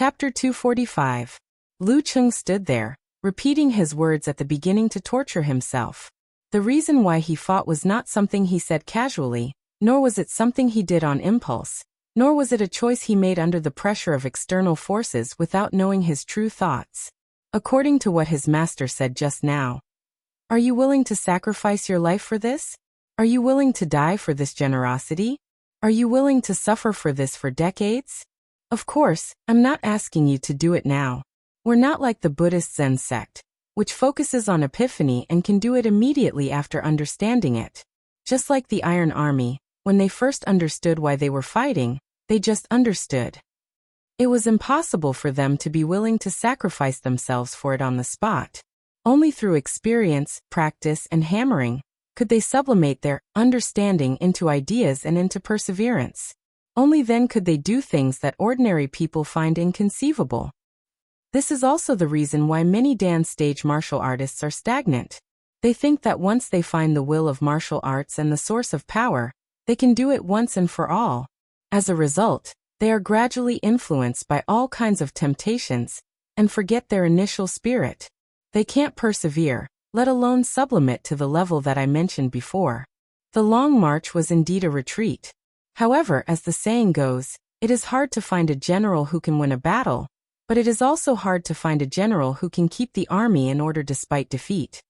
Chapter 245. Lu Cheng stood there, repeating his words at the beginning to torture himself. The reason why he fought was not something he said casually, nor was it something he did on impulse, nor was it a choice he made under the pressure of external forces without knowing his true thoughts. According to what his master said just now. Are you willing to sacrifice your life for this? Are you willing to die for this generosity? Are you willing to suffer for this for decades? Of course, I'm not asking you to do it now. We're not like the Buddhist Zen sect, which focuses on epiphany and can do it immediately after understanding it. Just like the Iron Army, when they first understood why they were fighting, they just understood. It was impossible for them to be willing to sacrifice themselves for it on the spot. Only through experience, practice, and hammering could they sublimate their understanding into ideas and into perseverance. Only then could they do things that ordinary people find inconceivable. This is also the reason why many dance stage martial artists are stagnant. They think that once they find the will of martial arts and the source of power, they can do it once and for all. As a result, they are gradually influenced by all kinds of temptations and forget their initial spirit. They can't persevere, let alone sublimate to the level that I mentioned before. The Long March was indeed a retreat. However, as the saying goes, it is hard to find a general who can win a battle, but it is also hard to find a general who can keep the army in order despite defeat.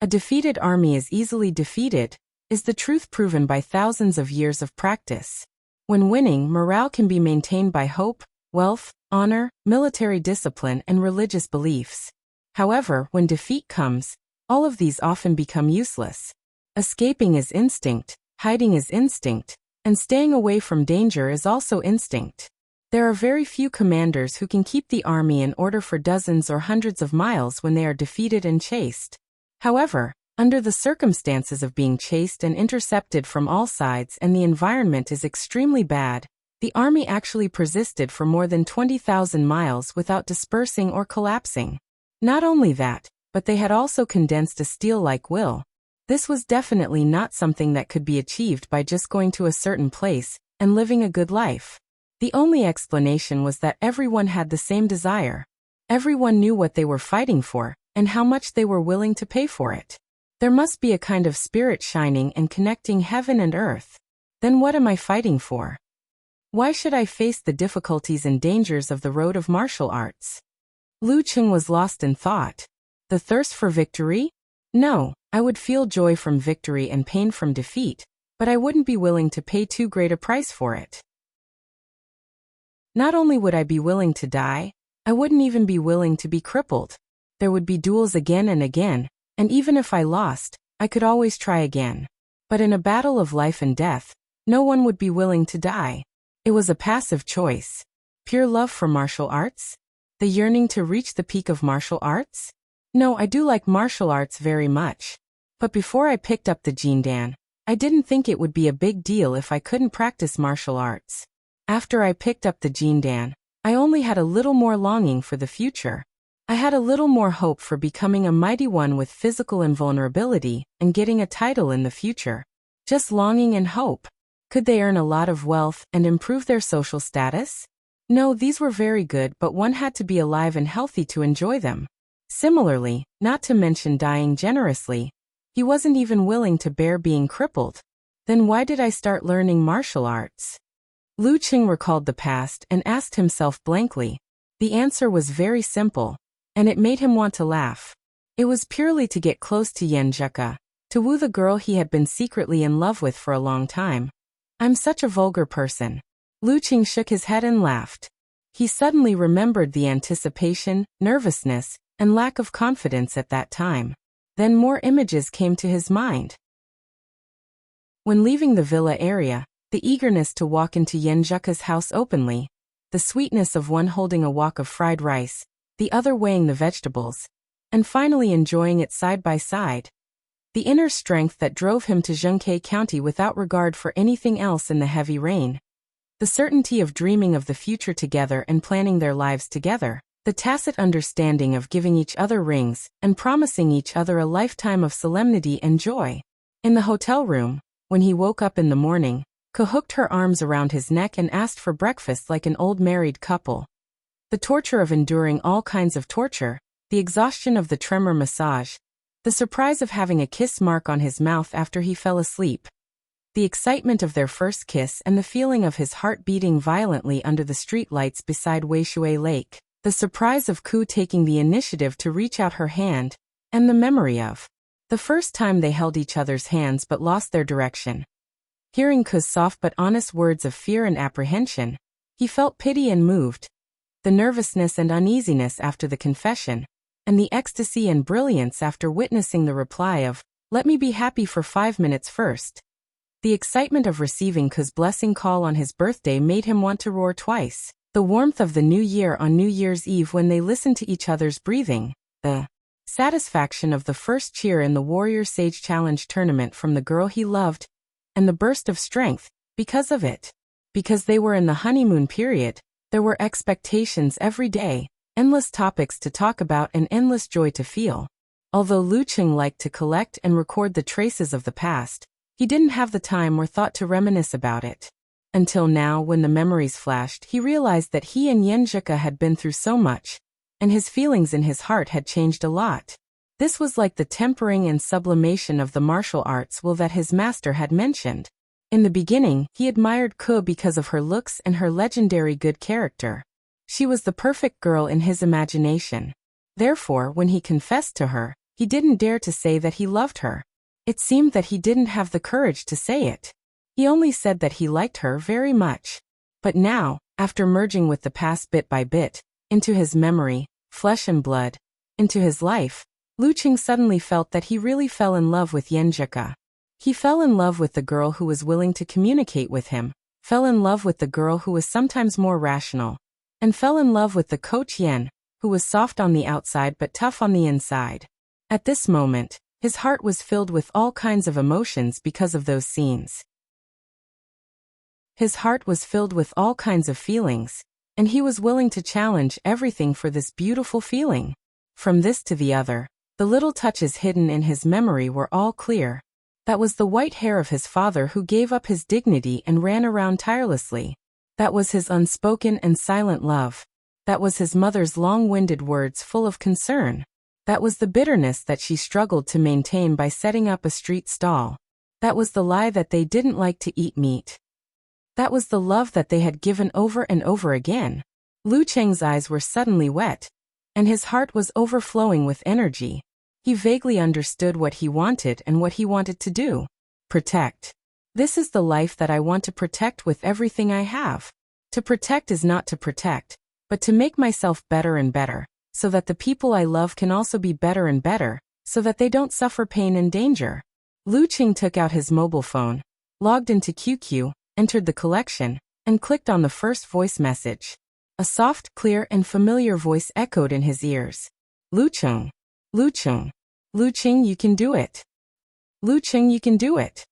A defeated army is easily defeated, is the truth proven by thousands of years of practice. When winning, morale can be maintained by hope, wealth, honor, military discipline, and religious beliefs. However, when defeat comes, all of these often become useless. Escaping is instinct, hiding is instinct, and staying away from danger is also instinct. There are very few commanders who can keep the army in order for dozens or hundreds of miles when they are defeated and chased. However, under the circumstances of being chased and intercepted from all sides and the environment is extremely bad, the army actually persisted for more than 20,000 miles without dispersing or collapsing. Not only that, but they had also condensed a steel-like will. This was definitely not something that could be achieved by just going to a certain place and living a good life. The only explanation was that everyone had the same desire. Everyone knew what they were fighting for and how much they were willing to pay for it. There must be a kind of spirit shining and connecting heaven and earth. Then what am I fighting for? Why should I face the difficulties and dangers of the road of martial arts? Lu Cheng was lost in thought. The thirst for victory? No, I would feel joy from victory and pain from defeat, but I wouldn't be willing to pay too great a price for it. Not only would I be willing to die, I wouldn't even be willing to be crippled. There would be duels again and again, and even if I lost, I could always try again. But in a battle of life and death, no one would be willing to die. It was a passive choice. Pure love for martial arts? The yearning to reach the peak of martial arts? No, I do like martial arts very much. But before I picked up the Jindan, I didn't think it would be a big deal if I couldn't practice martial arts. After I picked up the Jindan, I only had a little more longing for the future. I had a little more hope for becoming a mighty one with physical invulnerability and getting a title in the future. Just longing and hope. Could they earn a lot of wealth and improve their social status? No, these were very good, but one had to be alive and healthy to enjoy them. Similarly, not to mention dying generously, he wasn't even willing to bear being crippled. Then why did I start learning martial arts? Lu Cheng recalled the past and asked himself blankly. The answer was very simple, and it made him want to laugh. It was purely to get close to Yen Zheka, to woo the girl he had been secretly in love with for a long time. I'm such a vulgar person. Lu Cheng shook his head and laughed. He suddenly remembered the anticipation, nervousness, and lack of confidence at that time. Then more images came to his mind. When leaving the villa area, the eagerness to walk into Yen Zheka's house openly, the sweetness of one holding a wok of fried rice, the other weighing the vegetables, and finally enjoying it side by side. The inner strength that drove him to Zhengke County without regard for anything else in the heavy rain. The certainty of dreaming of the future together and planning their lives together. The tacit understanding of giving each other rings and promising each other a lifetime of solemnity and joy. In the hotel room, when he woke up in the morning, Ko hooked her arms around his neck and asked for breakfast like an old married couple. The torture of enduring all kinds of torture, the exhaustion of the tremor massage, the surprise of having a kiss mark on his mouth after he fell asleep, the excitement of their first kiss and the feeling of his heart beating violently under the street lights beside Weishui Lake, the surprise of Ku taking the initiative to reach out her hand, and the memory of the first time they held each other's hands but lost their direction. Hearing Ku's soft but honest words of fear and apprehension, he felt pity and moved. The nervousness and uneasiness after the confession, and the ecstasy and brilliance after witnessing the reply of, "Let me be happy for 5 minutes first." The excitement of receiving Ku's blessing call on his birthday made him want to roar twice. The warmth of the new year on New Year's Eve when they listened to each other's breathing, the satisfaction of the first cheer in the Warrior Sage Challenge tournament from the girl he loved, and the burst of strength, because of it. Because they were in the honeymoon period, there were expectations every day, endless topics to talk about and endless joy to feel. Although Lu Cheng liked to collect and record the traces of the past, he didn't have the time or thought to reminisce about it. Until now, when the memories flashed, he realized that he and Yenjika had been through so much, and his feelings in his heart had changed a lot. This was like the tempering and sublimation of the martial arts will that his master had mentioned. In the beginning, he admired Ku because of her looks and her legendary good character. She was the perfect girl in his imagination. Therefore, when he confessed to her, he didn't dare to say that he loved her. It seemed that he didn't have the courage to say it. He only said that he liked her very much. But now, after merging with the past bit by bit, into his memory, flesh and blood, into his life, Lu Cheng suddenly felt that he really fell in love with Yenjika. He fell in love with the girl who was willing to communicate with him, fell in love with the girl who was sometimes more rational, and fell in love with the coach Yen, who was soft on the outside but tough on the inside. At this moment, his heart was filled with all kinds of emotions because of those scenes. His heart was filled with all kinds of feelings, and he was willing to challenge everything for this beautiful feeling. From this to the other, the little touches hidden in his memory were all clear. That was the white hair of his father who gave up his dignity and ran around tirelessly. That was his unspoken and silent love. That was his mother's long-winded words full of concern. That was the bitterness that she struggled to maintain by setting up a street stall. That was the lie that they didn't like to eat meat. That was the love that they had given over and over again. Lu Cheng's eyes were suddenly wet, and his heart was overflowing with energy. He vaguely understood what he wanted and what he wanted to do. Protect. This is the life that I want to protect with everything I have. To protect is not to protect, but to make myself better and better, so that the people I love can also be better and better, so that they don't suffer pain and danger. Lu Cheng took out his mobile phone, logged into QQ, entered the collection, and clicked on the first voice message. A soft, clear, and familiar voice echoed in his ears. Lu Cheng. Lu Cheng. Lu Cheng, you can do it. Lu Cheng, you can do it.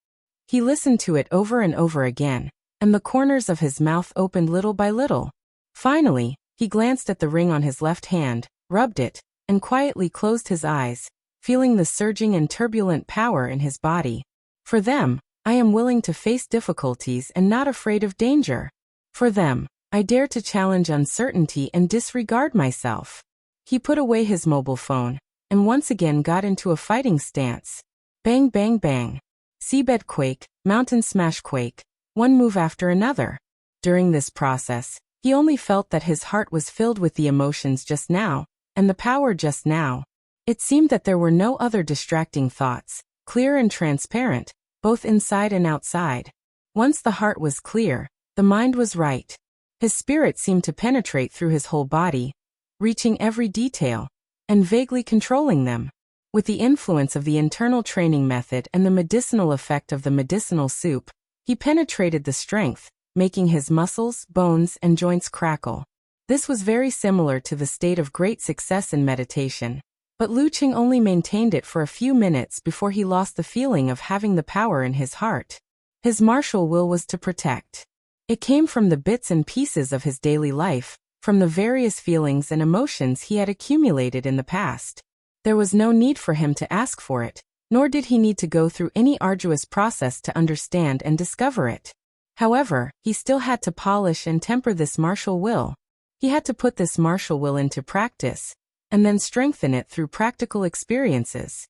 He listened to it over and over again, and the corners of his mouth opened little by little. Finally, he glanced at the ring on his left hand, rubbed it, and quietly closed his eyes, feeling the surging and turbulent power in his body. For them, I am willing to face difficulties and not afraid of danger. For them, I dare to challenge uncertainty and disregard myself. He put away his mobile phone, and once again got into a fighting stance. Bang bang bang. Seabed quake, mountain smash quake, one move after another. During this process, he only felt that his heart was filled with the emotions just now, and the power just now. It seemed that there were no other distracting thoughts, clear and transparent, both inside and outside. Once the heart was clear, the mind was right. His spirit seemed to penetrate through his whole body, reaching every detail, and vaguely controlling them. With the influence of the internal training method and the medicinal effect of the medicinal soup, he penetrated the strength, making his muscles, bones, and joints crackle. This was very similar to the state of great success in meditation. But Lu Cheng only maintained it for a few minutes before he lost the feeling of having the power in his heart. His martial will was to protect. It came from the bits and pieces of his daily life, from the various feelings and emotions he had accumulated in the past. There was no need for him to ask for it, nor did he need to go through any arduous process to understand and discover it. However, he still had to polish and temper this martial will. He had to put this martial will into practice, and then strengthen it through practical experiences.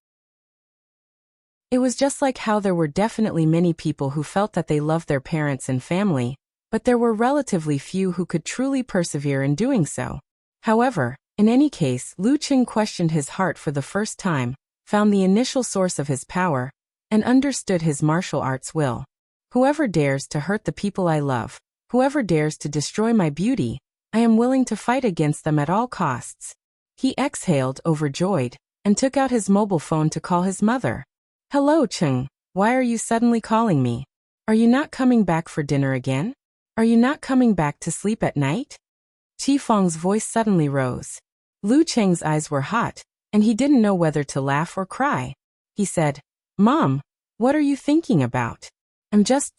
It was just like how there were definitely many people who felt that they loved their parents and family, but there were relatively few who could truly persevere in doing so. However, in any case, Lu Qing questioned his heart for the first time, found the initial source of his power, and understood his martial arts will. Whoever dares to hurt the people I love, whoever dares to destroy my beauty, I am willing to fight against them at all costs. He exhaled, overjoyed, and took out his mobile phone to call his mother. Hello, Cheng. Why are you suddenly calling me? Are you not coming back for dinner again? Are you not coming back to sleep at night? Qi Feng's voice suddenly rose. Lu Cheng's eyes were hot, and he didn't know whether to laugh or cry. He said, Mom, what are you thinking about? I'm just.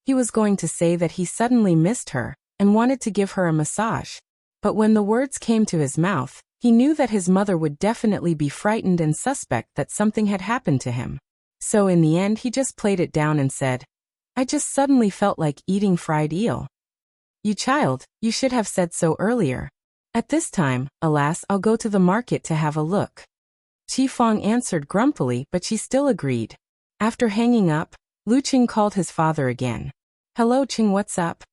He was going to say that he suddenly missed her and wanted to give her a massage. But when the words came to his mouth, he knew that his mother would definitely be frightened and suspect that something had happened to him. So in the end he just played it down and said, I just suddenly felt like eating fried eel. You child, you should have said so earlier. At this time, alas, I'll go to the market to have a look. Qi Feng answered grumpily, but she still agreed. After hanging up, Lu Qing called his father again. Hello Qing, what's up?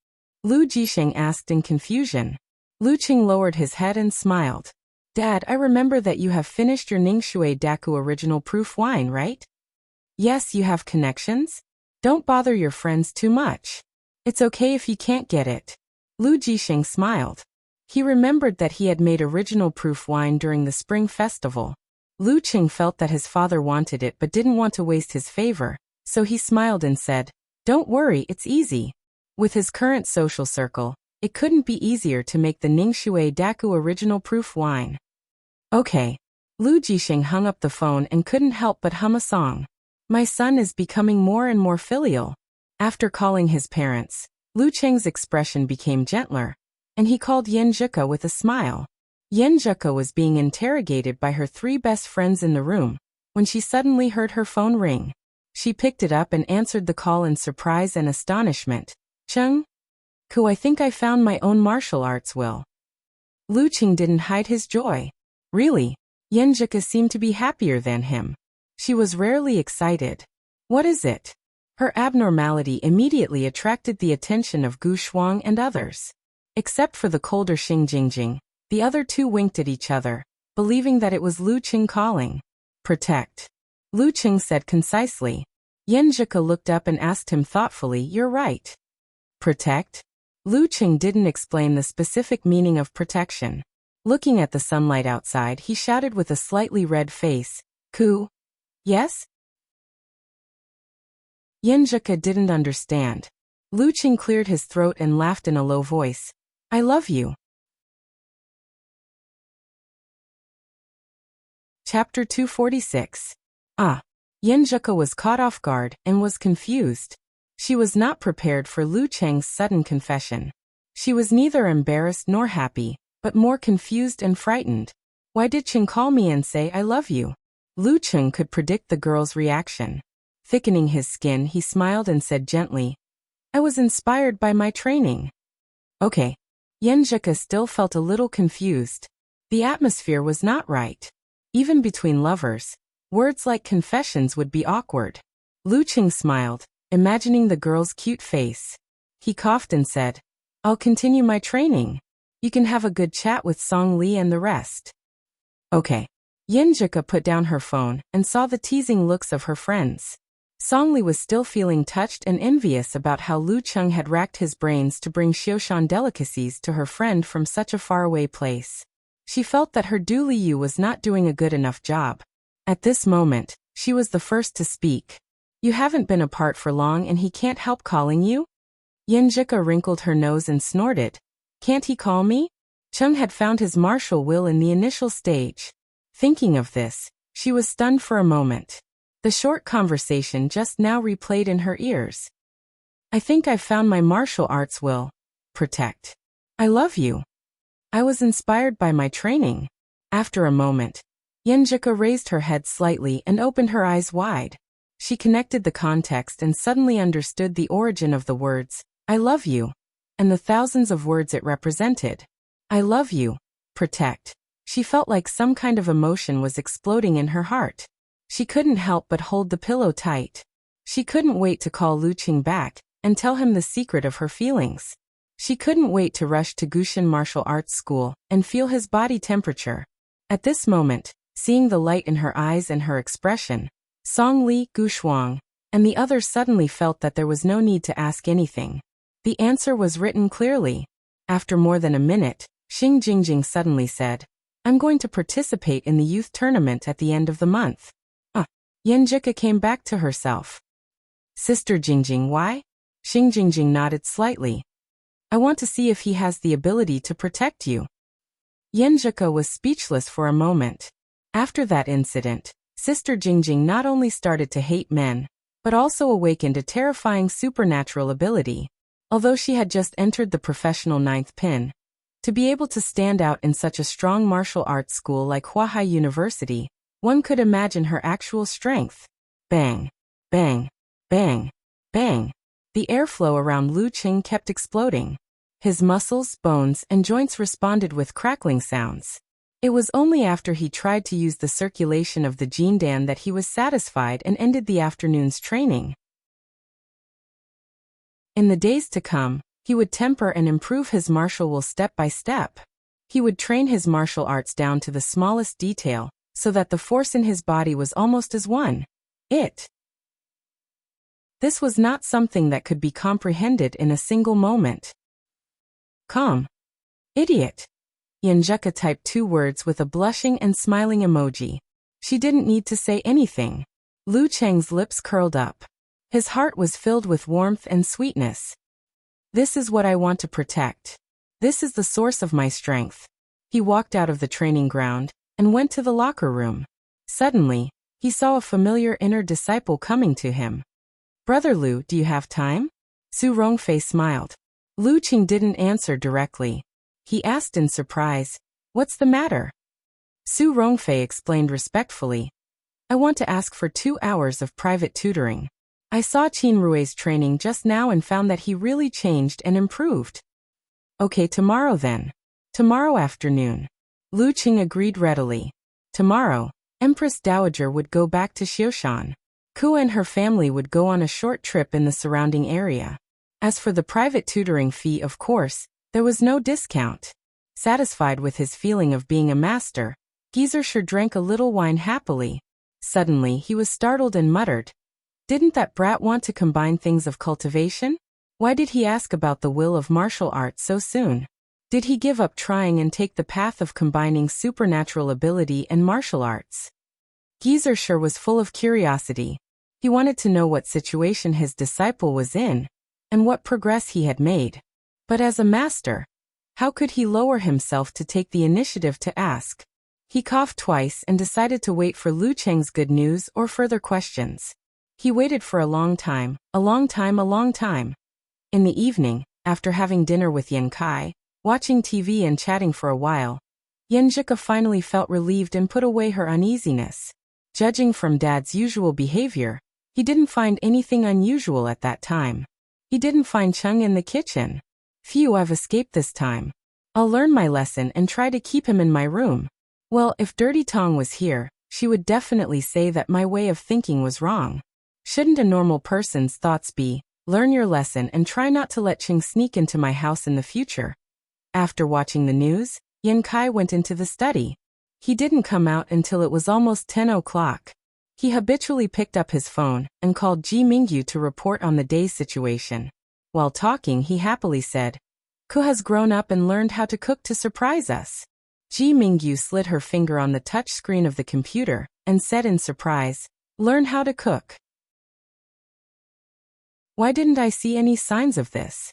Lu Jisheng asked in confusion. Lu Qing lowered his head and smiled. Dad, I remember that you have finished your Ningshui Daku original proof wine, right? Yes, you have connections? Don't bother your friends too much. It's okay if you can't get it. Lu Jisheng smiled. He remembered that he had made original proof wine during the spring festival. Lu Qing felt that his father wanted it but didn't want to waste his favor, so he smiled and said, Don't worry, it's easy. With his current social circle, it couldn't be easier to make the Ningshui Daku original proof wine. Okay. Lu Jisheng hung up the phone and couldn't help but hum a song. My son is becoming more and more filial. After calling his parents, Lu Cheng's expression became gentler, and he called Yen Zhika with a smile. Yen Zhika was being interrogated by her 3 best friends in the room, when she suddenly heard her phone ring. She picked it up and answered the call in surprise and astonishment. Cheng? Ku, I think I found my own martial arts will. Lu Qing didn't hide his joy. Really? Yen Zhika seemed to be happier than him. She was rarely excited. What is it? Her abnormality immediately attracted the attention of Gu Shuang and others. Except for the colder Xing Jingjing, the other 2 winked at each other, believing that it was Lu Qing calling. Protect. Lu Qing said concisely. Yen Zhika looked up and asked him thoughtfully, You're right. Protect? Lu Qing didn't explain the specific meaning of protection. Looking at the sunlight outside, he shouted with a slightly red face, Ku? Yes? Yen Zhika didn't understand. Lu Qing cleared his throat and laughed in a low voice. I love you. Chapter 246. Yen Zhika was caught off guard and was confused. She was not prepared for Lu Cheng's sudden confession. She was neither embarrassed nor happy, but more confused and frightened. Why did Cheng call me and say I love you? Lu Cheng could predict the girl's reaction. Thickening his skin, he smiled and said gently, I was inspired by my training. Okay. Yen Zhika still felt a little confused. The atmosphere was not right. Even between lovers, words like confessions would be awkward. Lu Qing smiled, imagining the girl's cute face. He coughed and said, I'll continue my training. You can have a good chat with Song Li and the rest. Okay. Yen Zhika put down her phone and saw the teasing looks of her friends. Song Li was still feeling touched and envious about how Lu Cheng had racked his brains to bring Xiaoshan delicacies to her friend from such a faraway place. She felt that her Du Liu was not doing a good enough job. At this moment, she was the first to speak. You haven't been apart for long and he can't help calling you? Yen Zhika wrinkled her nose and snorted. Can't he call me? Cheng had found his martial will in the initial stage. Thinking of this, she was stunned for a moment. The short conversation just now replayed in her ears. I think I've found my martial arts will. Protect. I love you. I was inspired by my training. After a moment, Yen Zhika raised her head slightly and opened her eyes wide. She connected the context and suddenly understood the origin of the words, I love you, and the thousands of words it represented. I love you. Protect. She felt like some kind of emotion was exploding in her heart. She couldn't help but hold the pillow tight. She couldn't wait to call Luqing back and tell him the secret of her feelings. She couldn't wait to rush to Gushan Martial Arts School and feel his body temperature. At this moment, seeing the light in her eyes and her expression, Song Li, Gu Shuang, and the others suddenly felt that there was no need to ask anything. The answer was written clearly. After more than a minute, Xing Jingjing suddenly said, I'm going to participate in the youth tournament at the end of the month. Yenjika came back to herself. Sister Jingjing, why? Xing Jingjing nodded slightly. I want to see if he has the ability to protect you. Yenjika was speechless for a moment. After that incident, Sister Jingjing not only started to hate men, but also awakened a terrifying supernatural ability. Although she had just entered the professional 9th pin, to be able to stand out in such a strong martial arts school like Huahai University, one could imagine her actual strength. Bang, bang, bang, bang. The airflow around Luqing kept exploding. His muscles, bones, and joints responded with crackling sounds. It was only after he tried to use the circulation of the Jindan that he was satisfied and ended the afternoon's training. In the days to come, he would temper and improve his martial will step by step. He would train his martial arts down to the smallest detail, so that the force in his body was almost as one. This was not something that could be comprehended in a single moment. Calm. Idiot. Yenjika typed 2 words with a blushing and smiling emoji. She didn't need to say anything. Luqing's lips curled up. His heart was filled with warmth and sweetness. This is what I want to protect. This is the source of my strength. He walked out of the training ground and went to the locker room. Suddenly, he saw a familiar inner disciple coming to him. Brother Lu, do you have time? Su Rongfei smiled. Luqing didn't answer directly. He asked in surprise, What's the matter? Su Rongfei explained respectfully, I want to ask for 2 hours of private tutoring. I saw Qin Rui's training just now and found that he really changed and improved. Okay, tomorrow then. Tomorrow afternoon. Luqing agreed readily. Tomorrow, Empress Dowager would go back to Xiushan. Ku and her family would go on a short trip in the surrounding area. As for the private tutoring fee, of course, there was no discount. Satisfied with his feeling of being a master, Geyser drank a little wine happily. Suddenly he was startled and muttered, Didn't that brat want to combine things of cultivation? Why did he ask about the will of martial arts so soon? Did he give up trying and take the path of combining supernatural ability and martial arts? Geyser was full of curiosity. He wanted to know what situation his disciple was in, and what progress he had made. But as a master, how could he lower himself to take the initiative to ask? He coughed twice and decided to wait for Luqing's good news or further questions. He waited for a long time. In the evening, after having dinner with Yan Kai, watching TV and chatting for a while, Yenjika finally felt relieved and put away her uneasiness. Judging from Dad's usual behavior, he didn't find anything unusual at that time. He didn't find Chung in the kitchen. Phew, I've escaped this time. I'll learn my lesson and try to keep him in my room. Well, if Dirty Tong was here, she would definitely say that my way of thinking was wrong. Shouldn't a normal person's thoughts be, learn your lesson and try not to let Ching sneak into my house in the future? After watching the news, Yan Kai went into the study. He didn't come out until it was almost 10 o'clock. He habitually picked up his phone and called Ji Mingyu to report on the day's situation. While talking, he happily said, Ku has grown up and learned how to cook to surprise us. Ji Mingyu slid her finger on the touch screen of the computer and said in surprise, Learn how to cook. Why didn't I see any signs of this?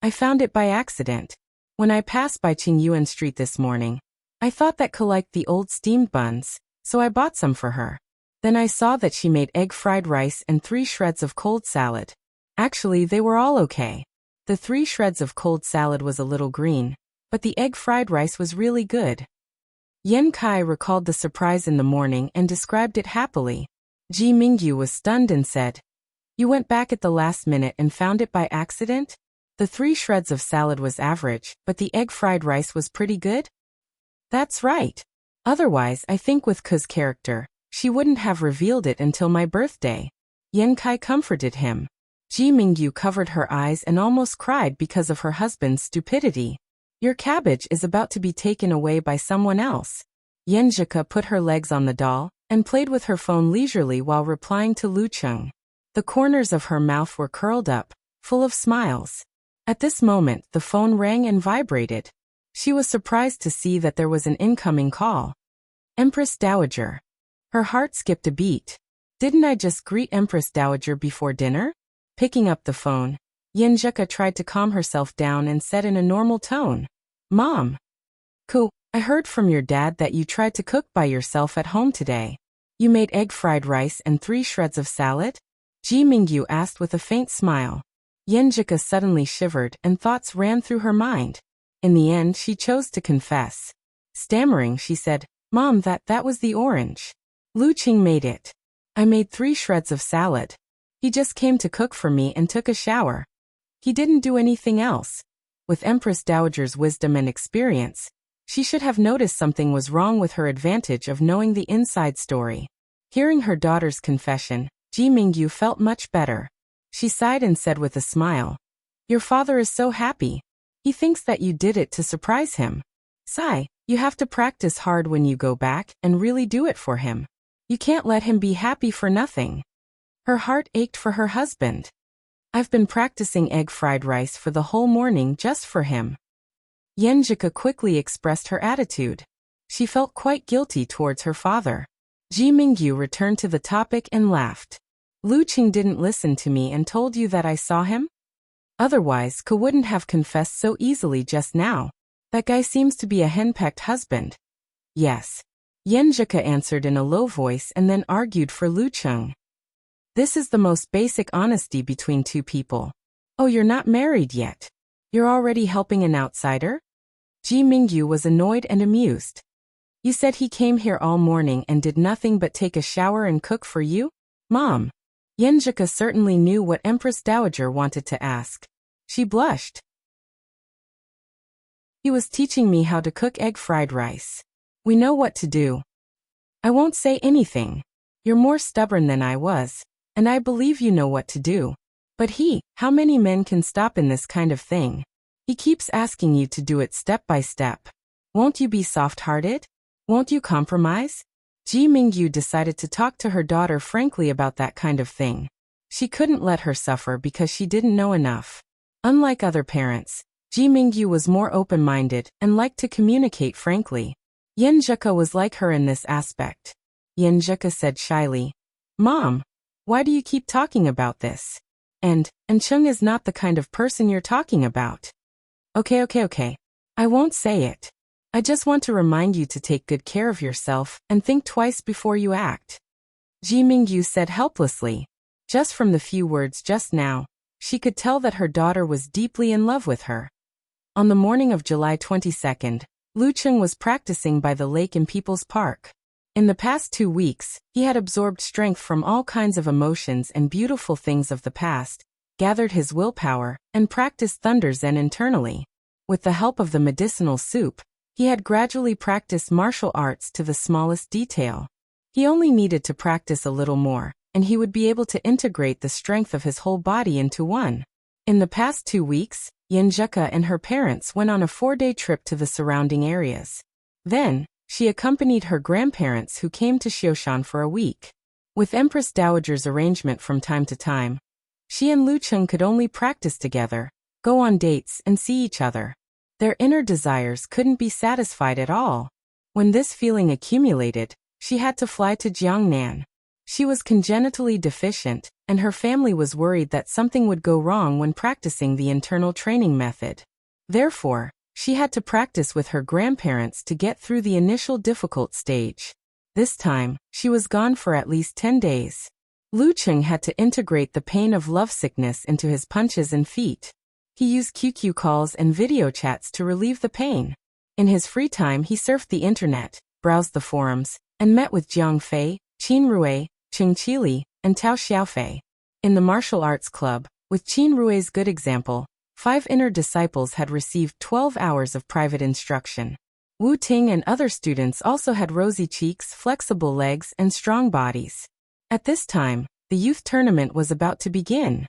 I found it by accident. When I passed by Qingyuan Street this morning, I thought that Ku liked the old steamed buns, so I bought some for her. Then I saw that she made egg fried rice and 3 shreds of cold salad. Actually, they were all okay. The 3 shreds of cold salad was a little green, but the egg fried rice was really good. Yan Kai recalled the surprise in the morning and described it happily. Ji Mingyu was stunned and said, You went back at the last minute and found it by accident? The 3 shreds of salad was average, but the egg fried rice was pretty good? That's right. Otherwise, I think with Ku's character, she wouldn't have revealed it until my birthday. Yan Kai comforted him. Ji Mingyu covered her eyes and almost cried because of her husband's stupidity. Your cabbage is about to be taken away by someone else. Yan Zhika put her legs on the doll and played with her phone leisurely while replying to Lu Cheng. The corners of her mouth were curled up, full of smiles. At this moment, the phone rang and vibrated. She was surprised to see that there was an incoming call. Empress Dowager. Her heart skipped a beat. Didn't I just greet Empress Dowager before dinner? Picking up the phone, Yan Zhika tried to calm herself down and said in a normal tone, Mom. Ku, I heard from your dad that you tried to cook by yourself at home today. You made egg fried rice and 3 shreds of salad? Ji Mingyu asked with a faint smile. Yan Zhika suddenly shivered and thoughts ran through her mind. In the end, she chose to confess. Stammering, she said, Mom, that was the orange. Lu Qing made it. I made 3 shreds of salad. He just came to cook for me and took a shower. He didn't do anything else. With Empress Dowager's wisdom and experience, she should have noticed something was wrong with her advantage of knowing the inside story. Hearing her daughter's confession, Ji Mingyu felt much better. She sighed and said with a smile, Your father is so happy. He thinks that you did it to surprise him. Sai, you have to practice hard when you go back and really do it for him. You can't let him be happy for nothing. Her heart ached for her husband. I've been practicing egg fried rice for the whole morning just for him. Yan Zhika quickly expressed her attitude. She felt quite guilty towards her father. Ji Mingyu returned to the topic and laughed. Lu Qing didn't listen to me and told you that I saw him? Otherwise, Ku wouldn't have confessed so easily just now. That guy seems to be a henpecked husband. Yes. Yan Zhika answered in a low voice and then argued for Lu Cheng. This is the most basic honesty between 2 people. Oh, you're not married yet. You're already helping an outsider? Ji Mingyu was annoyed and amused. You said he came here all morning and did nothing but take a shower and cook for you? Mom. Yan Zhika certainly knew what Empress Dowager wanted to ask. She blushed. He was teaching me how to cook egg fried rice. We know what to do. I won't say anything. You're more stubborn than I was, and I believe you know what to do. But how many men can stop in this kind of thing? He keeps asking you to do it step by step. Won't you be soft-hearted? Won't you compromise? Ji Mingyu decided to talk to her daughter frankly about that kind of thing. She couldn't let her suffer because she didn't know enough. Unlike other parents, Ji Mingyu was more open-minded and liked to communicate frankly. Yan Zhika was like her in this aspect. Yan Zhika said shyly, Mom, why do you keep talking about this? And Chung is not the kind of person you're talking about. Okay. I won't say it. I just want to remind you to take good care of yourself and think twice before you act. Ji Mingyu said helplessly. Just from the few words just now, she could tell that her daughter was deeply in love with her. On the morning of July 22nd, Lu Cheng was practicing by the lake in People's Park. In the past 2 weeks, he had absorbed strength from all kinds of emotions and beautiful things of the past, gathered his willpower, and practiced Thunder Zen internally. With the help of the medicinal soup, he had gradually practiced martial arts to the smallest detail. He only needed to practice a little more, and he would be able to integrate the strength of his whole body into one. In the past 2 weeks, Yan Zhika and her parents went on a 4-day trip to the surrounding areas. Then, she accompanied her grandparents who came to Xioshan for a week. With Empress Dowager's arrangement from time to time, she and Lu Cheng could only practice together, go on dates and see each other. Their inner desires couldn't be satisfied at all. When this feeling accumulated, she had to fly to Jiangnan. She was congenitally deficient, and her family was worried that something would go wrong when practicing the internal training method. Therefore, she had to practice with her grandparents to get through the initial difficult stage. This time, she was gone for at least 10 days. Lu Cheng had to integrate the pain of lovesickness into his punches and feet. He used QQ calls and video chats to relieve the pain. In his free time, he surfed the internet, browsed the forums, and met with Jiang Fei, Qin Rui, Cheng Qili, and Tao Xiaofei. In the martial arts club, with Qin Rui's good example, 5 inner disciples had received 12 hours of private instruction. Wu Ting and other students also had rosy cheeks, flexible legs, and strong bodies. At this time, the youth tournament was about to begin.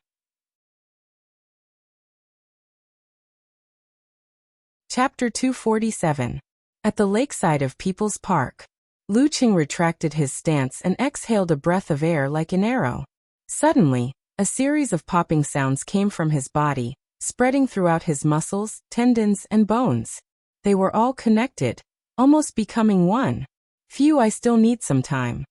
Chapter 247. At the lakeside of People's Park. Lu Qing retracted his stance and exhaled a breath of air like an arrow. Suddenly, a series of popping sounds came from his body, spreading throughout his muscles, tendons, and bones. They were all connected, almost becoming one. Phew, I still need some time.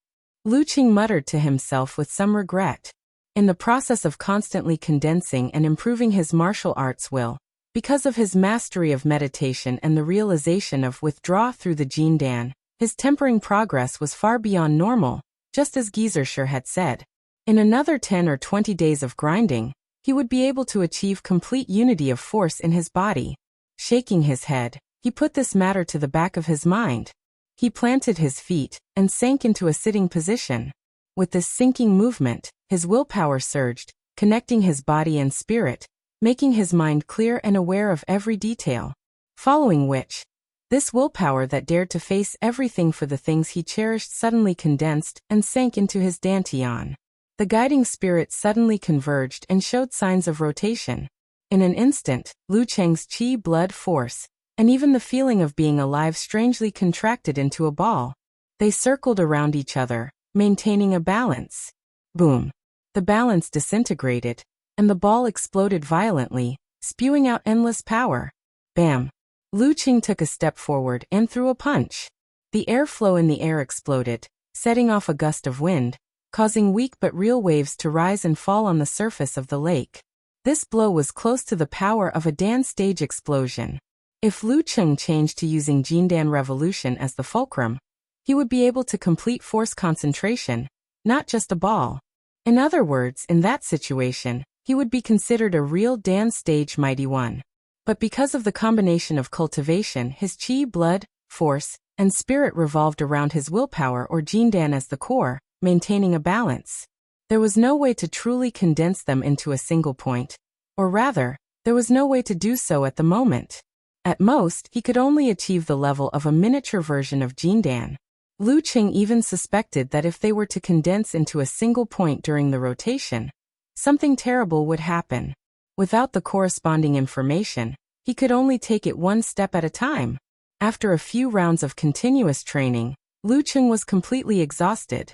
Lu Qing muttered to himself with some regret. In the process of constantly condensing and improving his martial arts will, because of his mastery of meditation and the realization of withdraw through the Jindan, his tempering progress was far beyond normal, just as Geyser had said. In another 10 or 20 days of grinding, he would be able to achieve complete unity of force in his body. Shaking his head, he put this matter to the back of his mind. He planted his feet and sank into a sitting position. With this sinking movement, his willpower surged, connecting his body and spirit, making his mind clear and aware of every detail. Following which, this willpower that dared to face everything for the things he cherished suddenly condensed and sank into his dantian. The guiding spirit suddenly converged and showed signs of rotation. In an instant, Lu Cheng's qi, blood force, and even the feeling of being alive strangely contracted into a ball. They circled around each other, maintaining a balance. Boom! The balance disintegrated, and the ball exploded violently, spewing out endless power. Bam! Lu Qing took a step forward and threw a punch. The airflow in the air exploded, setting off a gust of wind, causing weak but real waves to rise and fall on the surface of the lake. This blow was close to the power of a Dan stage explosion. If Lu Qing changed to using Jindan Revolution as the fulcrum, he would be able to complete force concentration, not just a ball. In other words, in that situation, he would be considered a real Dan stage mighty one. But because of the combination of cultivation, his qi, blood, force, and spirit revolved around his willpower or Jindan as the core, maintaining a balance. There was no way to truly condense them into a single point, or rather, there was no way to do so at the moment. At most, he could only achieve the level of a miniature version of Jindan. Lu Qing even suspected that if they were to condense into a single point during the rotation, something terrible would happen. Without the corresponding information, he could only take it one step at a time. After a few rounds of continuous training, Lu Qing was completely exhausted.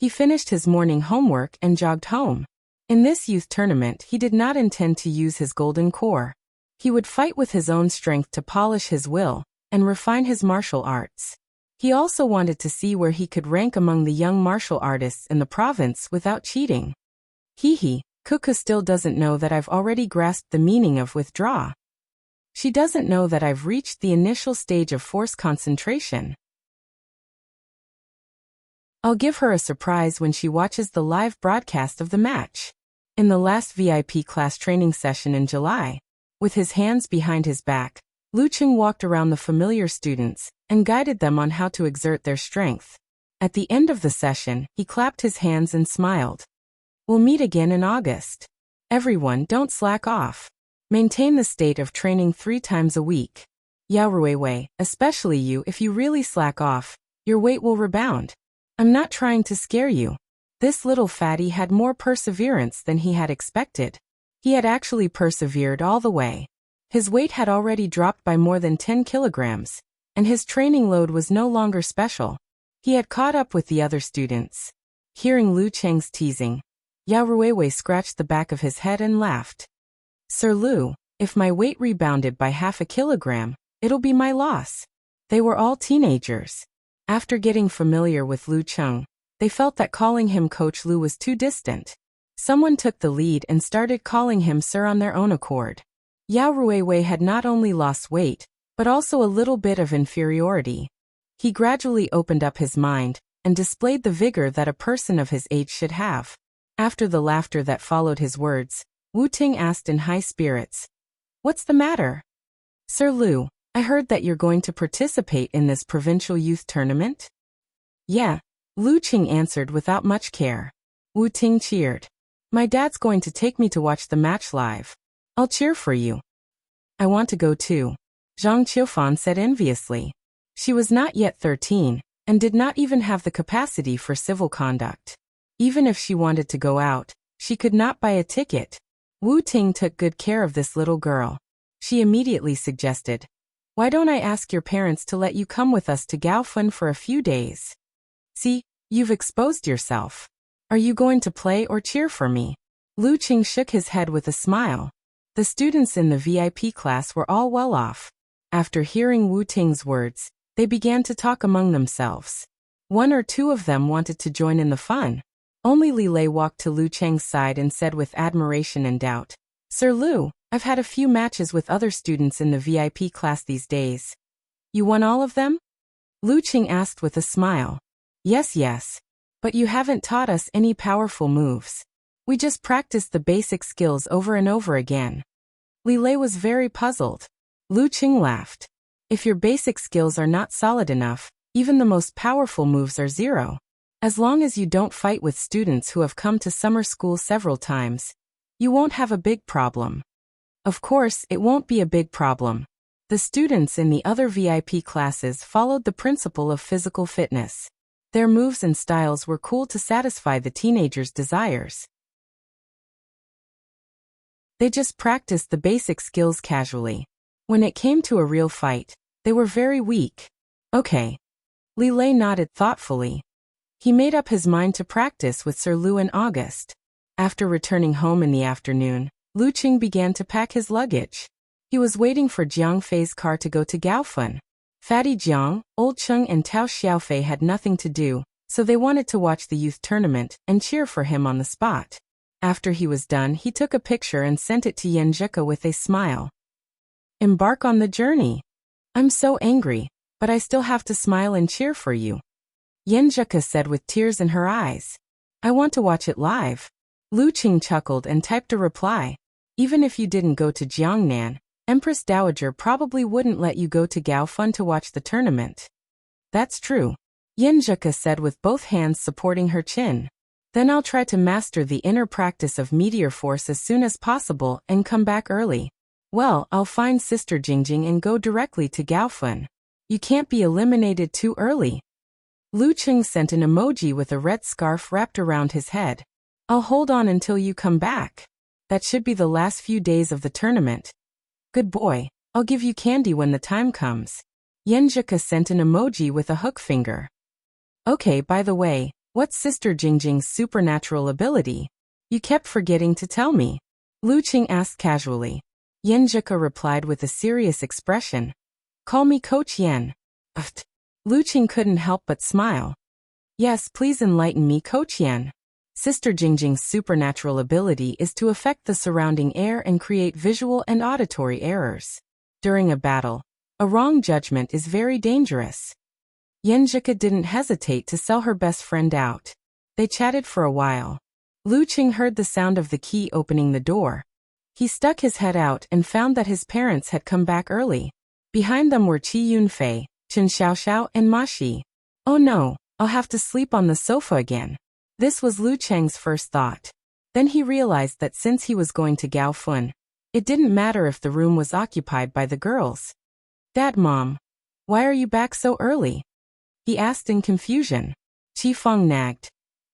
He finished his morning homework and jogged home. In this youth tournament, he did not intend to use his golden core. He would fight with his own strength to polish his will and refine his martial arts. He also wanted to see where he could rank among the young martial artists in the province without cheating. Kuka still doesn't know that I've already grasped the meaning of withdraw. She doesn't know that I've reached the initial stage of force concentration. I'll give her a surprise when she watches the live broadcast of the match. In the last VIP class training session in July, with his hands behind his back, Lu Qing walked around the familiar students and guided them on how to exert their strength. At the end of the session, he clapped his hands and smiled. We'll meet again in August. Everyone, don't slack off. Maintain the state of training 3 times a week. Yao Ruiwei, especially you, if you really slack off, your weight will rebound. I'm not trying to scare you. This little fatty had more perseverance than he had expected. He had actually persevered all the way. His weight had already dropped by more than 10 kilograms, and his training load was no longer special. He had caught up with the other students. Hearing Lu Cheng's teasing, Yao Ruiwei scratched the back of his head and laughed. Sir Lu, if my weight rebounded by half a kilogram, it'll be my loss. They were all teenagers. After getting familiar with Lu Cheng, they felt that calling him Coach Lu was too distant. Someone took the lead and started calling him Sir on their own accord. Yao Ruiwei had not only lost weight, but also a little bit of inferiority. He gradually opened up his mind and displayed the vigor that a person of his age should have. After the laughter that followed his words, Wu Ting asked in high spirits, "What's the matter?" "Sir Lu, I heard that you're going to participate in this provincial youth tournament?" "Yeah," Lu Qing answered without much care. Wu Ting cheered. "My dad's going to take me to watch the match live. I'll cheer for you. I want to go too, Zhang Qiufan said enviously. She was not yet 13, and did not even have the capacity for civil conduct. Even if she wanted to go out, she could not buy a ticket. Wu Ting took good care of this little girl. She immediately suggested, "Why don't I ask your parents to let you come with us to Gaofun for a few days? See, you've exposed yourself. Are you going to play or cheer for me?" Lu Qing shook his head with a smile. The students in the VIP class were all well off. After hearing Wu Ting's words, they began to talk among themselves. One or two of them wanted to join in the fun. Only Li Lei walked to Lu Cheng's side and said with admiration and doubt, "Sir Lu, I've had a few matches with other students in the VIP class these days. You won all of them?" Lu Cheng asked with a smile. Yes. But you haven't taught us any powerful moves. We just practiced the basic skills over and over again." Li Lei was very puzzled. Lu Cheng laughed. "If your basic skills are not solid enough, even the most powerful moves are zero. As long as you don't fight with students who have come to summer school several times, you won't have a big problem." Of course, it won't be a big problem. The students in the other VIP classes followed the principle of physical fitness. Their moves and styles were cool to satisfy the teenagers' desires. They just practiced the basic skills casually. When it came to a real fight, they were very weak. Okay. Li Lei nodded thoughtfully. He made up his mind to practice with Sir Lu in August. After returning home in the afternoon, Lu Qing began to pack his luggage. He was waiting for Jiang Fei's car to go to Gaofun. Fatty Jiang, Old Cheng and Tao Xiaofei had nothing to do, so they wanted to watch the youth tournament and cheer for him on the spot. After he was done, he took a picture and sent it to Yenjika with a smile. "Embark on the journey. I'm so angry, but I still have to smile and cheer for you," Yenjika said with tears in her eyes. "I want to watch it live." Lu Qing chuckled and typed a reply. "Even if you didn't go to Jiangnan, Empress Dowager probably wouldn't let you go to Gaofun to watch the tournament." "That's true," Yenjika said with both hands supporting her chin. "Then I'll try to master the inner practice of meteor force as soon as possible and come back early. Well, I'll find Sister Jingjing and go directly to Gaofun. You can't be eliminated too early." Lu Qing sent an emoji with a red scarf wrapped around his head. "I'll hold on until you come back. That should be the last few days of the tournament. Good boy, I'll give you candy when the time comes." Yenjika sent an emoji with a hook finger. "Okay, by the way, what's Sister Jingjing's supernatural ability? You kept forgetting to tell me," Lu Qing asked casually. Yenjika replied with a serious expression. "Call me Coach Yen." Lu Qing couldn't help but smile. "Yes, please enlighten me, Coach Yen." Sister Jingjing's supernatural ability is to affect the surrounding air and create visual and auditory errors. During a battle, a wrong judgment is very dangerous. Yenjika didn't hesitate to sell her best friend out. They chatted for a while. Lu Qing heard the sound of the key opening the door. He stuck his head out and found that his parents had come back early. Behind them were Qi Yunfei, Chen Xiaoxiao and Ma Shi. "Oh no, I'll have to sleep on the sofa again." This was Lu Cheng's first thought. Then he realized that since he was going to Gaofun, it didn't matter if the room was occupied by the girls. "Dad, Mom, why are you back so early?" he asked in confusion. Qi Feng nagged.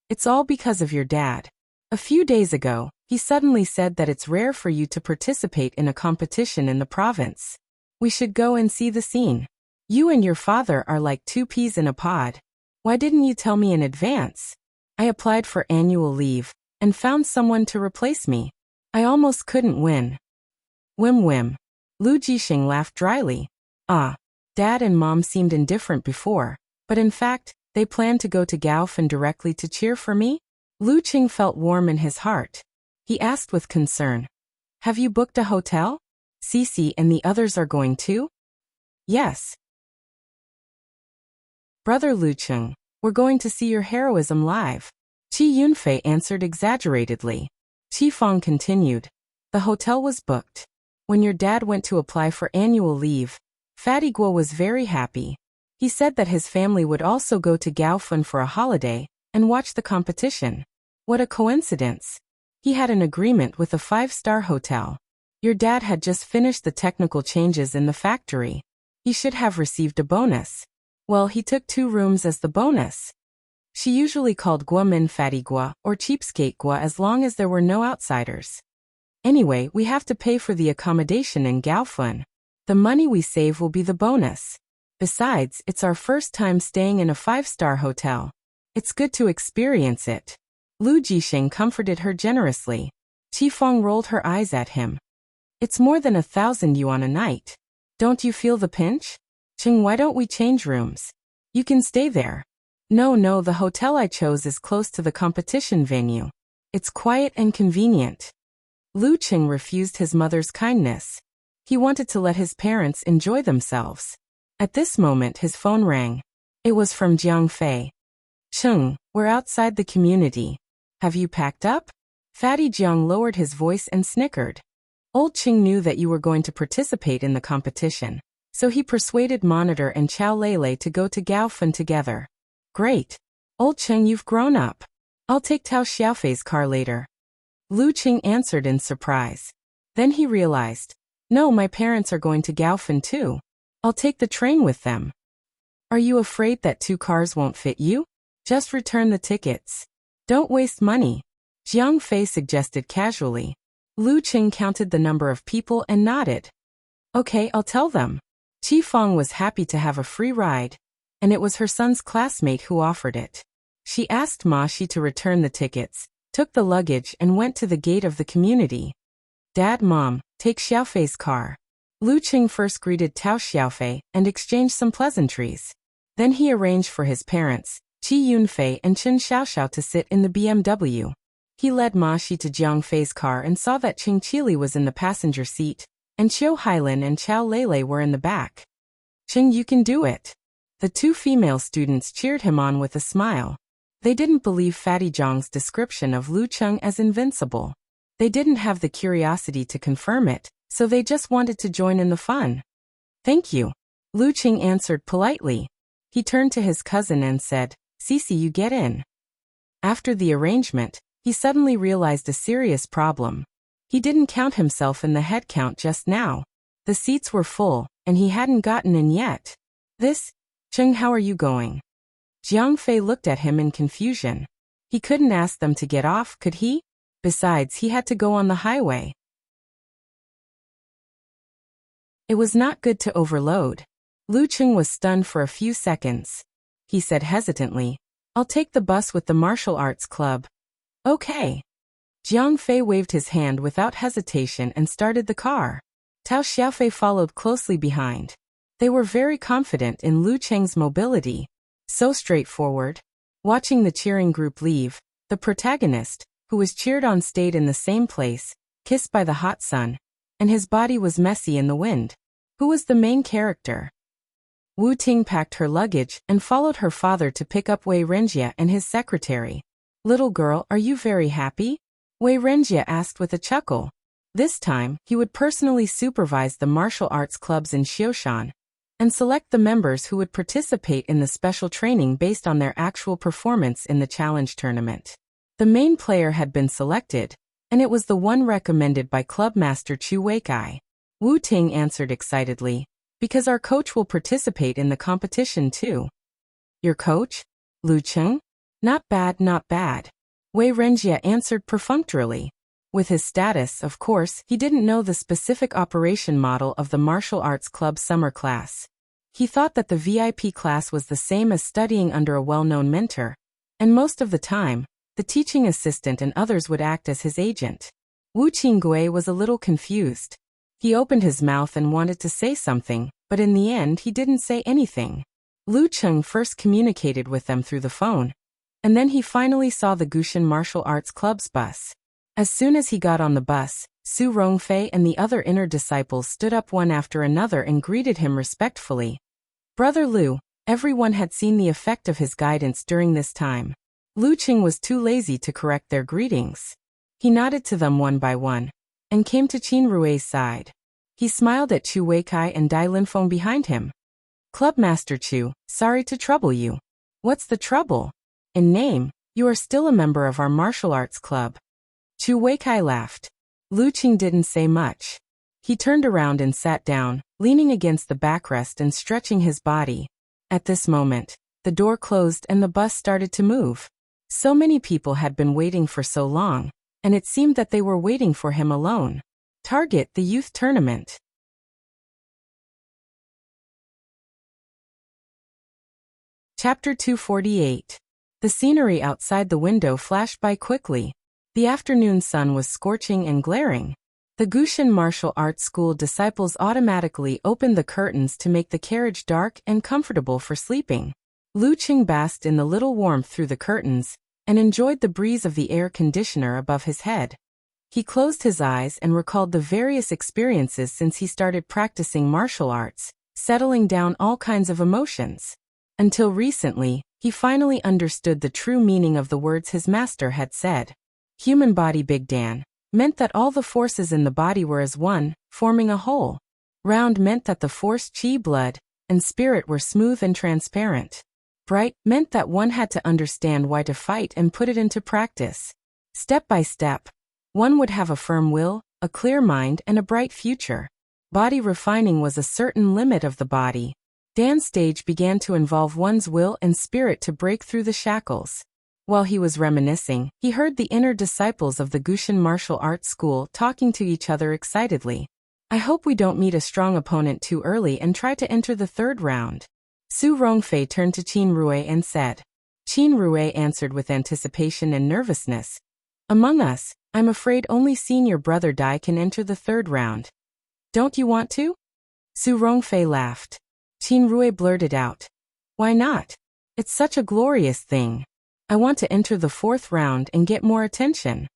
"It's all because of your dad. A few days ago, he suddenly said that it's rare for you to participate in a competition in the province. We should go and see the scene. You and your father are like two peas in a pod. Why didn't you tell me in advance? I applied for annual leave and found someone to replace me. I almost couldn't win." Whim. Lu Jixing laughed dryly. Dad and Mom seemed indifferent before, but in fact, they planned to go to Gaofun directly to cheer for me? Lu Qing felt warm in his heart. He asked with concern, "Have you booked a hotel? Cici and the others are going too?" "Yes. Brother Lu Qing, we're going to see your heroism live," Qi Yunfei answered exaggeratedly. Qi Feng continued. "The hotel was booked. When your dad went to apply for annual leave, Fatty Guo was very happy. He said that his family would also go to Gaofun for a holiday and watch the competition. What a coincidence. He had an agreement with a 5-star hotel. Your dad had just finished the technical changes in the factory. He should have received a bonus. Well, he took 2 rooms as the bonus. She usually called Gua Min Fatty Gua or Cheapskate Gua as long as there were no outsiders. Anyway, we have to pay for the accommodation in Gaofun. The money we save will be the bonus. Besides, it's our first time staying in a 5-star hotel. It's good to experience it. Lu Jixing comforted her generously. Qifeng rolled her eyes at him. It's more than 1,000 yuan a night. Don't you feel the pinch? Cheng, why don't we change rooms? You can stay there. No, the hotel I chose is close to the competition venue. It's quiet and convenient. Lu Qing refused his mother's kindness. He wanted to let his parents enjoy themselves. At this moment his phone rang. It was from Jiang Fei. Cheng, we're outside the community. Have you packed up? Fatty Jiang lowered his voice and snickered. Old Qing knew that you were going to participate in the competition, so he persuaded Monitor and Chow Lele to go to Gaofun together. Great. Old Qing, you've grown up. I'll take Tao Xiaofei's car later. Lu Qing answered in surprise. Then he realized, no, my parents are going to Gaofun too. I'll take the train with them. Are you afraid that 2 cars won't fit you? Just return the tickets. Don't waste money. Jiang Fei suggested casually. Lu Qing counted the number of people and nodded. Okay, I'll tell them. Qifeng was happy to have a free ride, and it was her son's classmate who offered it. She asked Ma Shi to return the tickets, took the luggage and went to the gate of the community. Dad, Mom, take Xiaofei's car. Lu Qing first greeted Tao Xiaofei and exchanged some pleasantries. Then he arranged for his parents, Qi Yunfei and Chen Xiaoxiao, to sit in the BMW. He led Ma Shi to Jiang Fei's car and saw that Qing Qili was in the passenger seat, and Qiu Hailin and Chow Lele were in the back. Qing, you can do it. The 2 female students cheered him on with a smile. They didn't believe Fatty Jiang's description of Lu Qing as invincible. They didn't have the curiosity to confirm it, so they just wanted to join in the fun. Thank you. Lu Qing answered politely. He turned to his cousin and said, Cici, you get in. After the arrangement, he suddenly realized a serious problem. He didn't count himself in the head count just now. The seats were full, and he hadn't gotten in yet. Qing, how are you going? Jiang Fei looked at him in confusion. He couldn't ask them to get off, could he? Besides, he had to go on the highway. It was not good to overload. Lu Qing was stunned for a few seconds. He said hesitantly, I'll take the bus with the martial arts club. Okay. Jiang Fei waved his hand without hesitation and started the car. Tao Xiaofei followed closely behind. They were very confident in Lu Qing's mobility. So straightforward. Watching the cheering group leave, the protagonist, who was cheered on, stayed in the same place, kissed by the hot sun, and his body was messy in the wind. Who was the main character? Wu Ting packed her luggage and followed her father to pick up Wei Renjia and his secretary. Little girl, are you very happy? Wei Renjia asked with a chuckle. This time, he would personally supervise the martial arts clubs in Xioshan and select the members who would participate in the special training based on their actual performance in the challenge tournament. The main player had been selected, and it was the one recommended by Club Master Chu Weikai. Wu Ting answered excitedly, because our coach will participate in the competition too. Your coach? Lu Qing? Not bad, not bad. Wei Renjia answered perfunctorily. With his status, of course, he didn't know the specific operation model of the martial arts club summer class. He thought that the VIP class was the same as studying under a well-known mentor, and most of the time, the teaching assistant and others would act as his agent. Wu Qinggui was a little confused. He opened his mouth and wanted to say something, but in the end he didn't say anything. Lu Qing first communicated with them through the phone, and then he finally saw the Gushan Martial Arts Club's bus. As soon as he got on the bus, Su Rongfei and the other inner disciples stood up one after another and greeted him respectfully. Brother Lu, everyone had seen the effect of his guidance during this time. Lu Qing was too lazy to correct their greetings. He nodded to them one by one, and came to Qin Rui's side. He smiled at Chu Weikai and Dai Linfeng behind him. Club Master Chu, sorry to trouble you. What's the trouble? In name, you are still a member of our martial arts club. Chu Weikai laughed. Lu Qing didn't say much. He turned around and sat down, leaning against the backrest and stretching his body. At this moment, the door closed and the bus started to move. So many people had been waiting for so long, and it seemed that they were waiting for him alone. Target the youth tournament. Chapter 248. The scenery outside the window flashed by quickly. The afternoon sun was scorching and glaring. The Gushin Martial Arts School disciples automatically opened the curtains to make the carriage dark and comfortable for sleeping. Lu Qing basked in the little warmth through the curtains and enjoyed the breeze of the air conditioner above his head. He closed his eyes and recalled the various experiences since he started practicing martial arts, settling down all kinds of emotions. Until recently, he finally understood the true meaning of the words his master had said. Human body Big Dan meant that all the forces in the body were as one, forming a whole. Round meant that the force chi blood and spirit were smooth and transparent. Bright meant that one had to understand why to fight and put it into practice. Step by step, one would have a firm will, a clear mind, and a bright future. Body refining was a certain limit of the body. Dan's stage began to involve one's will and spirit to break through the shackles. While he was reminiscing, he heard the inner disciples of the Gushin Martial Arts School talking to each other excitedly. I hope we don't meet a strong opponent too early and try to enter the third round. Su Rongfei turned to Qin Rui and said. Qin Rui answered with anticipation and nervousness. Among us, I'm afraid only senior brother Dai can enter the third round. Don't you want to? Su Rongfei laughed. Qin Rui blurted out. Why not? It's such a glorious thing. I want to enter the fourth round and get more attention.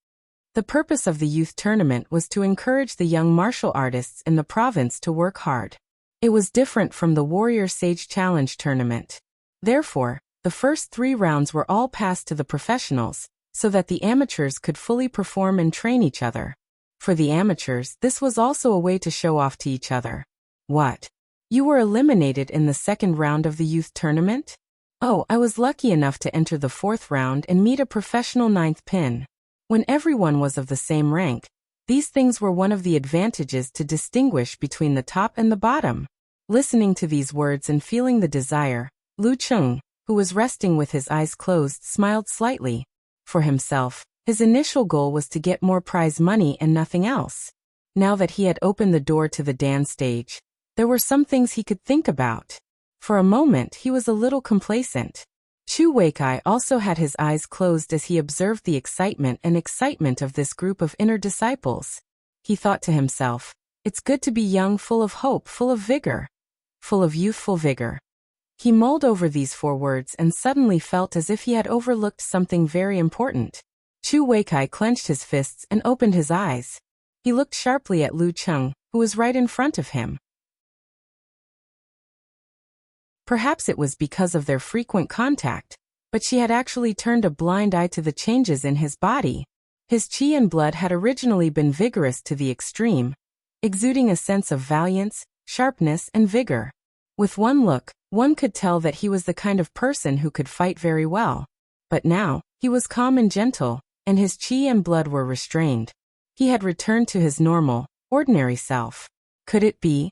The purpose of the youth tournament was to encourage the young martial artists in the province to work hard. It was different from the Warrior Sage Challenge tournament. Therefore, the first 3 rounds were all passed to the professionals, so that the amateurs could fully perform and train each other. For the amateurs, this was also a way to show off to each other. What? You were eliminated in the second round of the youth tournament? Oh, I was lucky enough to enter the fourth round and meet a professional 9th pin. When everyone was of the same rank, these things were one of the advantages to distinguish between the top and the bottom. Listening to these words and feeling the desire, Lu Qing, who was resting with his eyes closed, smiled slightly. For himself, his initial goal was to get more prize money and nothing else. Now that he had opened the door to the Dan stage, there were some things he could think about. For a moment he was a little complacent. Chu Weikai also had his eyes closed as he observed the excitement of this group of inner disciples. He thought to himself, it's good to be young, full of hope, full of vigor. Full of youthful vigor. He mulled over these 4 words and suddenly felt as if he had overlooked something very important. Chu Weikai clenched his fists and opened his eyes. He looked sharply at Lu Qing, who was right in front of him. Perhaps it was because of their frequent contact, but she had actually turned a blind eye to the changes in his body. His chi and blood had originally been vigorous to the extreme, exuding a sense of valiance, sharpness, and vigor. With one look, one could tell that he was the kind of person who could fight very well. But now, he was calm and gentle, and his chi and blood were restrained. He had returned to his normal, ordinary self. Could it be?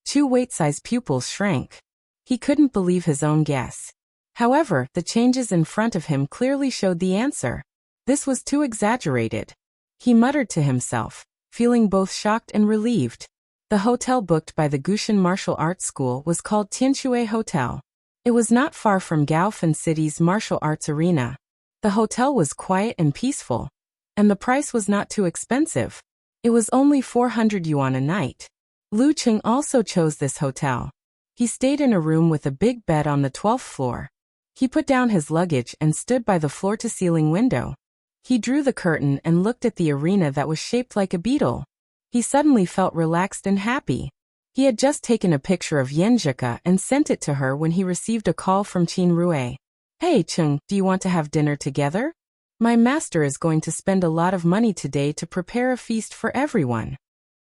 Chu Wei's pupils shrank. He couldn't believe his own guess. However, the changes in front of him clearly showed the answer. This was too exaggerated. He muttered to himself, feeling both shocked and relieved. The hotel booked by the Gushin Martial Arts School was called Tianshui Hotel. It was not far from Gaofen City's martial arts arena. The hotel was quiet and peaceful, and the price was not too expensive. It was only 400 yuan a night. Lu Qing also chose this hotel. He stayed in a room with a big bed on the 12th floor. He put down his luggage and stood by the floor-to-ceiling window. He drew the curtain and looked at the arena that was shaped like a beetle. He suddenly felt relaxed and happy. He had just taken a picture of Yenjika and sent it to her when he received a call from Qin Rui. Hey Qing, do you want to have dinner together? My master is going to spend a lot of money today to prepare a feast for everyone.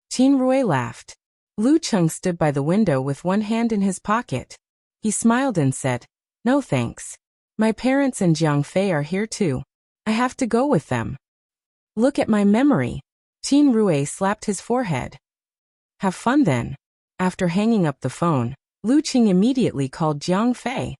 Qin Rui laughed. Lu Qing stood by the window with one hand in his pocket. He smiled and said, No thanks. My parents and Jiang Fei are here too. I have to go with them. Look at my memory. Qin Rui slapped his forehead. Have fun then. After hanging up the phone, Lu Qing immediately called Jiang Fei.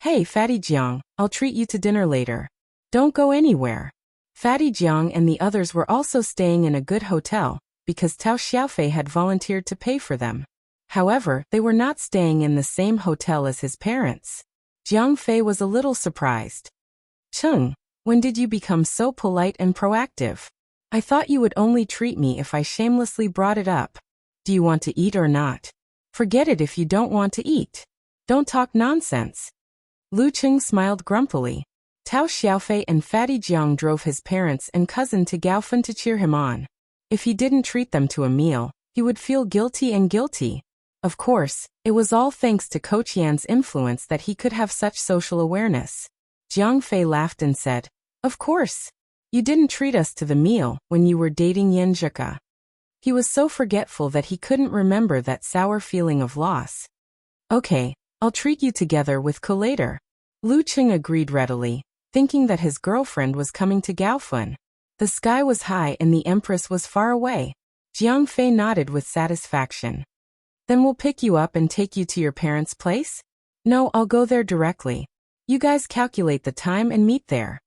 Hey, Fatty Jiang, I'll treat you to dinner later. Don't go anywhere. Fatty Jiang and the others were also staying in a good hotel, because Tao Xiaofei had volunteered to pay for them. However, they were not staying in the same hotel as his parents. Jiang Fei was a little surprised. Cheng, when did you become so polite and proactive? I thought you would only treat me if I shamelessly brought it up. Do you want to eat or not? Forget it if you don't want to eat. Don't talk nonsense. Lu Qing smiled grumpily. Tao Xiaofei and Fatty Jiang drove his parents and cousin to Gaofen to cheer him on. If he didn't treat them to a meal, he would feel guilty. Of course, it was all thanks to Coach Yan's influence that he could have such social awareness. Jiang Fei laughed and said, Of course. You didn't treat us to the meal when you were dating Yan Zhika. He was so forgetful that he couldn't remember that sour feeling of loss. Okay, I'll treat you together with Ko later. Lu Qing agreed readily, thinking that his girlfriend was coming to Gaofen. The sky was high and the Empress was far away. Jiang Fei nodded with satisfaction. Then we'll pick you up and take you to your parents' place? No, I'll go there directly. You guys calculate the time and meet there.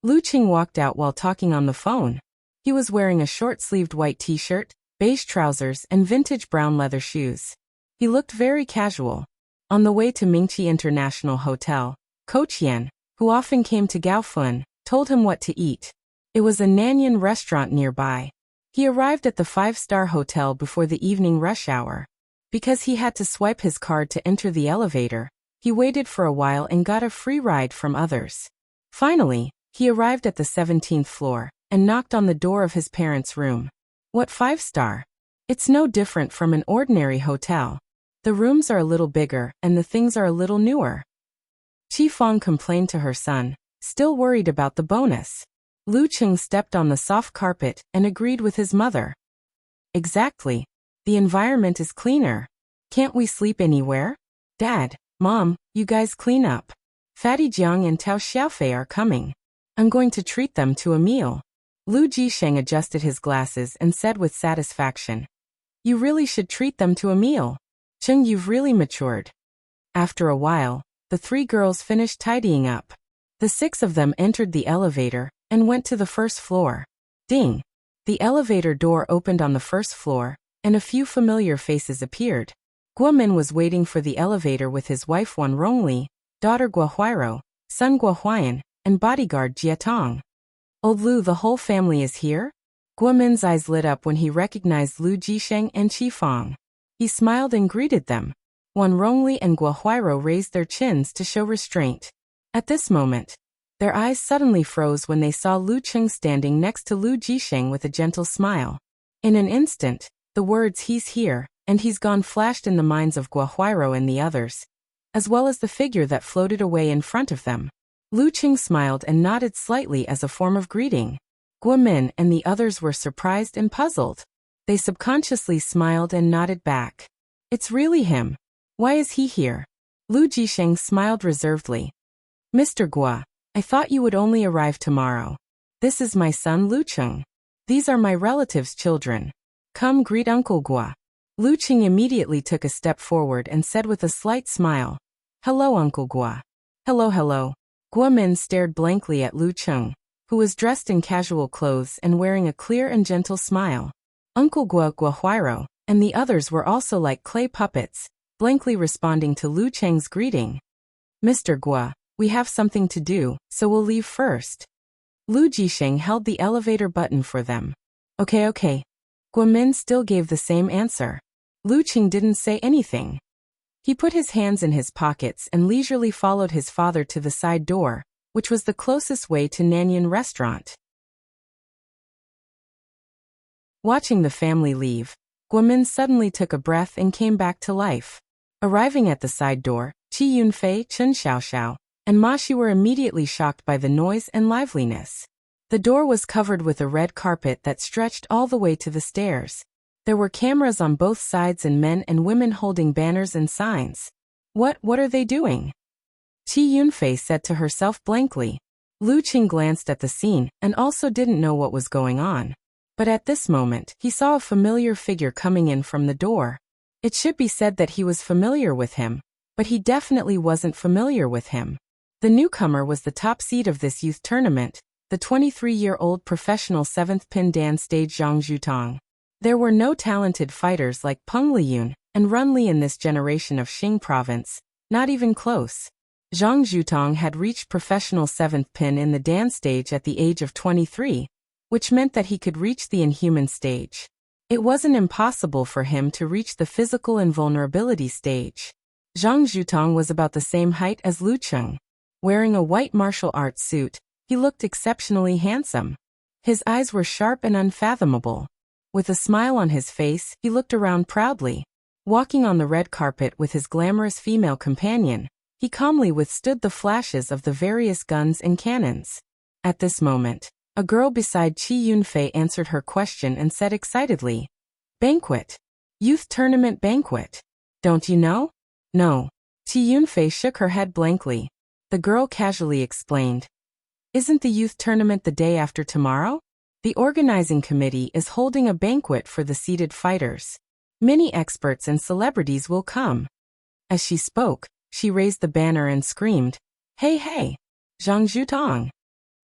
Lu Qing walked out while talking on the phone. He was wearing a short-sleeved white t-shirt, beige trousers, and vintage brown leather shoes. He looked very casual. On the way to Mingqi International Hotel, Coach Yan, who often came to Gaofen, told him what to eat. It was a Nanyan restaurant nearby. He arrived at the 5-star hotel before the evening rush hour. Because he had to swipe his card to enter the elevator, he waited for a while and got a free ride from others. Finally, he arrived at the 17th floor and knocked on the door of his parents' room. What 5-star? It's no different from an ordinary hotel. The rooms are a little bigger and the things are a little newer. Qi Fang complained to her son, still worried about the bonus. Lu Qing stepped on the soft carpet and agreed with his mother. Exactly. The environment is cleaner. Can't we sleep anywhere? Dad, Mom, you guys clean up. Fatty Jiang and Tao Xiaofei are coming. I'm going to treat them to a meal. Lu Jisheng adjusted his glasses and said with satisfaction. You really should treat them to a meal. Cheng, you've really matured. After a while, the 3 girls finished tidying up. The 6 of them entered the elevator and went to the first floor. Ding! The elevator door opened on the first floor, and a few familiar faces appeared. Guomin was waiting for the elevator with his wife Wan Rongli, daughter Guohuairo, son Guohuayan, and bodyguard Jia Tong. Old Lu, the whole family is here? Guomin's eyes lit up when he recognized Lu Jisheng and Qi Fang. He smiled and greeted them. Wan Rongli and Guohuairo raised their chins to show restraint. At this moment, their eyes suddenly froze when they saw Lu Qing standing next to Lu Jisheng with a gentle smile. In an instant, the words "he's here" and "he's gone" flashed in the minds of Guohuairo and the others, as well as the figure that floated away in front of them. Lu Qing smiled and nodded slightly as a form of greeting. Guomin and the others were surprised and puzzled. They subconsciously smiled and nodded back. It's really him. Why is he here? Lu Jisheng smiled reservedly. Mr. Guo, I thought you would only arrive tomorrow. This is my son Lu Qing. These are my relatives' children. Come greet Uncle Guo. Lu Qing immediately took a step forward and said with a slight smile. Hello, Uncle Guo. Hello. Guomin stared blankly at Lu Qing, who was dressed in casual clothes and wearing a clear and gentle smile. Uncle Guohuairo and the others were also like clay puppets, blankly responding to Lu Cheng's greeting. Mr. Guo, we have something to do, so we'll leave first. Lu Jisheng held the elevator button for them. Okay. Guomin still gave the same answer. Lu Qing didn't say anything. He put his hands in his pockets and leisurely followed his father to the side door, which was the closest way to Nanyan restaurant. Watching the family leave, Guomin suddenly took a breath and came back to life. Arriving at the side door, Qi Yunfei, Chen Xiaoxiao, and Ma Shi were immediately shocked by the noise and liveliness. The door was covered with a red carpet that stretched all the way to the stairs. There were cameras on both sides and men and women holding banners and signs. What are they doing? Qi Yunfei said to herself blankly. Lu Qing glanced at the scene and also didn't know what was going on. But at this moment, he saw a familiar figure coming in from the door. It should be said that he was familiar with him, but he definitely wasn't familiar with him. The newcomer was the top seed of this youth tournament, the 23-year-old professional 7th pin dan stage Zhang Zhutong. There were no talented fighters like Peng Liyun and Run Li in this generation of Xing province, not even close. Zhang Zhutong had reached professional 7th pin in the dan stage at the age of 23, which meant that he could reach the inhuman stage. It wasn't impossible for him to reach the physical invulnerability stage. Zhang Zhutong was about the same height as Lu Cheng. Wearing a white martial arts suit, he looked exceptionally handsome. His eyes were sharp and unfathomable. With a smile on his face, he looked around proudly. Walking on the red carpet with his glamorous female companion, he calmly withstood the flashes of the various guns and cannons. At this moment, a girl beside Qi Yunfei answered her question and said excitedly, "Banquet. Youth tournament banquet. Don't you know?" "No." Qi Yunfei shook her head blankly. The girl casually explained, "Isn't the youth tournament the day after tomorrow? The organizing committee is holding a banquet for the seeded fighters. Many experts and celebrities will come." As she spoke, she raised the banner and screamed, "Hey hey! Zhang Zhutong!"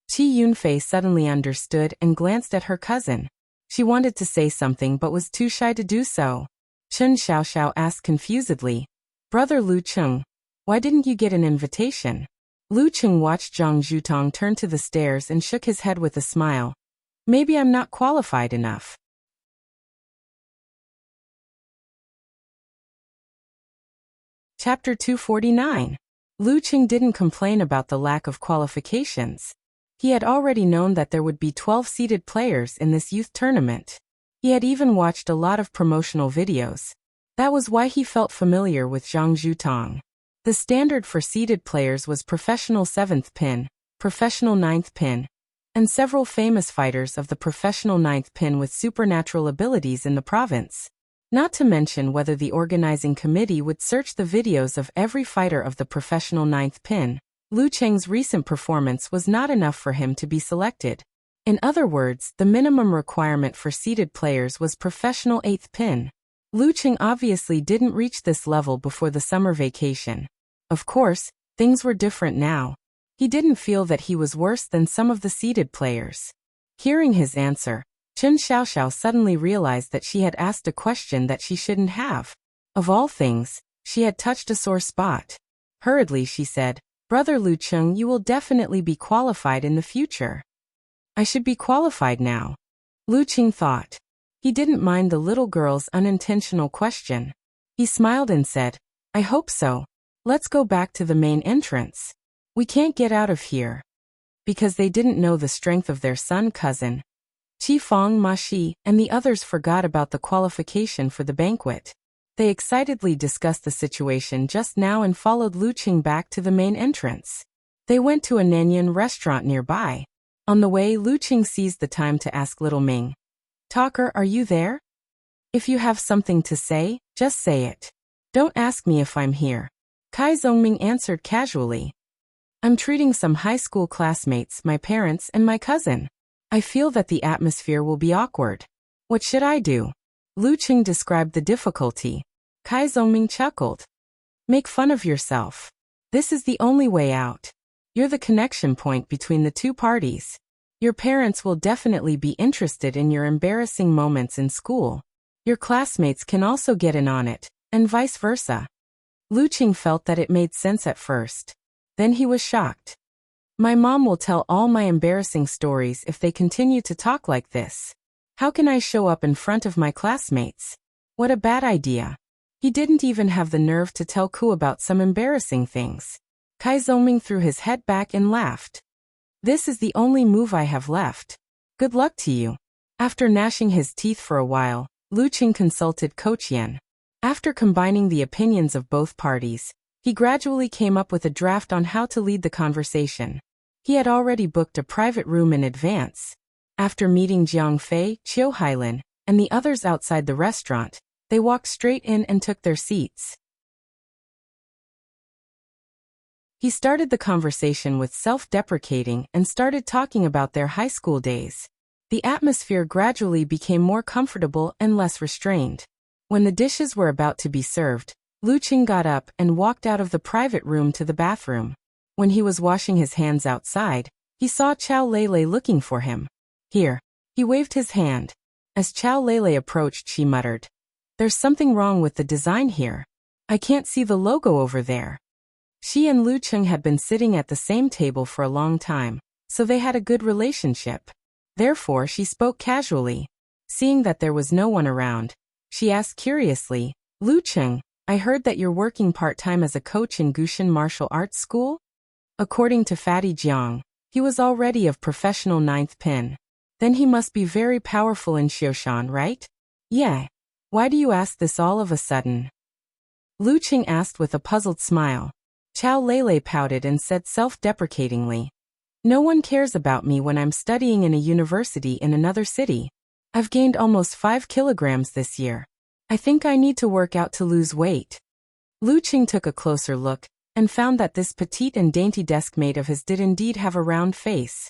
Qi Yunfei suddenly understood and glanced at her cousin. She wanted to say something but was too shy to do so. Chen Xiaoxiao asked confusedly, "Brother Lu Cheng, why didn't you get an invitation?" Lu Cheng watched Zhang Zhutong turn to the stairs and shook his head with a smile. "Maybe I'm not qualified enough." Chapter 249. Lu Cheng didn't complain about the lack of qualifications. He had already known that there would be 12 seeded players in this youth tournament. He had even watched a lot of promotional videos. That was why he felt familiar with Zhang Zhutong. The standard for seeded players was professional 7th pin, professional 9th pin, and several famous fighters of the professional 9th pin with supernatural abilities in the province. Not to mention whether the organizing committee would search the videos of every fighter of the professional 9th pin. Lu Cheng's recent performance was not enough for him to be selected. In other words, the minimum requirement for seeded players was professional 8th pin. Lu Cheng obviously didn't reach this level before the summer vacation. Of course, things were different now. He didn't feel that he was worse than some of the seeded players. Hearing his answer, Chen Xiaoxiao suddenly realized that she had asked a question that she shouldn't have. Of all things, she had touched a sore spot. Hurriedly she said, "Brother Lu Cheng, you will definitely be qualified in the future." I should be qualified now. Lu Cheng thought. He didn't mind the little girl's unintentional question. He smiled and said, "I hope so. Let's go back to the main entrance. We can't get out of here." Because they didn't know the strength of their son cousin, Qi Fong, Ma Shi, and the others forgot about the qualification for the banquet. They excitedly discussed the situation just now and followed Lu Cheng back to the main entrance. They went to a Nanyan restaurant nearby. On the way, Lu Cheng seized the time to ask little Ming, "Talker, are you there? If you have something to say, just say it. Don't ask me if I'm here." Kai Zongming answered casually, "I'm treating some high school classmates, my parents, and my cousin. I feel that the atmosphere will be awkward. What should I do?" Lu Cheng described the difficulty. Kai Zongming chuckled. "Make fun of yourself. This is the only way out. You're the connection point between the two parties. Your parents will definitely be interested in your embarrassing moments in school. Your classmates can also get in on it, and vice versa." Lu Cheng felt that it made sense at first. Then he was shocked. "My mom will tell all my embarrassing stories if they continue to talk like this. How can I show up in front of my classmates? What a bad idea." He didn't even have the nerve to tell Ku about some embarrassing things. Kai Zongming threw his head back and laughed. "This is the only move I have left. Good luck to you." After gnashing his teeth for a while, Lu Cheng consulted Coach Yen. After combining the opinions of both parties, he gradually came up with a draft on how to lead the conversation. He had already booked a private room in advance. After meeting Jiang Fei, Qiu Hailin, and the others outside the restaurant, they walked straight in and took their seats. He started the conversation with self-deprecating and started talking about their high school days. The atmosphere gradually became more comfortable and less restrained. When the dishes were about to be served, Lu Qing got up and walked out of the private room to the bathroom. When he was washing his hands outside, he saw Chow Lei looking for him. Here. He waved his hand. As Chow Lei approached, she muttered, "There's something wrong with the design here. I can't see the logo over there." She and Lu Qing had been sitting at the same table for a long time, so they had a good relationship. Therefore, she spoke casually. Seeing that there was no one around, she asked curiously, "Lu Qing, I heard that you're working part-time as a coach in Gushan Martial Arts School?" According to Fatty Jiang, he was already of professional 9th pin. Then he must be very powerful in Xioshan, right? Yeah. Why do you ask this all of a sudden? Lu Qing asked with a puzzled smile. Chow Lei pouted and said self-deprecatingly, "No one cares about me when I'm studying in a university in another city. I've gained almost 5 kilograms this year. I think I need to work out to lose weight." Lu Qing took a closer look and found that this petite and dainty deskmate of his did indeed have a round face.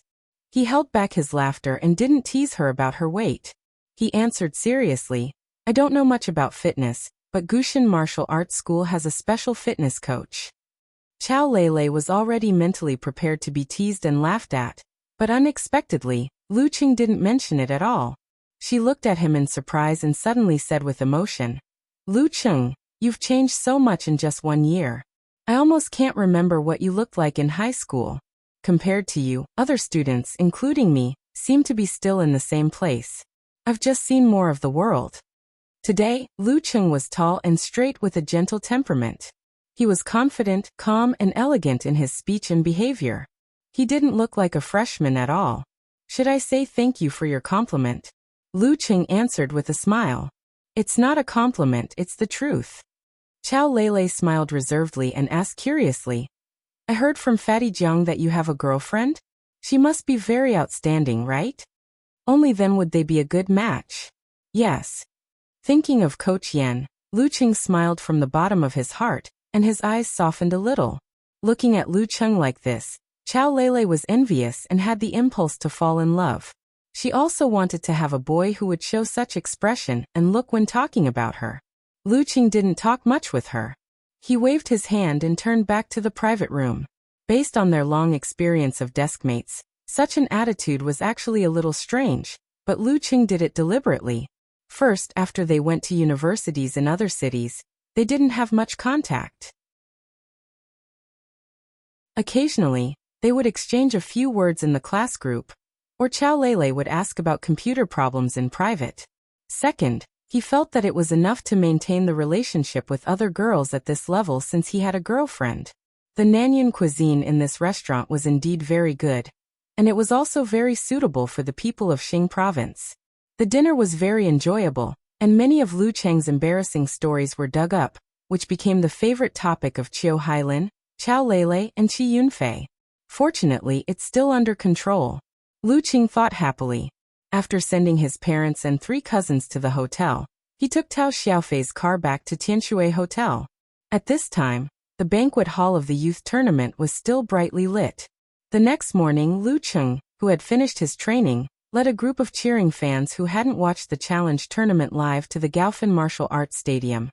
He held back his laughter and didn't tease her about her weight. He answered seriously, "I don't know much about fitness, but Gushan Martial Arts School has a special fitness coach." Chow Lei was already mentally prepared to be teased and laughed at, but unexpectedly, Lu Qing didn't mention it at all. She looked at him in surprise and suddenly said with emotion, "Lu Qing, you've changed so much in just 1 year. I almost can't remember what you looked like in high school. Compared to you, other students, including me, seem to be still in the same place. I've just seen more of the world." Today, Lu Qing was tall and straight with a gentle temperament. He was confident, calm, and elegant in his speech and behavior. He didn't look like a freshman at all. "Should I say thank you for your compliment?" Lu Qing answered with a smile. "It's not a compliment, it's the truth." Chow Lei smiled reservedly and asked curiously, "I heard from Fatty Jiang that you have a girlfriend? She must be very outstanding, right? Only then would they be a good match." "Yes." Thinking of Coach Yan, Lu Qing smiled from the bottom of his heart, and his eyes softened a little. Looking at Lu Qing like this, Chow Lei was envious and had the impulse to fall in love. She also wanted to have a boy who would show such expression and look when talking about her. Lu Qing didn't talk much with her. He waved his hand and turned back to the private room. Based on their long experience of deskmates, such an attitude was actually a little strange, but Lu Qing did it deliberately. First, after they went to universities in other cities, they didn't have much contact. Occasionally, they would exchange a few words in the class group, or Chow Lei would ask about computer problems in private. Second, he felt that it was enough to maintain the relationship with other girls at this level since he had a girlfriend. The Nanyuan cuisine in this restaurant was indeed very good, and it was also very suitable for the people of Xing province. The dinner was very enjoyable, and many of Lu Cheng's embarrassing stories were dug up, which became the favorite topic of Chiu Hailin, Chow Lei, and Qi Yunfei. Fortunately, it's still under control. Lu Qing thought happily. After sending his parents and 3 cousins to the hotel, he took Tao Xiaofei's car back to Tianshui Hotel. At this time, the banquet hall of the youth tournament was still brightly lit. The next morning, Lu Qing, who had finished his training, led a group of cheering fans who hadn't watched the challenge tournament live to the Gaofan Martial Arts Stadium,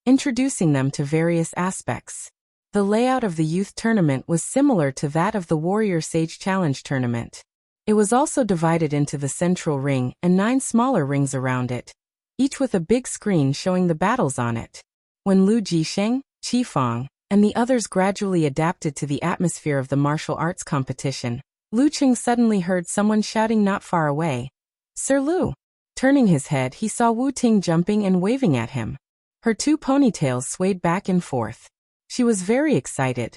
introducing them to various aspects. The layout of the youth tournament was similar to that of the Warrior Sage Challenge tournament. It was also divided into the central ring and 9 smaller rings around it, each with a big screen showing the battles on it. When Lu Jisheng, Qi Fang, and the others gradually adapted to the atmosphere of the martial arts competition, Lu Qing suddenly heard someone shouting not far away, "Sir Lu!" Turning his head, he saw Wu Ting jumping and waving at him. Her 2 ponytails swayed back and forth. She was very excited.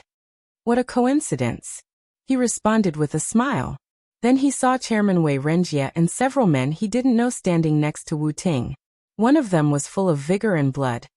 "What a coincidence!" he responded with a smile. Then he saw Chairman Wei Renjie and several men he didn't know standing next to Wu Ting. One of them was full of vigor and blood,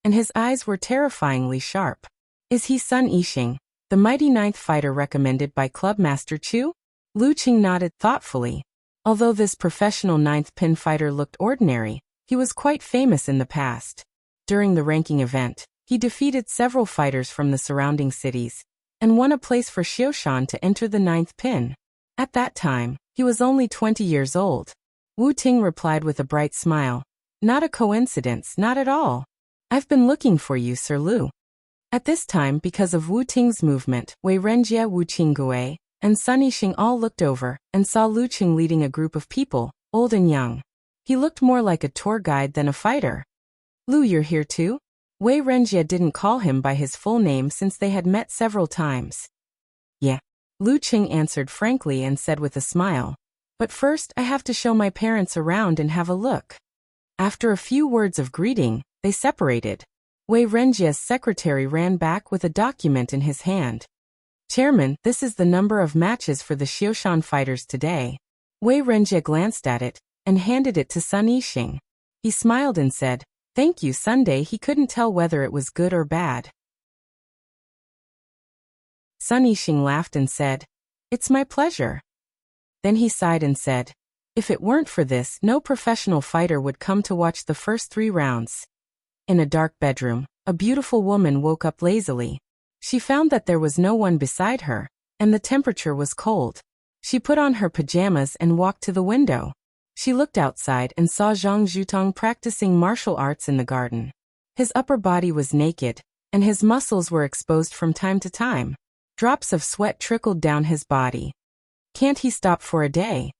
and his eyes were terrifyingly sharp. "Is he Sun Yixing, the mighty 9th fighter recommended by Club Master Chu?" Lu Qing nodded thoughtfully. Although this professional 9th pin fighter looked ordinary, he was quite famous in the past. During the ranking event, he defeated several fighters from the surrounding cities, and won a place for Xioshan to enter the 9th pin. At that time, he was only 20 years old. Wu Ting replied with a bright smile. Not a coincidence, not at all. I've been looking for you, Sir Lu. At this time, because of Wu Ting's movement, Wei Renjie, Wu Qinggui, and Sun Yixing all looked over and saw Lu Qing leading a group of people, old and young. He looked more like a tour guide than a fighter. Lu, you're here too? Wei Renjie didn't call him by his full name since they had met several times. Yeah. Lu Qing answered frankly and said with a smile. But first I have to show my parents around and have a look. After a few words of greeting, they separated. Wei Renjie's secretary ran back with a document in his hand. Chairman, this is the number of matches for the Xioshan fighters today. Wei Renjie glanced at it and handed it to Sun Yixing. He smiled and said, Thank you. Sunday. He couldn't tell whether it was good or bad. Sun Yixing laughed and said, It's my pleasure. Then he sighed and said, If it weren't for this, no professional fighter would come to watch the first 3 rounds. In a dark bedroom, a beautiful woman woke up lazily. She found that there was no one beside her, and the temperature was cold. She put on her pajamas and walked to the window. She looked outside and saw Zhang Zhutong practicing martial arts in the garden. His upper body was naked, and his muscles were exposed from time to time. Drops of sweat trickled down his body. Can't he stop for a day?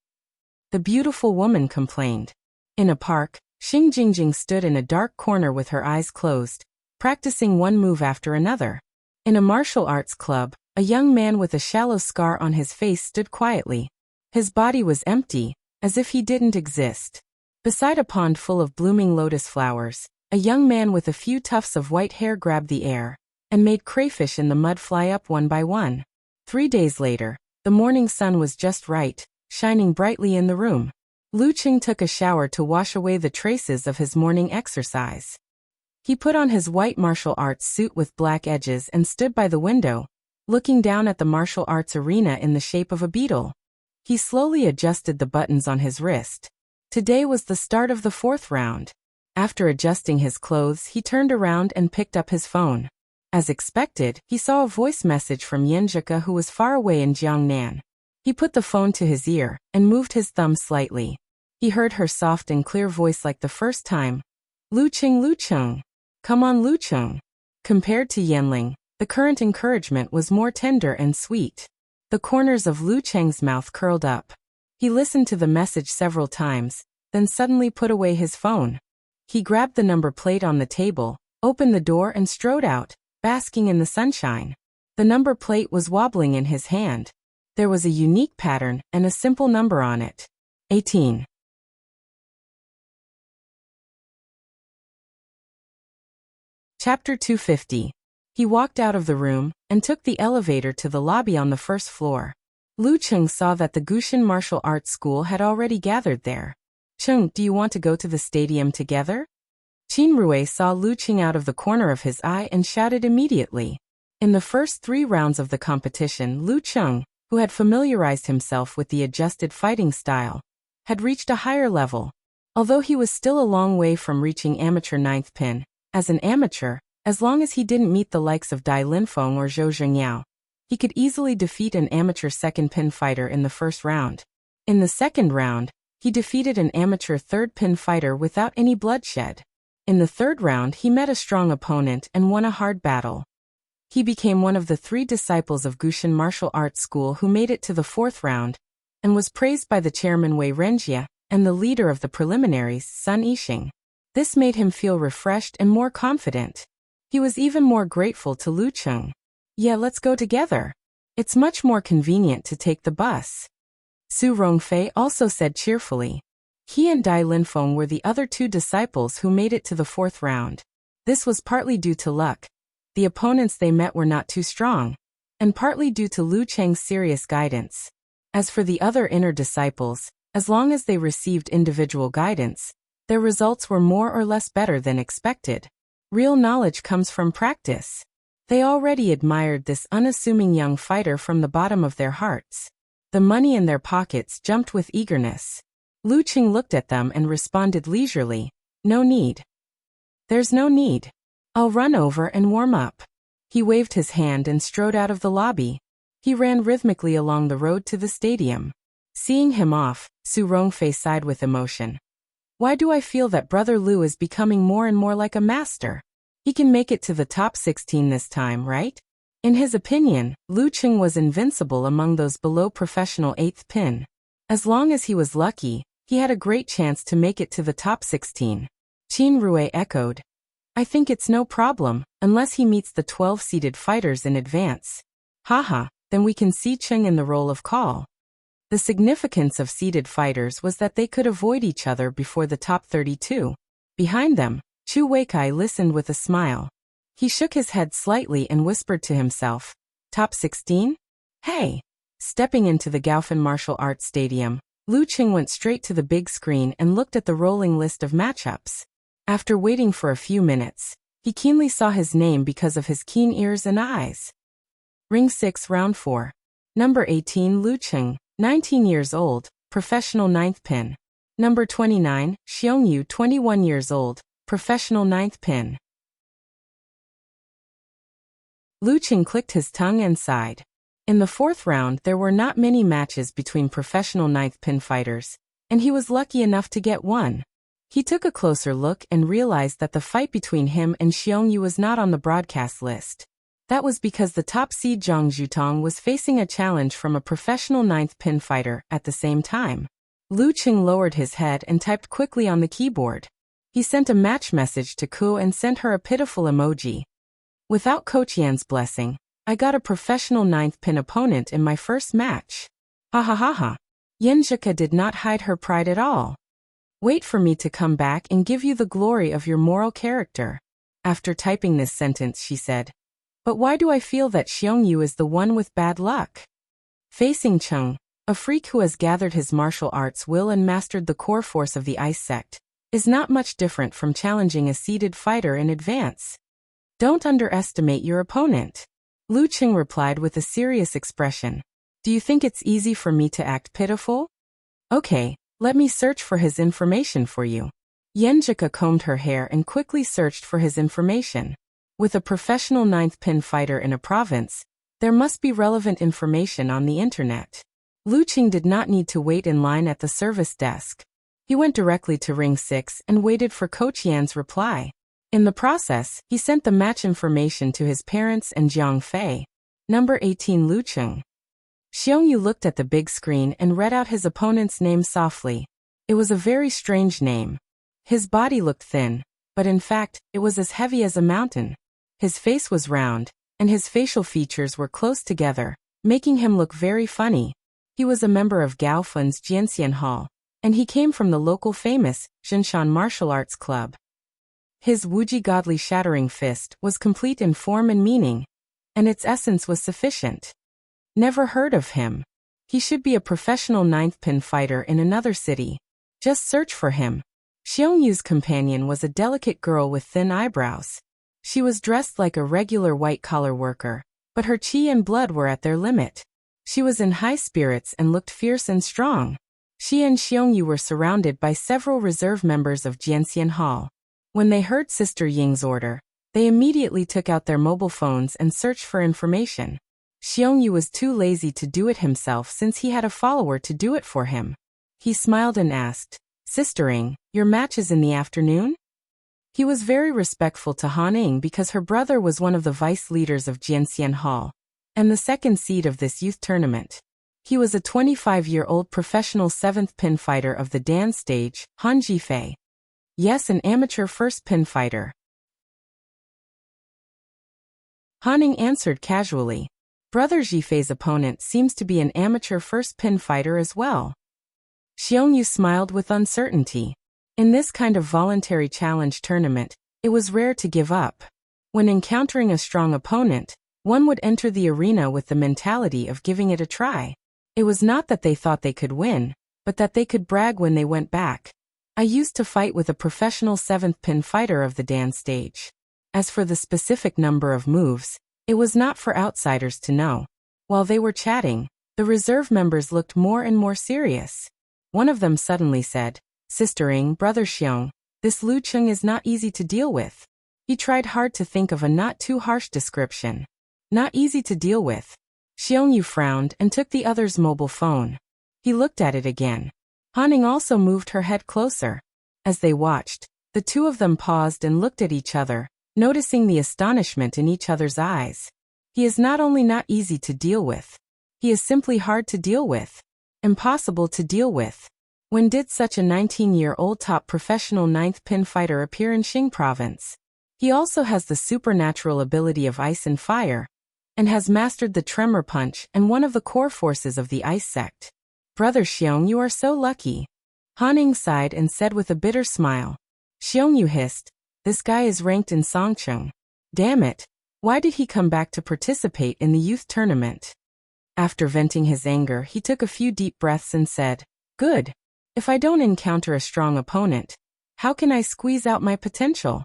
The beautiful woman complained. In a park, Xing Jingjing stood in a dark corner with her eyes closed, practicing one move after another. In a martial arts club, a young man with a shallow scar on his face stood quietly. His body was empty, as if he didn't exist. Beside a pond full of blooming lotus flowers, a young man with a few tufts of white hair grabbed the air and made crayfish in the mud fly up one by one. 3 days later, the morning sun was just right, shining brightly in the room. Lu Qing took a shower to wash away the traces of his morning exercise. He put on his white martial arts suit with black edges and stood by the window, looking down at the martial arts arena in the shape of a beetle. He slowly adjusted the buttons on his wrist. Today was the start of the 4th round. After adjusting his clothes, he turned around and picked up his phone. As expected, he saw a voice message from Yin Zhika, who was far away in Jiangnan. He put the phone to his ear and moved his thumb slightly. He heard her soft and clear voice like the first time. Lu Qing, Lu Qing. Come on, Lu Qing. Compared to Yanling, the current encouragement was more tender and sweet. The corners of Lu Cheng's mouth curled up. He listened to the message several times, then suddenly put away his phone. He grabbed the number plate on the table, opened the door and strode out, basking in the sunshine. The number plate was wobbling in his hand. There was a unique pattern and a simple number on it. 18. Chapter 250. He walked out of the room and took the elevator to the lobby on the 1st floor. Lu Cheng saw that the Gushan Martial Arts School had already gathered there. Cheng, do you want to go to the stadium together? Qin Rui saw Lu Qing out of the corner of his eye and shouted immediately. In the first 3 rounds of the competition, Lu Cheng, who had familiarized himself with the adjusted fighting style, had reached a higher level. Although he was still a long way from reaching amateur 9th pin, as an amateur, as long as he didn't meet the likes of Dai Linfeng or Zhou Zhengyao, he could easily defeat an amateur 2nd pin fighter in the 1st round. In the 2nd round, he defeated an amateur 3rd pin fighter without any bloodshed. In the 3rd round, he met a strong opponent and won a hard battle. He became one of the 3 disciples of Gushan Martial Arts School who made it to the 4th round, and was praised by the chairman Wei Renjie and the leader of the preliminaries, Sun Yixing. This made him feel refreshed and more confident. He was even more grateful to Lu Cheng. Yeah, let's go together. It's much more convenient to take the bus. Su Rongfei also said cheerfully. He and Dai Linfeng were the other 2 disciples who made it to the 4th round. This was partly due to luck. The opponents they met were not too strong, and partly due to Lu Cheng's serious guidance. As for the other inner disciples, as long as they received individual guidance, their results were more or less better than expected. Real knowledge comes from practice. They already admired this unassuming young fighter from the bottom of their hearts. The money in their pockets jumped with eagerness. Lu Qing looked at them and responded leisurely, No need. There's no need. I'll run over and warm up. He waved his hand and strode out of the lobby. He ran rhythmically along the road to the stadium. Seeing him off, Su Rongfei sighed with emotion. Why do I feel that Brother Lu is becoming more and more like a master? He can make it to the top 16 this time, right? In his opinion, Lu Cheng was invincible among those below professional 8th pin. As long as he was lucky, he had a great chance to make it to the top 16. Qin Rui echoed. I think it's no problem, unless he meets the 12-seeded fighters in advance. Haha, then we can see Cheng in the role of call. The significance of seeded fighters was that they could avoid each other before the top 32. Behind them, Chu Weikai listened with a smile. He shook his head slightly and whispered to himself, Top 16? Hey! Stepping into the Gaofen Martial Arts Stadium, Lu Cheng went straight to the big screen and looked at the rolling list of matchups. After waiting for a few minutes, he keenly saw his name because of his keen ears and eyes. Ring 6 Round 4. Number 18 Lu Cheng, 19 years old, professional 9th pin. Number 29, Xiongyu 21 years old, professional 9th pin. Lu Cheng clicked his tongue and sighed. In the 4th round there were not many matches between professional 9th pin fighters, and he was lucky enough to get one. He took a closer look and realized that the fight between him and Xiongyu was not on the broadcast list. That was because the top seed Zhang Zhutong was facing a challenge from a professional 9th pin fighter at the same time. Lu Cheng lowered his head and typed quickly on the keyboard. He sent a match message to Ku and sent her a pitiful emoji. Without Coach Yan's blessing, I got a professional 9th pin opponent in my first match. Ha ha ha ha. Yenjika did not hide her pride at all. Wait for me to come back and give you the glory of your moral character. After typing this sentence, she said, But why do I feel that Xiongyu is the one with bad luck? Facing Cheng, a freak who has gathered his martial arts will and mastered the core force of the Ice Sect, is not much different from challenging a seeded fighter in advance. Don't underestimate your opponent. Lu Cheng replied with a serious expression. Do you think it's easy for me to act pitiful? Okay, let me search for his information for you. Yenjika combed her hair and quickly searched for his information. With a professional 9th pin fighter in a province, there must be relevant information on the internet. Lu Cheng did not need to wait in line at the service desk. He went directly to Ring 6 and waited for Coach Yan's reply. In the process, he sent the match information to his parents and Jiang Fei. Number 18 Lu Cheng. Xiongyu looked at the big screen and read out his opponent's name softly. It was a very strange name. His body looked thin, but in fact, it was as heavy as a mountain. His face was round, and his facial features were close together, making him look very funny. He was a member of Gaofun's Jianxian Hall, and he came from the local famous Zhenshan Martial Arts Club. His Wuji godly shattering fist was complete in form and meaning, and its essence was sufficient. Never heard of him. He should be a professional 9th pin fighter in another city. Just search for him. Xiongyu's companion was a delicate girl with thin eyebrows. She was dressed like a regular white-collar worker, but her qi and blood were at their limit. She was in high spirits and looked fierce and strong. She and Xiongyu were surrounded by several reserve members of Jianxian Hall. When they heard Sister Ying's order, they immediately took out their mobile phones and searched for information. Xiongyu was too lazy to do it himself since he had a follower to do it for him. He smiled and asked, Sister Ying, your match is in the afternoon? He was very respectful to Han Ying because her brother was one of the vice leaders of Jianxian Hall, and the second seed of this youth tournament. He was a 25-year-old professional 7th pin fighter of the Dan stage, Han Jifei. Yes, an amateur first pin fighter. Han Ying answered casually. Brother Jifei's opponent seems to be an amateur first pin fighter as well. Xiongyu smiled with uncertainty. In this kind of voluntary challenge tournament, it was rare to give up. When encountering a strong opponent, one would enter the arena with the mentality of giving it a try. It was not that they thought they could win, but that they could brag when they went back. I used to fight with a professional 7th pin fighter of the Dan stage. As for the specific number of moves, it was not for outsiders to know. While they were chatting, the reserve members looked more and more serious. One of them suddenly said, Sister Ying, Brother Xiong, this Lu Cheng is not easy to deal with. He tried hard to think of a not too harsh description. Not easy to deal with. Xiongyu frowned and took the other's mobile phone. He looked at it again. Hanning also moved her head closer. As they watched, the two of them paused and looked at each other, noticing the astonishment in each other's eyes. He is not only not easy to deal with, he is simply hard to deal with. Impossible to deal with. When did such a 19-year-old top professional ninth pin fighter appear in Qing province? He also has the supernatural ability of ice and fire, and has mastered the tremor punch and one of the core forces of the ice sect. Brother Xiong, you are so lucky. Hanning sighed and said with a bitter smile. Xiong, you hissed, this guy is ranked in Songcheng. Damn it, why did he come back to participate in the youth tournament? After venting his anger, he took a few deep breaths and said, good. If I don't encounter a strong opponent, how can I squeeze out my potential?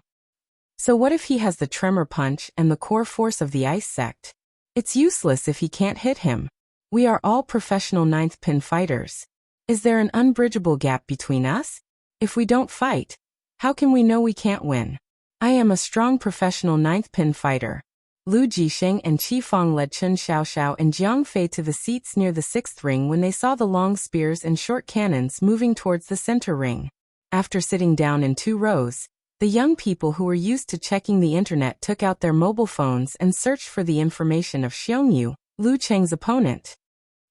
So what if he has the tremor punch and the core force of the ice sect? It's useless if he can't hit him. We are all professional ninth pin fighters. Is there an unbridgeable gap between us? If we don't fight, how can we know we can't win? I am a strong professional ninth pin fighter. Lu Jisheng and Qi Fang led Chen Xiaoxiao and Jiang Fei to the seats near the sixth ring when they saw the long spears and short cannons moving towards the center ring. After sitting down in 2 rows, the young people who were used to checking the internet took out their mobile phones and searched for the information of Xiongyu, Lu Cheng's opponent.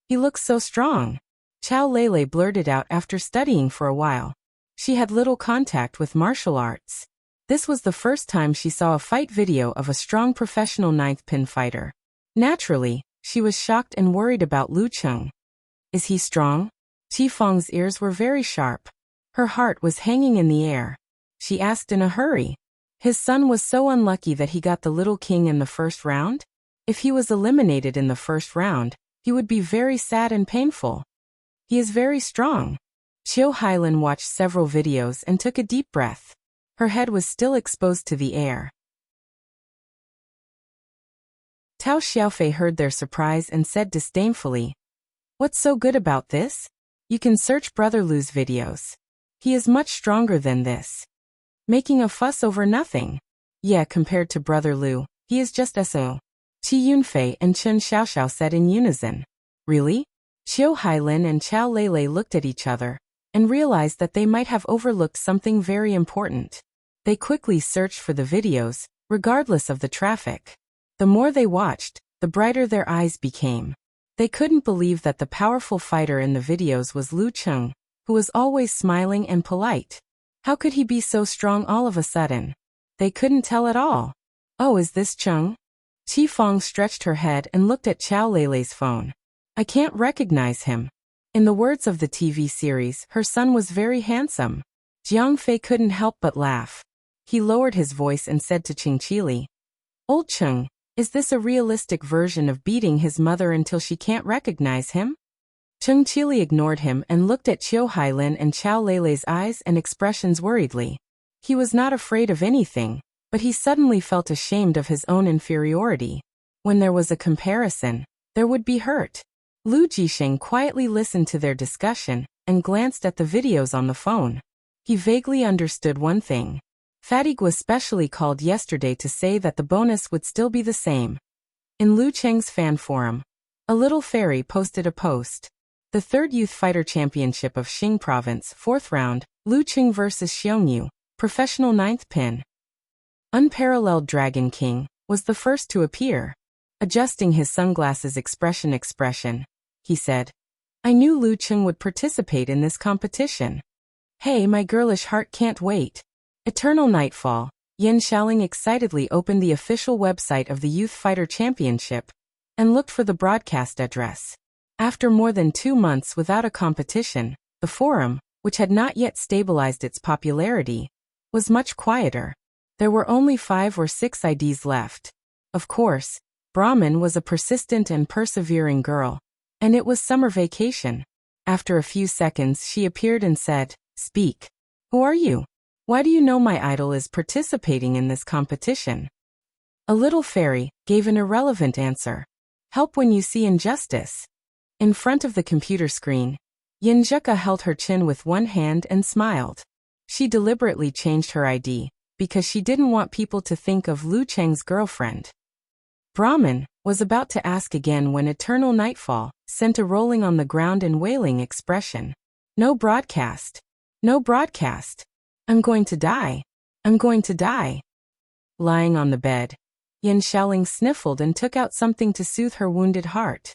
He looks so strong. Chao Lele blurted out after studying for a while. She had little contact with martial arts. This was the first time she saw a fight video of a strong professional ninth pin fighter. Naturally, she was shocked and worried about Lu Cheng. Is he strong? Qi Fang's ears were very sharp. Her heart was hanging in the air. She asked in a hurry. His son was so unlucky that he got the little king in the first round? If he was eliminated in the first round, he would be very sad and painful. He is very strong. Qiu Hailin watched several videos and took a deep breath. Her head was still exposed to the air. Tao Xiaofei heard their surprise and said disdainfully, "What's so good about this? You can search Brother Lu's videos. He is much stronger than this. Making a fuss over nothing. Yeah, compared to Brother Lu, he is just so." Qi Yunfei and Chen Xiaoxiao said in unison. Really? Qiu Hailin and Chao Lele looked at each other and realized that they might have overlooked something very important. They quickly searched for the videos, regardless of the traffic. The more they watched, the brighter their eyes became. They couldn't believe that the powerful fighter in the videos was Lu Cheng, who was always smiling and polite. How could he be so strong all of a sudden? They couldn't tell at all. Oh, is this Cheng? Qi Fang stretched her head and looked at Chao Lele's phone. I can't recognize him. In the words of the TV series, her son was very handsome. Jiang Fei couldn't help but laugh. He lowered his voice and said to Qing Qili, Old Cheng, is this a realistic version of beating his mother until she can't recognize him? Cheng Qili ignored him and looked at Qiu Hailin and Chao Lele's eyes and expressions worriedly. He was not afraid of anything, but he suddenly felt ashamed of his own inferiority. When there was a comparison, there would be hurt. Lu Jisheng quietly listened to their discussion and glanced at the videos on the phone. He vaguely understood one thing. Fatigue was specially called yesterday to say that the bonus would still be the same. In Lu Cheng's fan forum, a little fairy posted a post. The 3rd Youth Fighter Championship of Qing Province, 4th round, Lu Cheng vs Xiongyu, professional 9th pin. Unparalleled Dragon King was the first to appear. Adjusting his sunglasses expression, he said, I knew Lu Cheng would participate in this competition. Hey, my girlish heart can't wait. Eternal Nightfall. Yin Shaoling excitedly opened the official website of the Youth Fighter Championship and looked for the broadcast address. After more than 2 months without a competition, the forum, which had not yet stabilized its popularity, was much quieter. There were only 5 or 6 IDs left. Of course, Brahmin was a persistent and persevering girl, and it was summer vacation. After a few seconds she appeared and said, Speak. Who are you? Why do you know my idol is participating in this competition? A little fairy gave an irrelevant answer. Help when you see injustice. In front of the computer screen, Yinjuka held her chin with one hand and smiled. She deliberately changed her ID because she didn't want people to think of Lu Cheng's girlfriend. Brahman was about to ask again when eternal nightfall sent a rolling on the ground and wailing expression. No broadcast. No broadcast. I'm going to die. I'm going to die. Lying on the bed, Yin Xiaoling sniffled and took out something to soothe her wounded heart.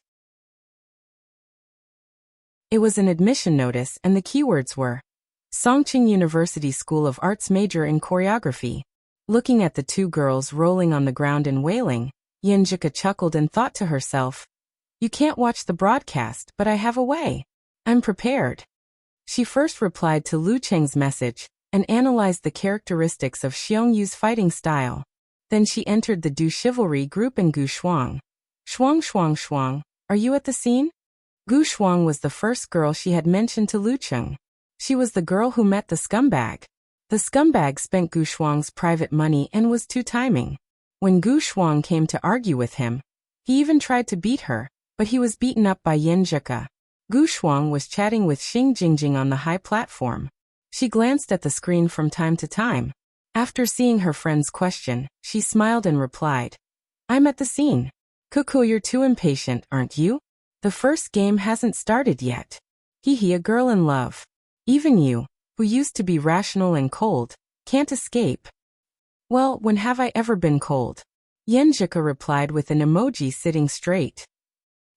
It was an admission notice, and the keywords were Songqing University School of Arts major in choreography. Looking at the two girls rolling on the ground and wailing, Yin Jika chuckled and thought to herself, "You can't watch the broadcast, but I have a way. I'm prepared." She first replied to Lu Cheng's message and analyzed the characteristics of Xiong fighting style. Then she entered the Du Chivalry group and Gu Shuang. "Shuang Shuang Shuang, are you at the scene?" Gu Shuang was the first girl she had mentioned to Lu Cheng. She was the girl who met the scumbag. The scumbag spent Gu Shuang's private money and was two-timing. When Gu Shuang came to argue with him, he even tried to beat her, but he was beaten up by Yin Jika. Gu Shuang was chatting with Xing Jingjing on the high platform. She glanced at the screen from time to time. After seeing her friend's question, she smiled and replied, "I'm at the scene." "Cuckoo, you're too impatient, aren't you? The first game hasn't started yet." "Hee, a girl in love. Even you, who used to be rational and cold, can't escape." "Well, when have I ever been cold?" Yenjika replied with an emoji sitting straight.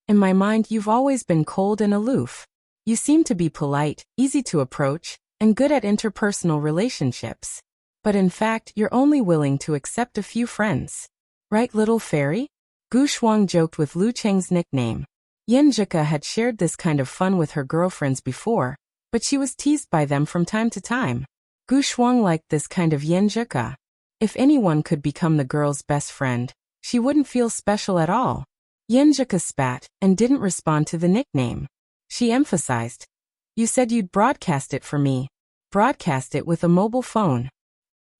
"In my mind, you've always been cold and aloof. You seem to be polite, easy to approach, and good at interpersonal relationships. But in fact, you're only willing to accept a few friends. Right, little fairy?" Gu Shuang joked with Lu Cheng's nickname. Yenjika had shared this kind of fun with her girlfriends before, but she was teased by them from time to time. Gu Shuang liked this kind of Yenjika. If anyone could become the girl's best friend, she wouldn't feel special at all. Yenjika spat and didn't respond to the nickname. She emphasized, "You said you'd broadcast it for me. Broadcast it with a mobile phone."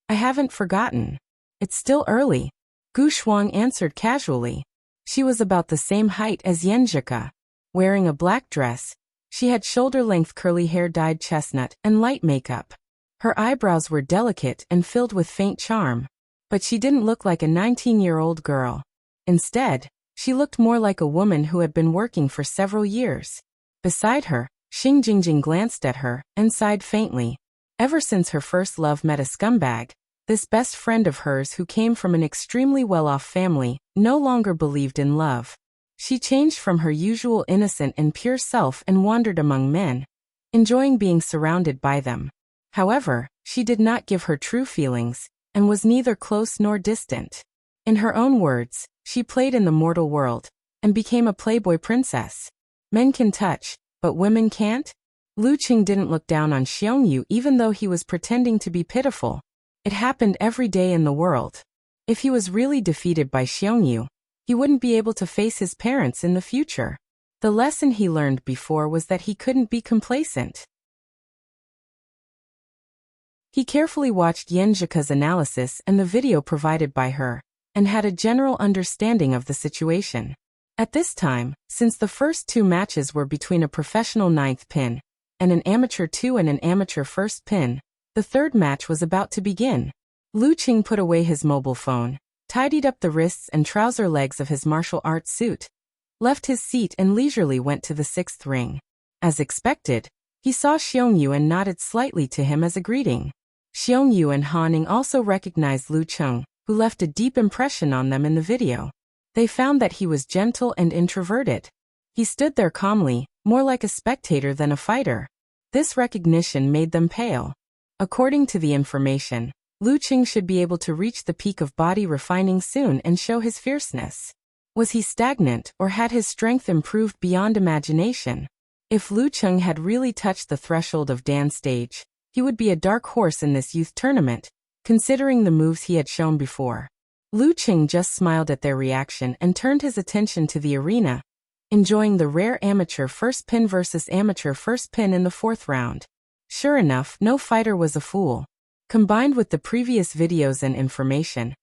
"I haven't forgotten. It's still early," Gu Shuang answered casually. She was about the same height as Yenjika. Wearing a black dress, she had shoulder-length curly hair dyed chestnut and light makeup. Her eyebrows were delicate and filled with faint charm, but she didn't look like a 19-year-old girl. Instead, she looked more like a woman who had been working for several years. Beside her, Xing Jingjing glanced at her and sighed faintly. Ever since her first love met a scumbag, this best friend of hers who came from an extremely well-off family no longer believed in love. She changed from her usual innocent and pure self and wandered among men, enjoying being surrounded by them. However, she did not give her true feelings, and was neither close nor distant. In her own words, she played in the mortal world, and became a playboy princess. Men can touch, but women can't? Lu Qing didn't look down on Xiongyu even though he was pretending to be pitiful. It happened every day in the world. If he was really defeated by Xiongyu, he wouldn't be able to face his parents in the future. The lesson he learned before was that he couldn't be complacent. He carefully watched Yenjika's analysis and the video provided by her, and had a general understanding of the situation. At this time, since the first two matches were between a professional 9th pin, and an amateur 2 and an amateur 1st pin, the third match was about to begin. Lu Qing put away his mobile phone, tidied up the wrists and trouser legs of his martial arts suit, left his seat and leisurely went to the 6th ring. As expected, he saw Xiongyu and nodded slightly to him as a greeting. Xiongyu and Haning also recognized Lu Cheng, who left a deep impression on them in the video. They found that he was gentle and introverted. He stood there calmly, more like a spectator than a fighter. This recognition made them pale. According to the information, Lu Qing should be able to reach the peak of body refining soon and show his fierceness. Was he stagnant or had his strength improved beyond imagination? If Lu Cheng had really touched the threshold of Dan's stage, he would be a dark horse in this youth tournament, considering the moves he had shown before. Lu Qing just smiled at their reaction and turned his attention to the arena, enjoying the rare amateur 1st pin versus amateur 1st pin in the 4th round. Sure enough, no fighter was a fool. Combined with the previous videos and information,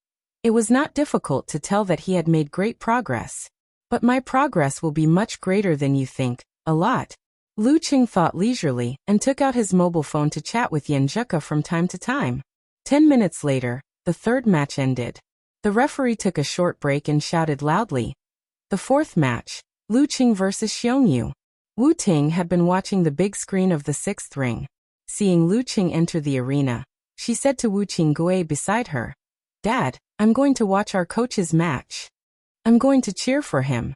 it was not difficult to tell that he had made great progress. But my progress will be much greater than you think, a lot. Lu Qing thought leisurely and took out his mobile phone to chat with Yenjika from time to time. 10 minutes later, the third match ended. The referee took a short break and shouted loudly. The fourth match, Lu Qing vs Xiongyu. Wu Ting had been watching the big screen of the sixth ring. Seeing Lu Qing enter the arena, she said to Wu Qinggui beside her, "Dad, I'm going to watch our coach's match. I'm going to cheer for him."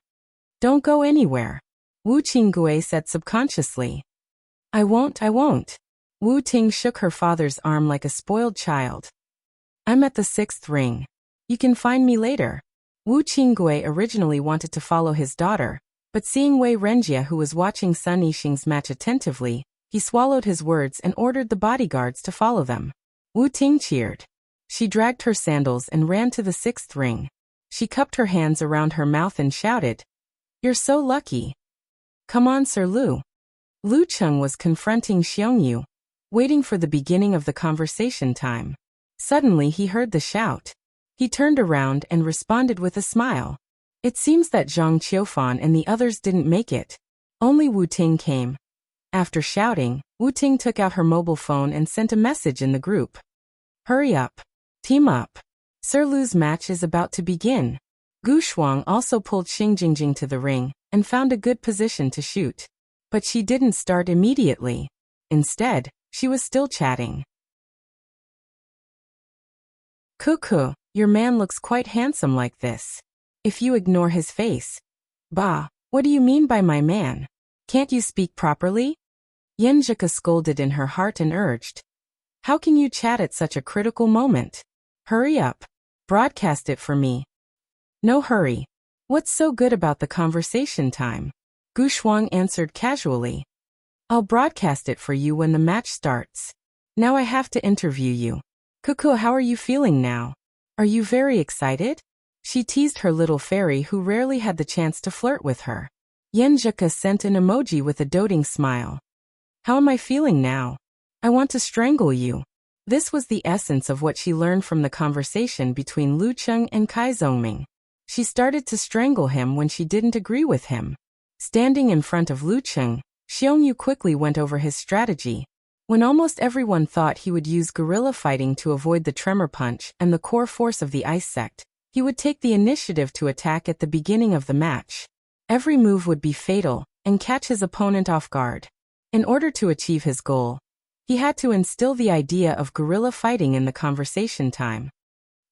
"Don't go anywhere," Wu Qinggui said subconsciously. I won't. Wu Ting shook her father's arm like a spoiled child. "I'm at the sixth ring. You can find me later." Wu Qinggui originally wanted to follow his daughter, but seeing Wei Renjia, who was watching Sun Yixing's match attentively, he swallowed his words and ordered the bodyguards to follow them. Wu Ting cheered. She dragged her sandals and ran to the sixth ring. She cupped her hands around her mouth and shouted, "You're so lucky. Come on, Sir Lu." Lu Cheng was confronting Xiongyu, waiting for the beginning of the conversation time. Suddenly he heard the shout. He turned around and responded with a smile. It seems that Zhang Qiufan and the others didn't make it. Only Wu Ting came. After shouting, Wu Ting took out her mobile phone and sent a message in the group. "Hurry up. Team up. Sir Lu's match is about to begin." Gu Shuang also pulled Xing Jingjing to the ring and found a good position to shoot. But she didn't start immediately. Instead, she was still chatting. "Cuckoo, your man looks quite handsome like this. If you ignore his face." "Bah, what do you mean by my man? Can't you speak properly?" Yan Zhika scolded in her heart and urged. "How can you chat at such a critical moment? Hurry up. Broadcast it for me." "No hurry. What's so good about the conversation time?" Gu Shuang answered casually. "I'll broadcast it for you when the match starts. Now I have to interview you. Cuckoo, how are you feeling now? Are you very excited?" She teased her little fairy who rarely had the chance to flirt with her. Yan Zhika sent an emoji with a doting smile. "How am I feeling now? I want to strangle you." This was the essence of what she learned from the conversation between Lu Cheng and Kai Zhongming. She started to strangle him when she didn't agree with him. Standing in front of Lu Cheng, Xiongyu quickly went over his strategy. When almost everyone thought he would use guerrilla fighting to avoid the tremor punch and the core force of the ice sect, he would take the initiative to attack at the beginning of the match. Every move would be fatal and catch his opponent off guard. In order to achieve his goal, he had to instill the idea of guerrilla fighting in the conversation time.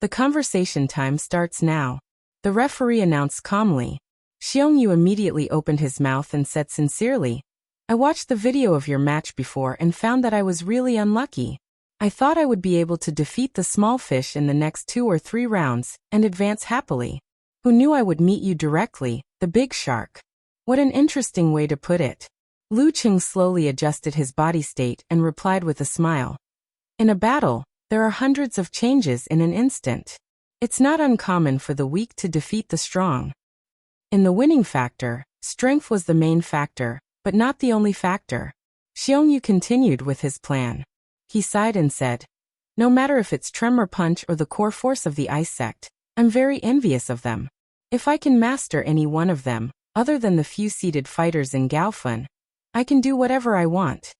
"The conversation time starts now," the referee announced calmly. Xiongyu immediately opened his mouth and said sincerely, "I watched the video of your match before and found that I was really unlucky. I thought I would be able to defeat the small fish in the next 2 or 3 rounds and advance happily. Who knew I would meet you directly, the big shark?" What an interesting way to put it. Lu Qing slowly adjusted his body state and replied with a smile. "In a battle, there are hundreds of changes in an instant. It's not uncommon for the weak to defeat the strong. In the winning factor, strength was the main factor, but not the only factor." Xiongyu continued with his plan. He sighed and said, "No matter if it's tremor punch or the core force of the ice sect, I'm very envious of them. If I can master any one of them, other than the few seated fighters in Gaofan, I can do whatever I want."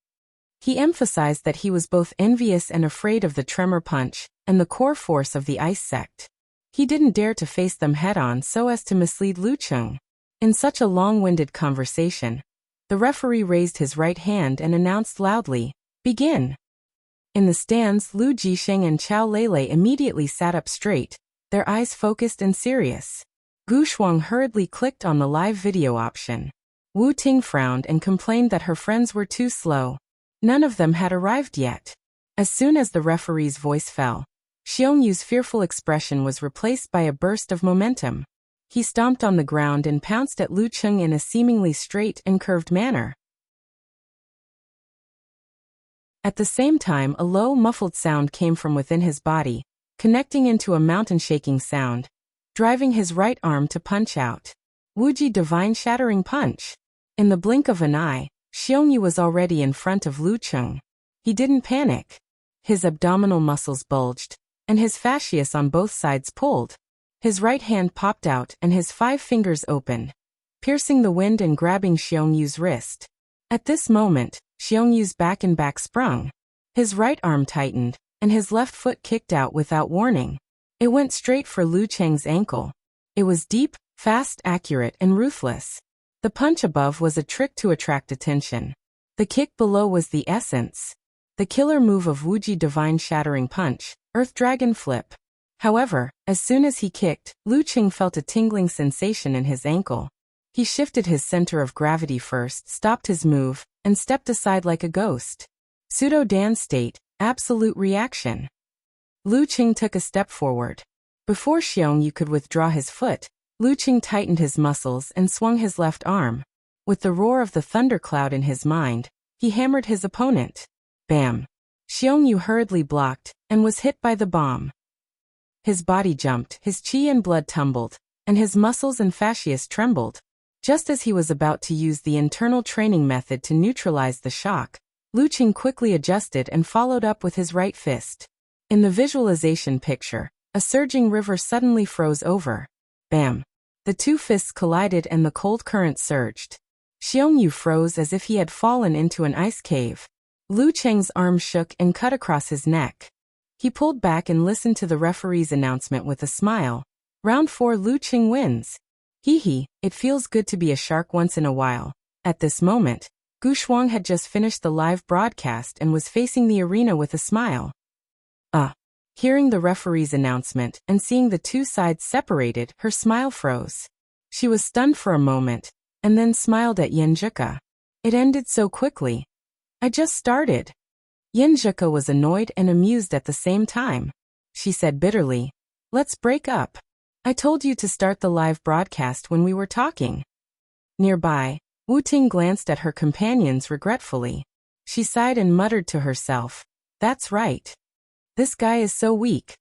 He emphasized that he was both envious and afraid of the tremor punch and the core force of the ice sect. He didn't dare to face them head-on so as to mislead Lu Cheng. In such a long-winded conversation, the referee raised his right hand and announced loudly, "Begin." In the stands, Lu Jisheng and Chao Lele immediately sat up straight, their eyes focused and serious. Gu Shuang hurriedly clicked on the live video option. Wu Ting frowned and complained that her friends were too slow. None of them had arrived yet. As soon as the referee's voice fell, Xiongyu's fearful expression was replaced by a burst of momentum. He stomped on the ground and pounced at Lu Cheng in a seemingly straight and curved manner. At the same time, a low, muffled sound came from within his body, connecting into a mountain-shaking sound, driving his right arm to punch out. Wuji Divine Shattering Punch. In the blink of an eye, Xiongyu was already in front of Lu Cheng. He didn't panic. His abdominal muscles bulged, and his fascias on both sides pulled. His right hand popped out and his 5 fingers opened, piercing the wind and grabbing Xiongyu's wrist. At this moment, Xiongyu's back sprung. His right arm tightened, and his left foot kicked out without warning. It went straight for Lu Cheng's ankle. It was deep, fast, accurate, and ruthless. The punch above was a trick to attract attention. The kick below was the essence. The killer move of Wuji Divine Shattering Punch, Earth Dragon Flip. However, as soon as he kicked, Lu Cheng felt a tingling sensation in his ankle. He shifted his center of gravity first, stopped his move, and stepped aside like a ghost. Pseudo-Dan state, absolute reaction. Lu Cheng took a step forward. Before Xiong Yu could withdraw his foot, Lu Cheng tightened his muscles and swung his left arm. With the roar of the thundercloud in his mind, he hammered his opponent. Bam! Xiong Yu hurriedly blocked, and was hit by the bomb. His body jumped, his chi and blood tumbled, and his muscles and fascias trembled. Just as he was about to use the internal training method to neutralize the shock, Lu Cheng quickly adjusted and followed up with his right fist. In the visualization picture, a surging river suddenly froze over. Bam! The two fists collided and the cold current surged. Xiong Yu froze as if he had fallen into an ice cave. Lu Cheng's arm shook and cut across his neck. He pulled back and listened to the referee's announcement with a smile. Round 4, Lu Cheng wins. Hee hee, it feels good to be a shark once in a while. At this moment, Gu Shuang had just finished the live broadcast and was facing the arena with a smile. Hearing the referee's announcement and seeing the two sides separated, her smile froze. She was stunned for a moment, and then smiled at Yenjuka. It ended so quickly. I just started. Yenjuka was annoyed and amused at the same time. She said bitterly, "Let's break up. I told you to start the live broadcast when we were talking." Nearby, Wu Ting glanced at her companions regretfully. She sighed and muttered to herself, "That's right. This guy is so weak."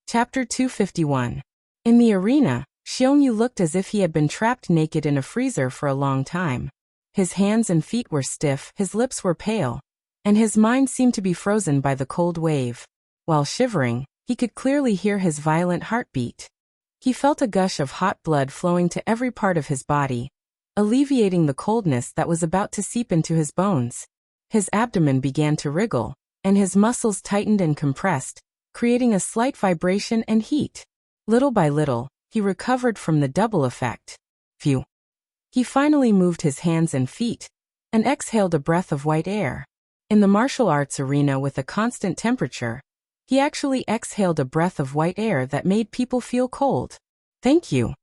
Chapter 251. In the arena, Xiong Yu looked as if he had been trapped naked in a freezer for a long time. His hands and feet were stiff, his lips were pale, and his mind seemed to be frozen by the cold wave. While shivering, he could clearly hear his violent heartbeat. He felt a gush of hot blood flowing to every part of his body, alleviating the coldness that was about to seep into his bones. His abdomen began to wriggle, and his muscles tightened and compressed, creating a slight vibration and heat. Little by little, he recovered from the double effect. Phew! He finally moved his hands and feet, and exhaled a breath of white air. In the martial arts arena with a constant temperature, he actually exhaled a breath of white air that made people feel cold. "Thank you."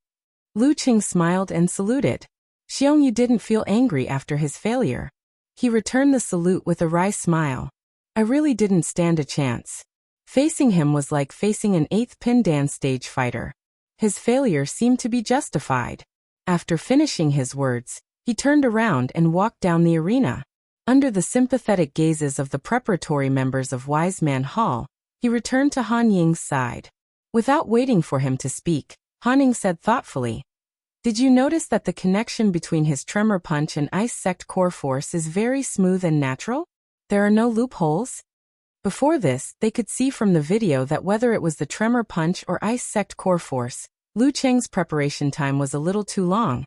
Lu Cheng smiled and saluted. Xiong Yu didn't feel angry after his failure. He returned the salute with a wry smile. "I really didn't stand a chance." Facing him was like facing an 8th pin Dan stage fighter. His failure seemed to be justified. After finishing his words, he turned around and walked down the arena. Under the sympathetic gazes of the preparatory members of Wise Man Hall, he returned to Han Ying's side. Without waiting for him to speak, Han Ying said thoughtfully, "Did you notice that the connection between his tremor punch and ice sect core force is very smooth and natural? There are no loopholes?" Before this, they could see from the video that whether it was the tremor punch or ice sect core force, Lu Cheng's preparation time was a little too long,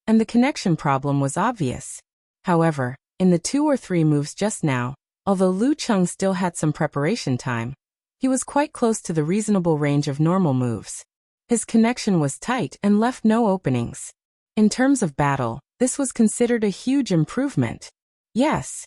and the connection problem was obvious. However, in the 2 or 3 moves just now, although Lu Cheng still had some preparation time, he was quite close to the reasonable range of normal moves. His connection was tight and left no openings. In terms of battle, this was considered a huge improvement. Yes.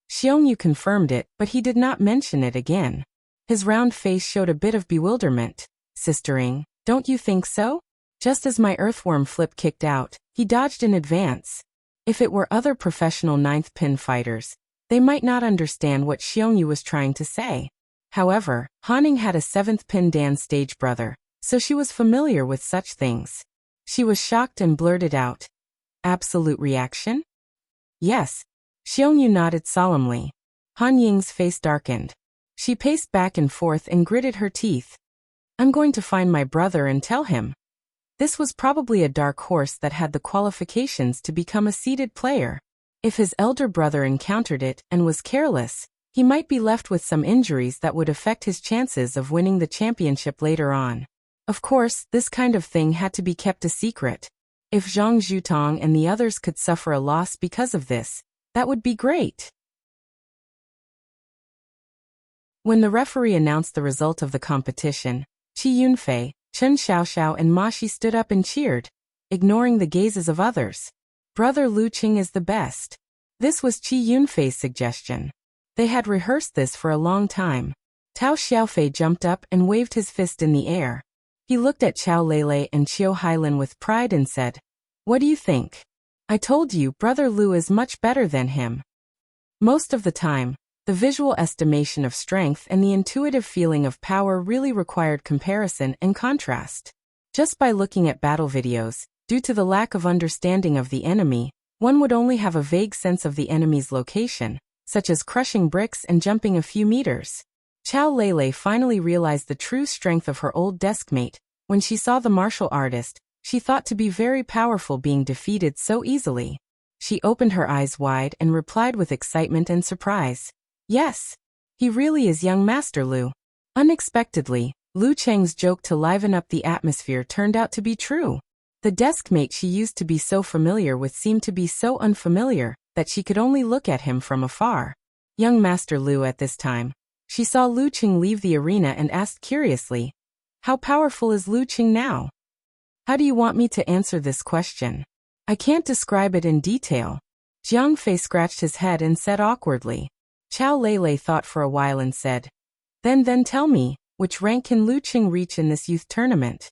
Xiong Yu confirmed it, but he did not mention it again. His round face showed a bit of bewilderment. "Sistering, don't you think so?" Just as my earthworm flip kicked out, he dodged in advance. If it were other professional 9th pin fighters, they might not understand what Xiong Yu was trying to say. However, Han Ying had a 7th pin Dan stage brother, so she was familiar with such things. She was shocked and blurted out, "Absolute reaction?" "Yes." Xiong Yu nodded solemnly. Han Ying's face darkened. She paced back and forth and gritted her teeth. "I'm going to find my brother and tell him." This was probably a dark horse that had the qualifications to become a seeded player. If his elder brother encountered it and was careless, he might be left with some injuries that would affect his chances of winning the championship later on. Of course, this kind of thing had to be kept a secret. If Zhang Zhutong and the others could suffer a loss because of this, that would be great. When the referee announced the result of the competition, Qi Yunfei, Chen Xiaoxiao and Ma Shi stood up and cheered, ignoring the gazes of others. Brother Lu Qing is the best. This was Qi Yunfei's suggestion. They had rehearsed this for a long time. Tao Xiaofei jumped up and waved his fist in the air. He looked at Qiao Lele and Qiu Hailin with pride and said, "What do you think? I told you Brother Lu is much better than him." Most of the time, the visual estimation of strength and the intuitive feeling of power really required comparison and contrast. Just by looking at battle videos, due to the lack of understanding of the enemy, one would only have a vague sense of the enemy's location, such as crushing bricks and jumping a few meters. Qiao Lele finally realized the true strength of her old deskmate. When she saw the martial artist, she thought to be very powerful being defeated so easily. She opened her eyes wide and replied with excitement and surprise. "Yes, he really is young Master Lu." Unexpectedly, Lu Cheng's joke to liven up the atmosphere turned out to be true. The deskmate she used to be so familiar with seemed to be so unfamiliar that she could only look at him from afar. Young Master Lu at this time. She saw Lu Qing leave the arena and asked curiously, "How powerful is Lu Qing now?" "How do you want me to answer this question? I can't describe it in detail." Jiang Fei scratched his head and said awkwardly. Qiao Lele thought for a while and said, Then tell me, which rank can Lu Qing reach in this youth tournament?"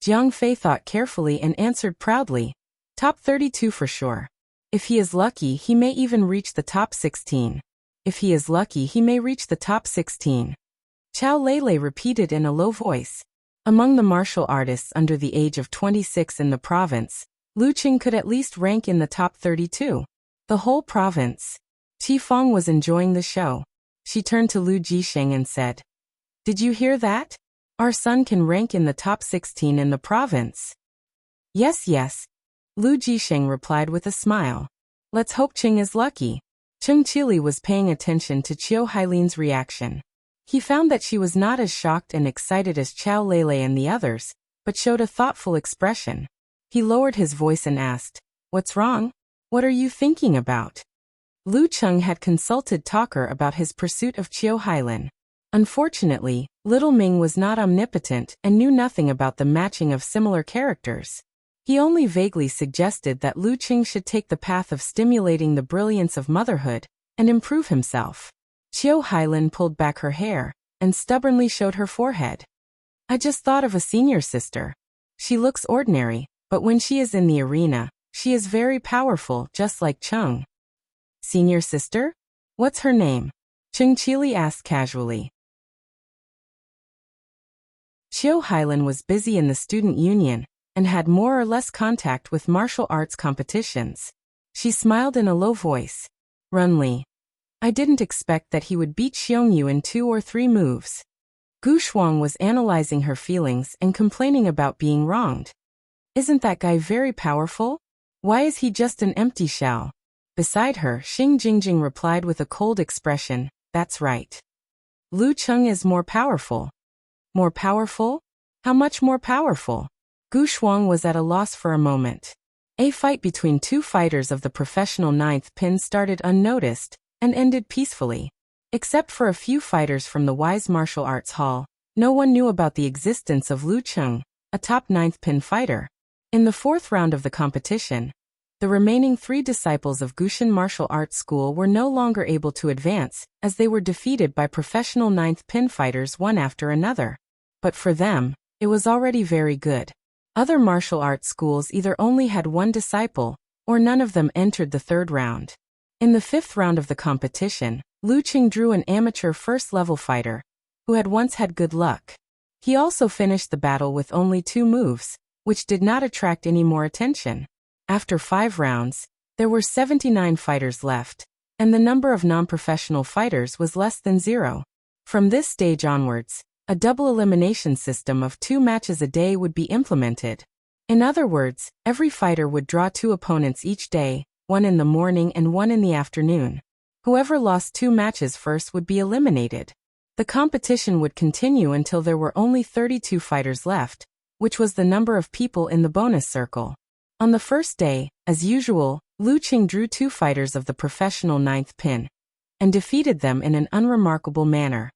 Jiang Fei thought carefully and answered proudly, "Top 32 for sure. If he is lucky, he may even reach the top 16. If he is lucky, he may reach the top 16. Qiao Lele repeated in a low voice. Among the martial artists under the age of 26 in the province, Lu Qing could at least rank in the top 32. The whole province. Qi Feng was enjoying the show. She turned to Lu Jisheng and said, "Did you hear that? Our son can rank in the top 16 in the province." Yes. Lu Jisheng replied with a smile. "Let's hope Qing is lucky." Cheng Qili was paying attention to Qiu Hailin's reaction. He found that she was not as shocked and excited as Qiao Lele and the others, but showed a thoughtful expression. He lowered his voice and asked, "What's wrong? What are you thinking about?" Lu Cheng had consulted Talker about his pursuit of Qiu Hailin. Unfortunately, Little Ming was not omnipotent and knew nothing about the matching of similar characters. He only vaguely suggested that Lu Qing should take the path of stimulating the brilliance of motherhood and improve himself. Qiu Hailin pulled back her hair and stubbornly showed her forehead. "I just thought of a senior sister. She looks ordinary, but when she is in the arena, she is very powerful, just like Cheng." "Senior sister? What's her name?" Cheng Qili asked casually. Qiu Hailin was busy in the student union and had more or less contact with martial arts competitions. She smiled in a low voice. "Runli. I didn't expect that he would beat Xiongyu in 2 or 3 moves." Gu Shuang was analyzing her feelings and complaining about being wronged. "Isn't that guy very powerful? Why is he just an empty shell?" Beside her, Xing Jingjing replied with a cold expression, "That's right. Lu Cheng is more powerful." "More powerful? How much more powerful?" Gu Shuang was at a loss for a moment. A fight between 2 fighters of the professional 9th pin started unnoticed and ended peacefully. Except for a few fighters from the Wise Martial Arts Hall, no one knew about the existence of Lu Cheng, a top 9th pin fighter. In the 4th round of the competition, the remaining 3 disciples of Gushin Martial Arts School were no longer able to advance, as they were defeated by professional 9th pin fighters one after another. But for them, it was already very good. Other martial arts schools either only had 1 disciple, or none of them entered the 3rd round. In the 5th round of the competition, Lu Qing drew an amateur first-level fighter, who had once had good luck. He also finished the battle with only 2 moves, which did not attract any more attention. After 5 rounds, there were 79 fighters left, and the number of non-professional fighters was less than 0. From this stage onwards, a double elimination system of 2 matches a day would be implemented. In other words, every fighter would draw 2 opponents each day, 1 in the morning and 1 in the afternoon. Whoever lost 2 matches first would be eliminated. The competition would continue until there were only 32 fighters left, which was the number of people in the bonus circle. On the first day, as usual, Lu Qing drew 2 fighters of the professional 9th pin and defeated them in an unremarkable manner.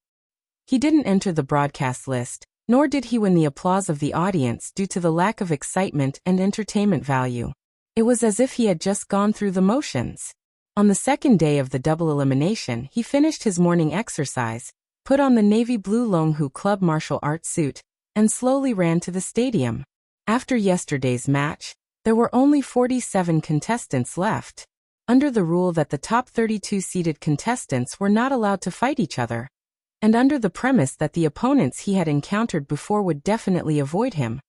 He didn't enter the broadcast list, nor did he win the applause of the audience due to the lack of excitement and entertainment value. It was as if he had just gone through the motions. On the second day of the double elimination, he finished his morning exercise, put on the navy blue Longhu Club martial arts suit, and slowly ran to the stadium. After yesterday's match, there were only 47 contestants left. Under the rule that the top 32 seeded contestants were not allowed to fight each other, and under the premise that the opponents he had encountered before would definitely avoid him,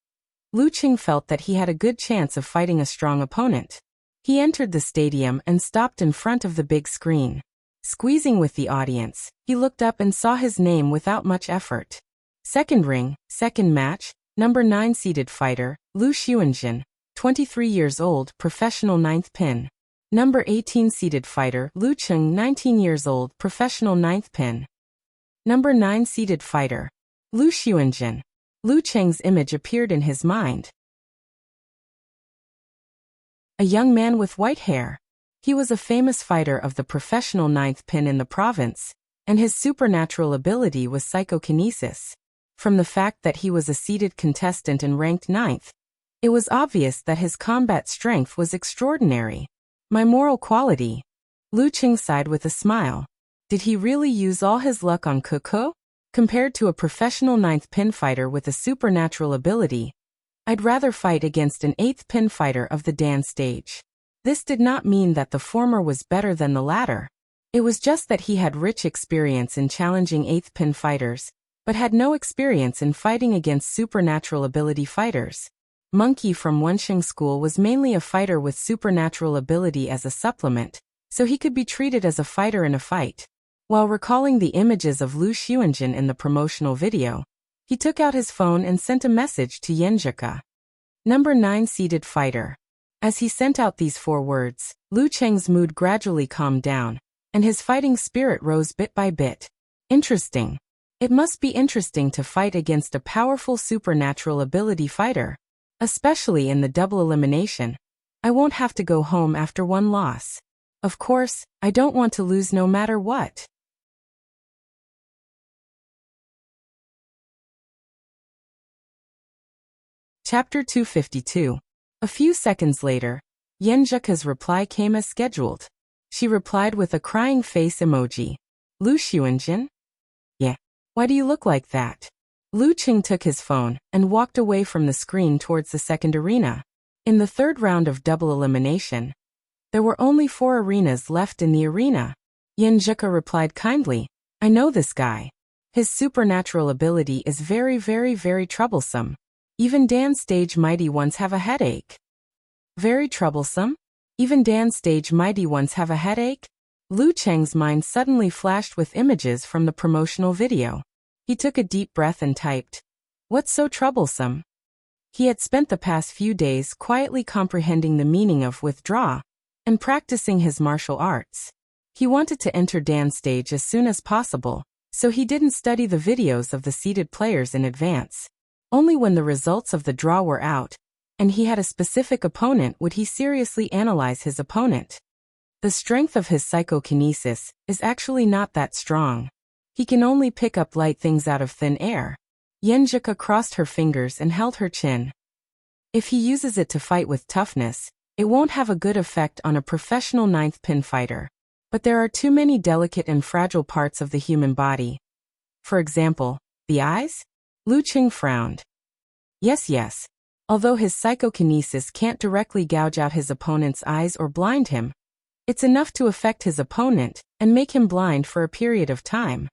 Lu Qing felt that he had a good chance of fighting a strong opponent. He entered the stadium and stopped in front of the big screen. Squeezing with the audience, he looked up and saw his name without much effort. Second ring, second match, number 9 seeded fighter, Lu Xuanjin, 23 years old, professional 9th pin. Number 18 seeded fighter, Lu Cheng, 19 years old, professional 9th pin. Number 9 seeded fighter, Lu Xuanjin. Lu Cheng's image appeared in his mind. A young man with white hair. He was a famous fighter of the professional 9th pin in the province, and his supernatural ability was psychokinesis. From the fact that he was a seeded contestant and ranked 9th, it was obvious that his combat strength was extraordinary. My moral quality. Lu Qing sighed with a smile. Did he really use all his luck on Kuko? Compared to a professional 9th pin fighter with a supernatural ability, I'd rather fight against an 8th pin fighter of the Dan stage. This did not mean that the former was better than the latter. It was just that he had rich experience in challenging 8th pin fighters, but had no experience in fighting against supernatural ability fighters. Monkey from Wenxing School was mainly a fighter with supernatural ability as a supplement, so he could be treated as a fighter in a fight. While recalling the images of Lu Xuanjin in the promotional video, he took out his phone and sent a message to Yenjika. Number 9 seeded fighter. As he sent out these 4 words, Lu Cheng's mood gradually calmed down, and his fighting spirit rose bit by bit. Interesting. It must be interesting to fight against a powerful supernatural ability fighter. Especially in the double elimination. I won't have to go home after one loss. Of course, I don't want to lose no matter what. Chapter 252. A few seconds later, Yenjika's reply came as scheduled. She replied with a crying face emoji. Lu Xuanjin? Yeah. Why do you look like that? Lu Qing took his phone and walked away from the screen towards the second arena. In the third round of double elimination, there were only 4 arenas left in the arena. Yenjika replied kindly, I know this guy. His supernatural ability is very, very, very troublesome. Even Dan stage mighty ones have a headache. Very troublesome? Even Dan stage mighty ones have a headache? Lu Cheng's mind suddenly flashed with images from the promotional video. He took a deep breath and typed, What's so troublesome? He had spent the past few days quietly comprehending the meaning of withdraw and practicing his martial arts. He wanted to enter Dan's stage as soon as possible, so he didn't study the videos of the seeded players in advance. Only when the results of the draw were out, and he had a specific opponent, would he seriously analyze his opponent. The strength of his psychokinesis is actually not that strong. He can only pick up light things out of thin air. Yenjika crossed her fingers and held her chin. If he uses it to fight with toughness, it won't have a good effect on a professional 9th pin fighter. But there are too many delicate and fragile parts of the human body. For example, the eyes? Lu Qing frowned. Yes. Although his psychokinesis can't directly gouge out his opponent's eyes or blind him, it's enough to affect his opponent and make him blind for a period of time.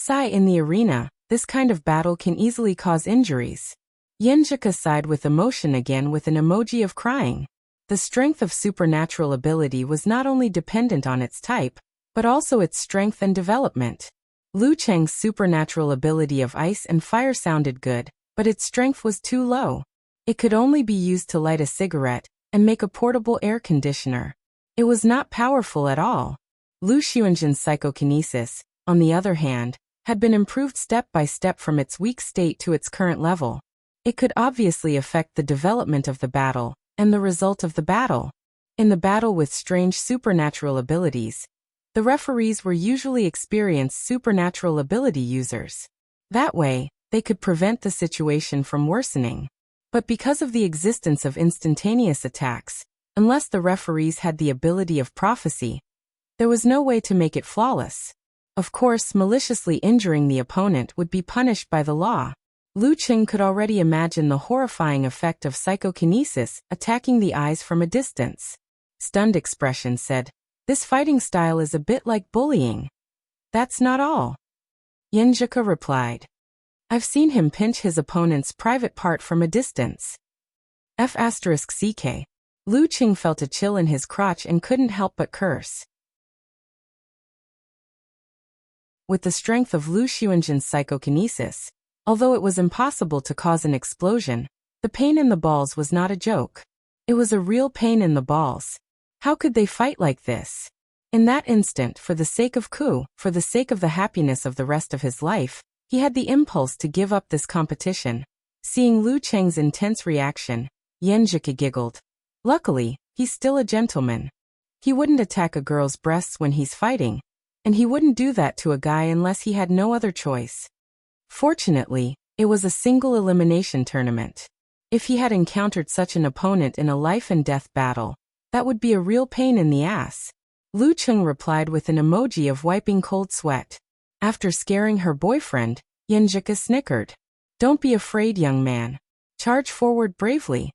In the arena, this kind of battle can easily cause injuries. Yenjika sighed with emotion again with an emoji of crying. The strength of supernatural ability was not only dependent on its type, but also its strength and development. Lu Cheng's supernatural ability of ice and fire sounded good, but its strength was too low. It could only be used to light a cigarette and make a portable air conditioner. It was not powerful at all. Lu Xuanjin's psychokinesis, on the other hand, had been improved step by step from its weak state to its current level. It could obviously affect the development of the battle and the result of the battle. In the battle with strange supernatural abilities, the referees were usually experienced supernatural ability users. That way, they could prevent the situation from worsening. But because of the existence of instantaneous attacks, unless the referees had the ability of prophecy, there was no way to make it flawless. Of course, maliciously injuring the opponent would be punished by the law. Lu Cheng could already imagine the horrifying effect of psychokinesis attacking the eyes from a distance. Stunned expression said, "This fighting style is a bit like bullying." "That's not all," Yenjika replied. "I've seen him pinch his opponent's private part from a distance." F***ck. Lu Cheng felt a chill in his crotch and couldn't help but curse. With the strength of Lu Xuanjin's psychokinesis, although it was impossible to cause an explosion, the pain in the balls was not a joke. It was a real pain in the balls. How could they fight like this? In that instant, for the sake of Ku, for the sake of the happiness of the rest of his life, he had the impulse to give up this competition. Seeing Lu Cheng's intense reaction, Yenjika giggled. Luckily, he's still a gentleman. He wouldn't attack a girl's breasts when he's fighting, and he wouldn't do that to a guy unless he had no other choice. Fortunately, it was a single elimination tournament. If he had encountered such an opponent in a life-and-death battle, that would be a real pain in the ass. Lu Cheng replied with an emoji of wiping cold sweat. After scaring her boyfriend, Yenjika snickered. "Don't be afraid, young man. Charge forward bravely."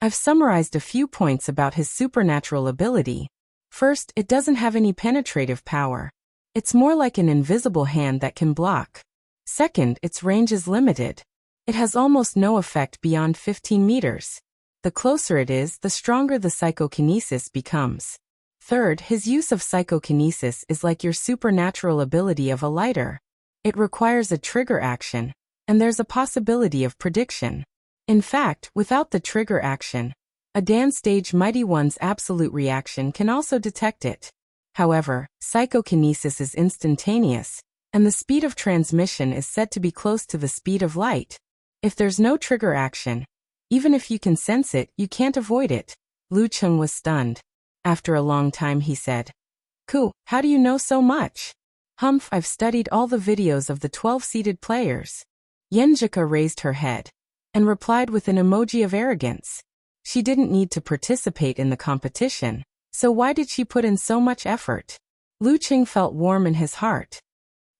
I've summarized a few points about his supernatural ability. First, it doesn't have any penetrative power. It's more like an invisible hand that can block. Second, its range is limited. It has almost no effect beyond 15 meters. The closer it is, the stronger the psychokinesis becomes. Third, his use of psychokinesis is like your supernatural ability of a lighter. It requires a trigger action, and there's a possibility of prediction. In fact, without the trigger action, a Dan stage mighty one's absolute reaction can also detect it. However, psychokinesis is instantaneous, and the speed of transmission is said to be close to the speed of light. If there's no trigger action, even if you can sense it, you can't avoid it. Lu Cheng was stunned. After a long time he said, "Ku, how do you know so much?" "Humph, I've studied all the videos of the 12-seeded players." Yenjika raised her head and replied with an emoji of arrogance. She didn't need to participate in the competition, so why did she put in so much effort? Lu Cheng felt warm in his heart.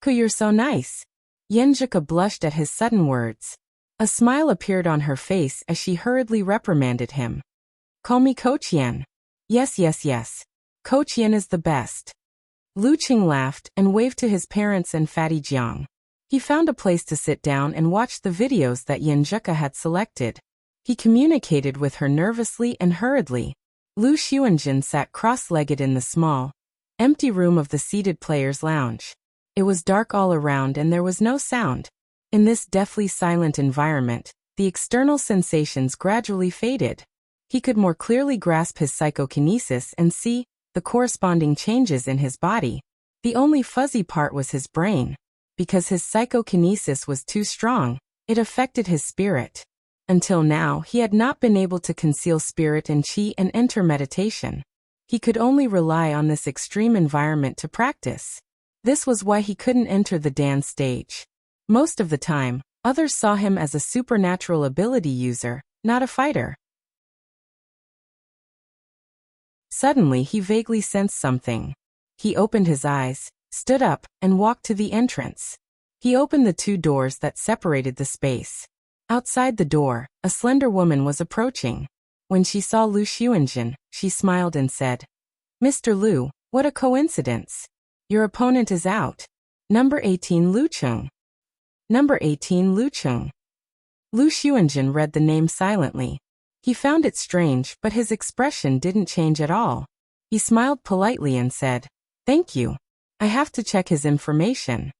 "Ku, you're so nice." Yenjika blushed at his sudden words. A smile appeared on her face as she hurriedly reprimanded him. "Call me Coach Yen." Yes. Coach Yen is the best." Lu Cheng laughed and waved to his parents and Fatty Jiang. He found a place to sit down and watch the videos that Yenjika had selected. He communicated with her nervously and hurriedly. Lu Xuanjin sat cross-legged in the small, empty room of the seated players' lounge. It was dark all around and there was no sound. In this deathly silent environment, the external sensations gradually faded. He could more clearly grasp his psychokinesis and see the corresponding changes in his body. The only fuzzy part was his brain. Because his psychokinesis was too strong, it affected his spirit. Until now, he had not been able to conceal spirit and qi and enter meditation. He could only rely on this extreme environment to practice. This was why he couldn't enter the Dan stage. Most of the time, others saw him as a supernatural ability user, not a fighter. Suddenly he vaguely sensed something. He opened his eyes, stood up, and walked to the entrance. He opened the two doors that separated the space. Outside the door, a slender woman was approaching. When she saw Lu Xuanjin, she smiled and said, "Mr. Lu, what a coincidence. Your opponent is out. Number 18 Lu Cheng." Number 18 Lu Cheng. Lu Xuanjin read the name silently. He found it strange, but his expression didn't change at all. He smiled politely and said, "Thank you. I have to check his information."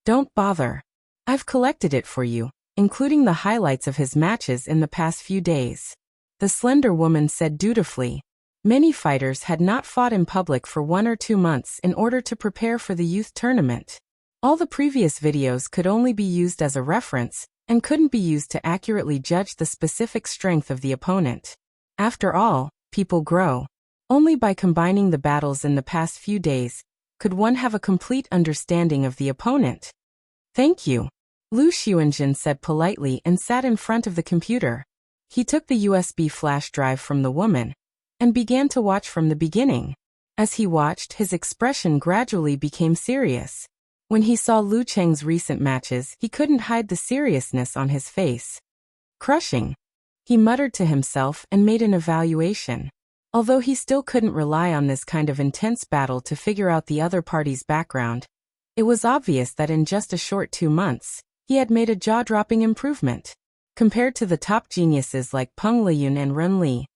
"Don't bother. I've collected it for you, including the highlights of his matches in the past few days," the slender woman said dutifully. Many fighters had not fought in public for 1 or 2 months in order to prepare for the youth tournament. All the previous videos could only be used as a reference, and couldn't be used to accurately judge the specific strength of the opponent. After all, people grow. Only by combining the battles in the past few days could one have a complete understanding of the opponent. "Thank you." Lu Xuanjin said politely and sat in front of the computer. He took the USB flash drive from the woman and began to watch from the beginning. As he watched, his expression gradually became serious. When he saw Lu Cheng's recent matches, he couldn't hide the seriousness on his face. Crushing. He muttered to himself and made an evaluation. Although he still couldn't rely on this kind of intense battle to figure out the other party's background, it was obvious that in just a short 2 months, he had made a jaw-dropping improvement. Compared to the top geniuses like Peng Liyun and Ren Li,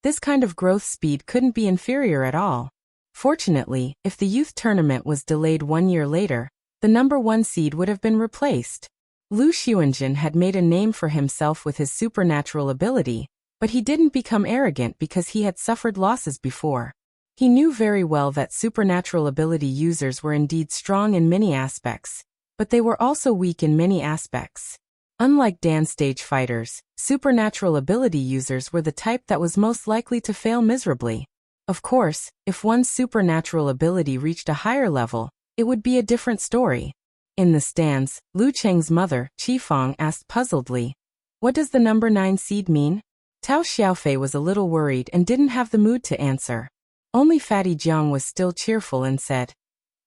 this kind of growth speed couldn't be inferior at all. Fortunately, if the youth tournament was delayed 1 year later, the number 1 seed would have been replaced. Lu Xuanjin had made a name for himself with his supernatural ability, but he didn't become arrogant because he had suffered losses before. He knew very well that supernatural ability users were indeed strong in many aspects, but they were also weak in many aspects. Unlike dance stage fighters, supernatural ability users were the type that was most likely to fail miserably. Of course, if one's supernatural ability reached a higher level, it would be a different story. In the stands, Lu Cheng's mother, Qifeng, asked puzzledly, "What does the number 9 seed mean?" Tao Xiaofei was a little worried and didn't have the mood to answer. Only Fatty Jiang was still cheerful and said,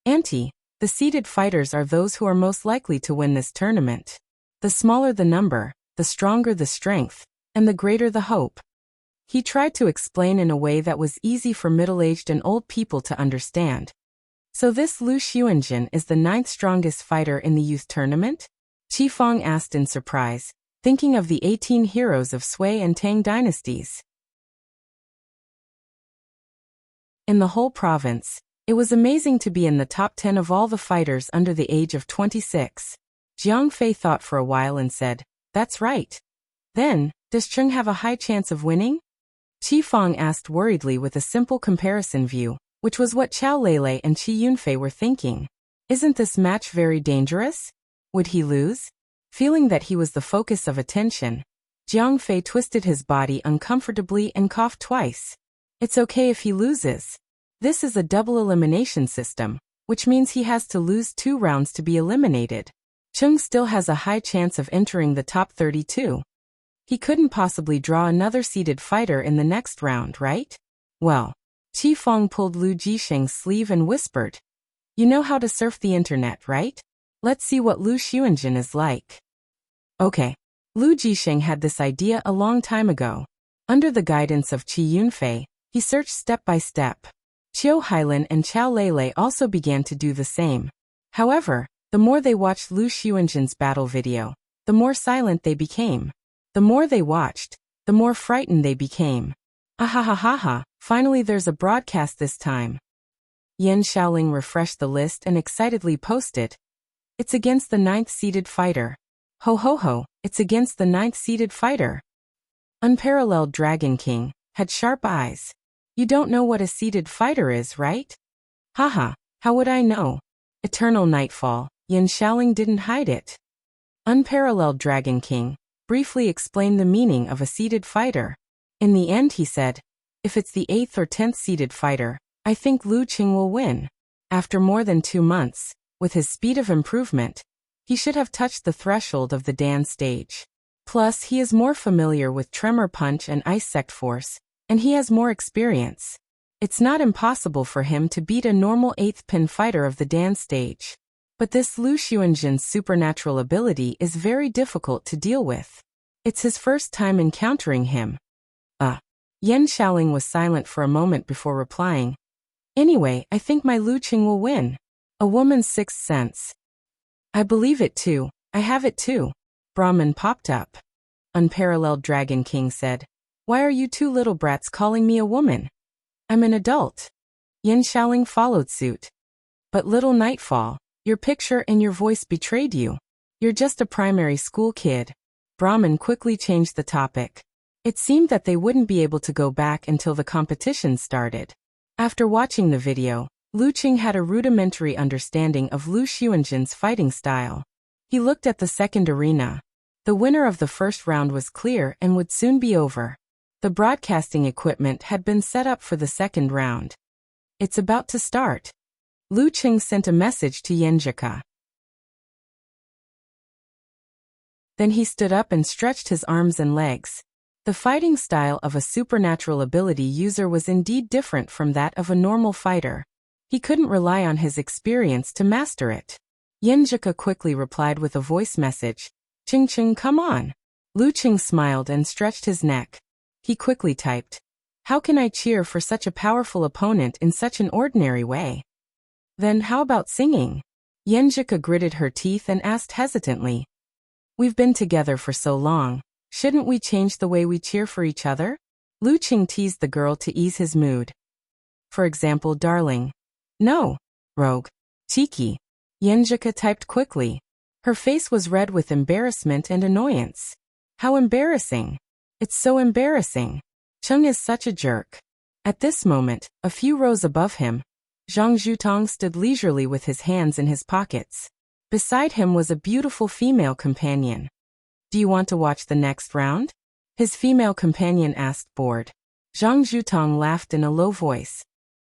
"Auntie, the seeded fighters are those who are most likely to win this tournament. The smaller the number, the stronger the strength, and the greater the hope." He tried to explain in a way that was easy for middle-aged and old people to understand. "So this Lu Xuanjin is the 9th strongest fighter in the youth tournament?" Qifeng asked in surprise, thinking of the 18 heroes of Sui and Tang dynasties. In the whole province, it was amazing to be in the top 10 of all the fighters under the age of 26. Jiang Fei thought for a while and said, "That's right. Then, does Cheng have a high chance of winning?" Qifeng asked worriedly with a simple comparison view, which was what Qiao Lele and Qi Yunfei were thinking. Isn't this match very dangerous? Would he lose? Feeling that he was the focus of attention, Jiang Fei twisted his body uncomfortably and coughed twice. It's okay if he loses. This is a double elimination system, which means he has to lose 2 rounds to be eliminated. Cheng still has a high chance of entering the top 32. He couldn't possibly draw another seeded fighter in the next round, right? Well, Qifeng pulled Lu Jisheng's sleeve and whispered, "You know how to surf the internet, right? Let's see what Lu Xuanjin is like." Okay. Lu Jisheng had this idea a long time ago. Under the guidance of Qi Yunfei, he searched step by step. Qiu Hailin and Qiao Lele also began to do the same. However, the more they watched Lu Xuanjin's battle video, the more silent they became. The more they watched, the more frightened they became. Ahahaha, finally there's a broadcast this time. Yan Xiaoling refreshed the list and excitedly posted, "It's against the 9th seeded fighter. Ho ho ho, it's against the 9th seeded fighter." Unparalleled Dragon King had sharp eyes. "You don't know what a seeded fighter is, right?" "Haha, how would I know?" Eternal Nightfall, Yan Xiaoling didn't hide it. Unparalleled Dragon King briefly explained the meaning of a seeded fighter. In the end he said, "If it's the 8th or 10th seeded fighter, I think Lu Qing will win." After more than 2 months, with his speed of improvement, he should have touched the threshold of the Dan stage. Plus, he is more familiar with Tremor Punch and Ice Sect Force, and he has more experience. It's not impossible for him to beat a normal 8th pin fighter of the Dan stage. But this Lu Xuanjin's supernatural ability is very difficult to deal with. It's his first time encountering him. Yan Xiaoling was silent for a moment before replying. "Anyway, I think my Lu Qing will win." A woman's sixth sense. "I believe it too. I have it too." Brahman popped up. Unparalleled Dragon King said, "Why are you 2 little brats calling me a woman? I'm an adult." Yan Xiaoling followed suit. "But little Nightfall, your picture and your voice betrayed you. You're just a primary school kid." Brahman quickly changed the topic. It seemed that they wouldn't be able to go back until the competition started. After watching the video, Lu Qing had a rudimentary understanding of Lu Xuanjin's fighting style. He looked at the second arena. The winner of the first round was clear and would soon be over. The broadcasting equipment had been set up for the second round. "It's about to start." Lu Qing sent a message to Yenjika. Then he stood up and stretched his arms and legs. The fighting style of a supernatural ability user was indeed different from that of a normal fighter. He couldn't rely on his experience to master it. Yenjika quickly replied with a voice message. Ching Ching, come on. Lu Ching smiled and stretched his neck. He quickly typed. How can I cheer for such a powerful opponent in such an ordinary way? Then how about singing? Yenjika gritted her teeth and asked hesitantly. We've been together for so long. Shouldn't we change the way we cheer for each other? Lu Ching teased the girl to ease his mood. For example, darling. No. Rogue. Cheeky. Yenjika typed quickly. Her face was red with embarrassment and annoyance. How embarrassing. It's so embarrassing. Chung is such a jerk. At this moment, a few rows above him, Zhang Zhutong stood leisurely with his hands in his pockets. Beside him was a beautiful female companion. Do you want to watch the next round? His female companion asked, bored. Zhang Zhutong laughed in a low voice.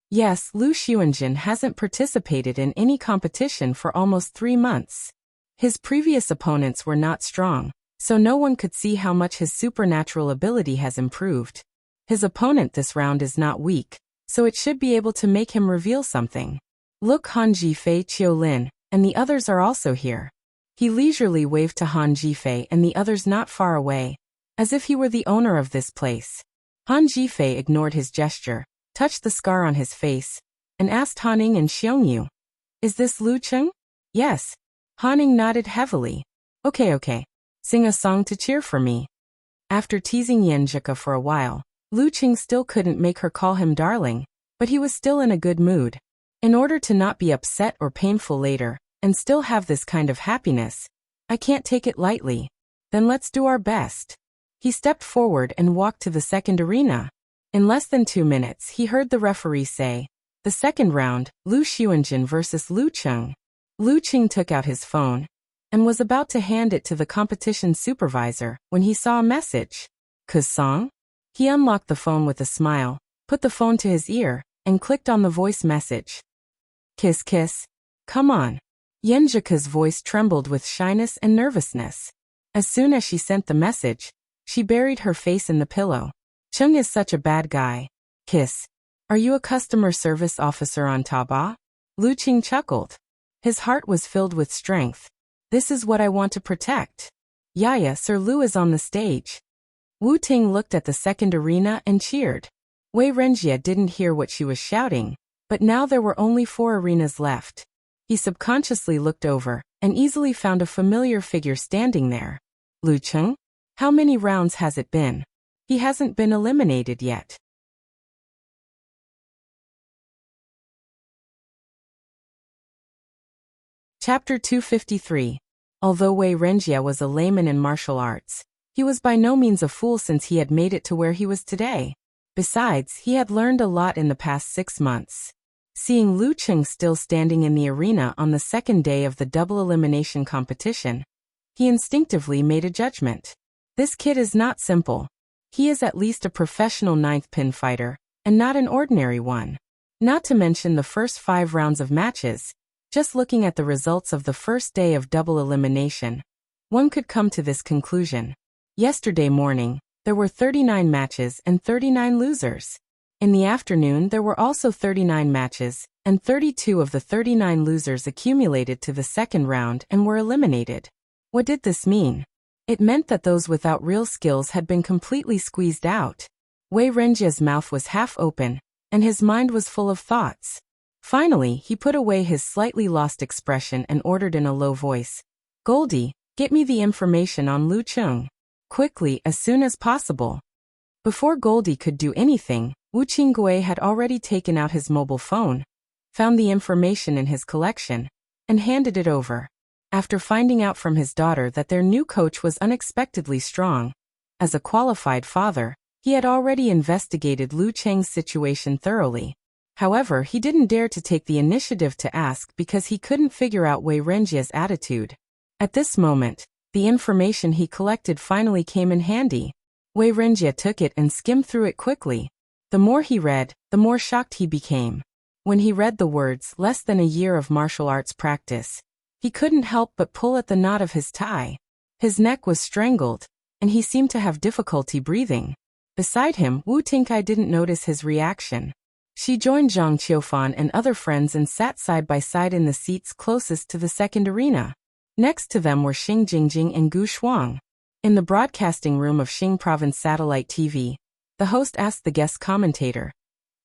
Yes, Lu Xuanjin hasn't participated in any competition for almost 3 months. His previous opponents were not strong, so no one could see how much his supernatural ability has improved. His opponent this round is not weak, so it should be able to make him reveal something. Look, Han Jifei, Qiulin, and the others are also here. He leisurely waved to Han Jifei and the others not far away, as if he were the owner of this place. Han Jifei ignored his gesture, touched the scar on his face, and asked Haning and Xiongyu. Is this Lu Cheng? Yes. Haning nodded heavily. Okay. Sing a song to cheer for me. After teasing Yenjika for a while, Lu Cheng still couldn't make her call him darling, but he was still in a good mood. In order to not be upset or painful later, and still have this kind of happiness, I can't take it lightly. Then let's do our best. He stepped forward and walked to the second arena. In less than 2 minutes, he heard the referee say, the second round, Lu Xuanjin versus Lu Cheng. Lu Cheng took out his phone and was about to hand it to the competition supervisor when he saw a message. "'Cause song?" He unlocked the phone with a smile, put the phone to his ear, and clicked on the voice message. Kiss kiss. Come on. Yenjika's voice trembled with shyness and nervousness. As soon as she sent the message, she buried her face in the pillow. Chung is such a bad guy. Kiss. Are you a customer service officer on Taba? Lu Cheng chuckled. His heart was filled with strength. This is what I want to protect. Yaya, Sir Lu is on the stage. Wu Ting looked at the second arena and cheered. Wei Renjia didn't hear what she was shouting, but now there were only 4 arenas left. He subconsciously looked over and easily found a familiar figure standing there. Lu Cheng? How many rounds has it been? He hasn't been eliminated yet. Chapter 253. Although Wei Renjia was a layman in martial arts, he was by no means a fool since he had made it to where he was today. Besides, he had learned a lot in the past 6 months. Seeing Lu Cheng still standing in the arena on the second day of the double elimination competition, he instinctively made a judgment. This kid is not simple. He is at least a professional 9th pin fighter, and not an ordinary one. Not to mention the first 5 rounds of matches. Just looking at the results of the first day of double elimination, one could come to this conclusion. Yesterday morning, there were 39 matches and 39 losers. In the afternoon, there were also 39 matches, and 32 of the 39 losers accumulated to the second round and were eliminated. What did this mean? It meant that those without real skills had been completely squeezed out. Wei Renjia's mouth was half open, and his mind was full of thoughts. Finally, he put away his slightly lost expression and ordered in a low voice, Goldie, get me the information on Lu Cheng. Quickly, as soon as possible. Before Goldie could do anything, Wu Qinggui had already taken out his mobile phone, found the information in his collection, and handed it over. After finding out from his daughter that their new coach was unexpectedly strong, as a qualified father, he had already investigated Lu Cheng's situation thoroughly. However, he didn't dare to take the initiative to ask because he couldn't figure out Wei Renjia's attitude. At this moment, the information he collected finally came in handy. Wei Renjia took it and skimmed through it quickly. The more he read, the more shocked he became. When he read the words, less than a year of martial arts practice, he couldn't help but pull at the knot of his tie. His neck was strangled, and he seemed to have difficulty breathing. Beside him, Wu Tinkai didn't notice his reaction. She joined Zhang Qiufan and other friends and sat side by side in the seats closest to the second arena. Next to them were Xing Jingjing and Gu Shuang. In the broadcasting room of Xing Province Satellite TV, the host asked the guest commentator,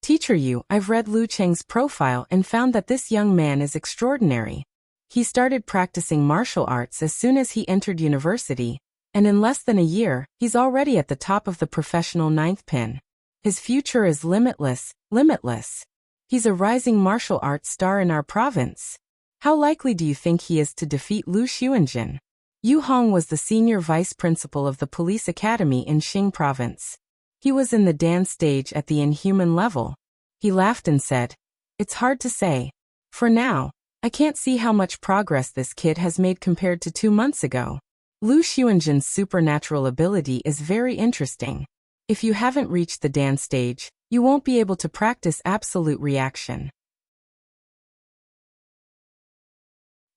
"Teacher Yu, I've read Lu Cheng's profile and found that this young man is extraordinary. He started practicing martial arts as soon as he entered university, and in less than a year, he's already at the top of the professional ninth pin. His future is limitless, limitless. He's a rising martial arts star in our province. How likely do you think he is to defeat Lu Xuanjin?" Yu Hong was the senior vice principal of the police academy in Xing Province. He was in the dance stage at the inhuman level. He laughed and said, "It's hard to say. For now, I can't see how much progress this kid has made compared to 2 months ago. Lu Xuanjin's supernatural ability is very interesting. If you haven't reached the dance stage, you won't be able to practice absolute reaction.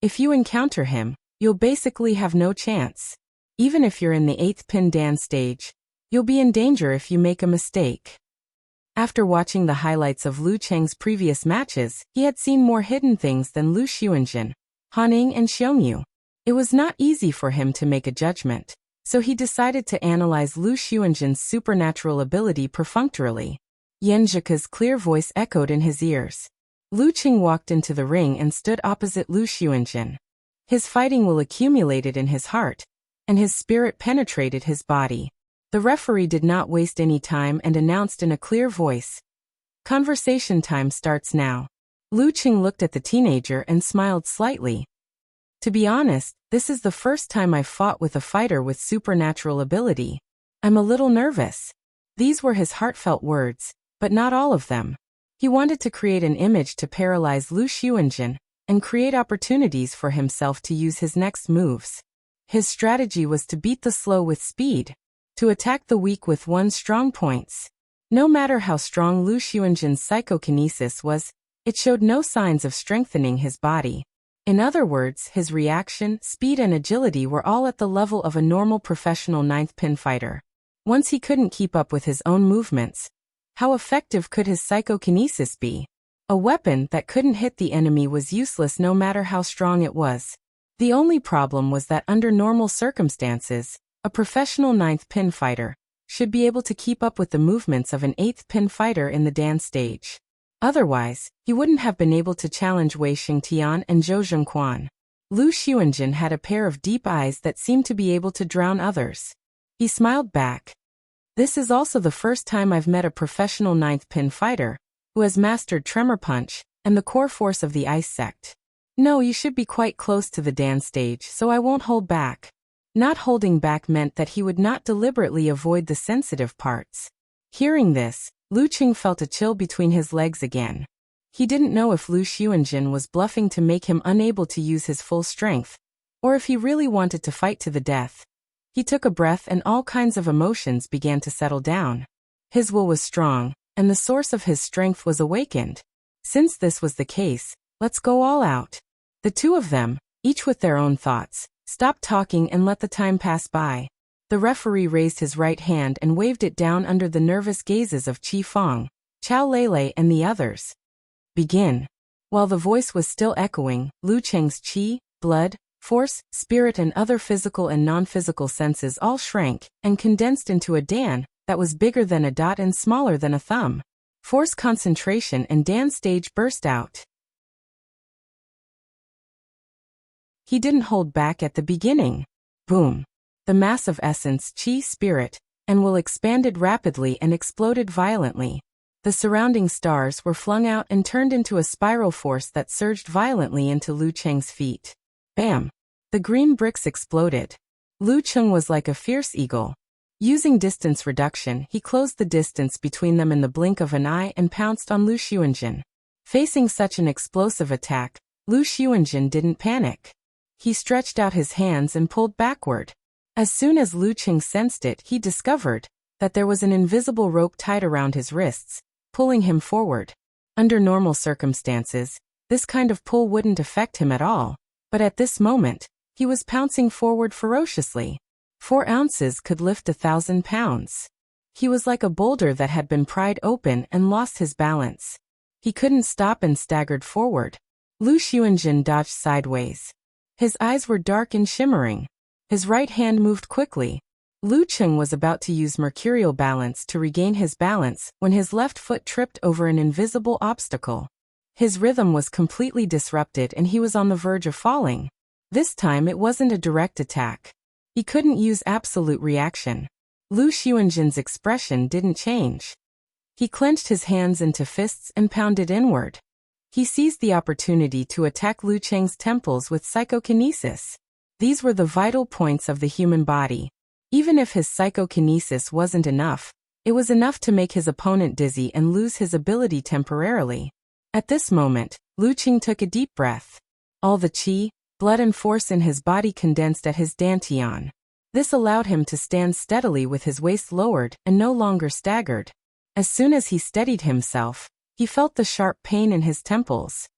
If you encounter him, you'll basically have no chance. Even if you're in the 8th pin dance stage, you'll be in danger if you make a mistake." After watching the highlights of Lu Cheng's previous matches, he had seen more hidden things than Lu Xuanjin, Han Ying and Xiongyu. It was not easy for him to make a judgment, so he decided to analyze Lu Xuanjin's supernatural ability perfunctorily. Yan Zhika's clear voice echoed in his ears. Lu Qing walked into the ring and stood opposite Lu Xuanjin. His fighting will accumulated in his heart, and his spirit penetrated his body. The referee did not waste any time and announced in a clear voice, "Conversation time starts now." Lu Qing looked at the teenager and smiled slightly. "To be honest, this is the first time I've fought with a fighter with supernatural ability. I'm a little nervous." These were his heartfelt words, but not all of them. He wanted to create an image to paralyze Lu Xuanjin and create opportunities for himself to use his next moves. His strategy was to beat the slow with speed, to attack the weak with one's strong points. No matter how strong Lu Xuanjin's psychokinesis was, it showed no signs of strengthening his body. In other words, his reaction, speed and agility were all at the level of a normal professional ninth pin fighter. Once he couldn't keep up with his own movements, how effective could his psychokinesis be? A weapon that couldn't hit the enemy was useless no matter how strong it was. The only problem was that under normal circumstances, a professional ninth pin fighter should be able to keep up with the movements of an 8th pin fighter in the dance stage. Otherwise, he wouldn't have been able to challenge Wei Xingtian and Zhou Zhengquan. Lu Xuanjin had a pair of deep eyes that seemed to be able to drown others. He smiled back. "This is also the first time I've met a professional ninth pin fighter who has mastered Tremor Punch and the core force of the Ice Sect. No, you should be quite close to the dance stage, so I won't hold back." Not holding back meant that he would not deliberately avoid the sensitive parts. Hearing this, Lu Qing felt a chill between his legs again. He didn't know if Lu Xuanjin was bluffing to make him unable to use his full strength, or if he really wanted to fight to the death. He took a breath and all kinds of emotions began to settle down. His will was strong, and the source of his strength was awakened. Since this was the case, let's go all out. The two of them, each with their own thoughts, stopped talking and let the time pass by. The referee raised his right hand and waved it down under the nervous gazes of Qi Feng, Chao Lele and the others. "Begin." While the voice was still echoing, Lu Cheng's qi, blood, force, spirit and other physical and non-physical senses all shrank and condensed into a Dan that was bigger than a dot and smaller than a thumb. Force concentration and Dan stage burst out. He didn't hold back at the beginning. Boom. The mass of essence, qi, spirit, and will expanded rapidly and exploded violently. The surrounding stars were flung out and turned into a spiral force that surged violently into Lu Cheng's feet. Bam! The green bricks exploded. Lu Cheng was like a fierce eagle. Using distance reduction, he closed the distance between them in the blink of an eye and pounced on Lu Xuanjin. Facing such an explosive attack, Lu Xuanjin didn't panic. He stretched out his hands and pulled backward. As soon as Lu Qing sensed it, he discovered that there was an invisible rope tied around his wrists, pulling him forward. Under normal circumstances, this kind of pull wouldn't affect him at all, but at this moment, He was pouncing forward ferociously. 4 ounces could lift 1,000 pounds. He was like a boulder that had been pried open and lost his balance. He couldn't stop and staggered forward. Lu Xuanjin dodged sideways. His eyes were dark and shimmering. His right hand moved quickly. Lu Cheng was about to use mercurial balance to regain his balance when his left foot tripped over an invisible obstacle. His rhythm was completely disrupted and he was on the verge of falling. This time it wasn't a direct attack. He couldn't use absolute reaction. Lu Xuanjin's expression didn't change. He clenched his hands into fists and pounded inward. He seized the opportunity to attack Lu Cheng's temples with psychokinesis. These were the vital points of the human body. Even if his psychokinesis wasn't enough, it was enough to make his opponent dizzy and lose his ability temporarily. At this moment, Lu Cheng took a deep breath. All the qi, blood and force in his body condensed at his dantian. This allowed him to stand steadily with his waist lowered and no longer staggered. As soon as he steadied himself, he felt the sharp pain in his temples.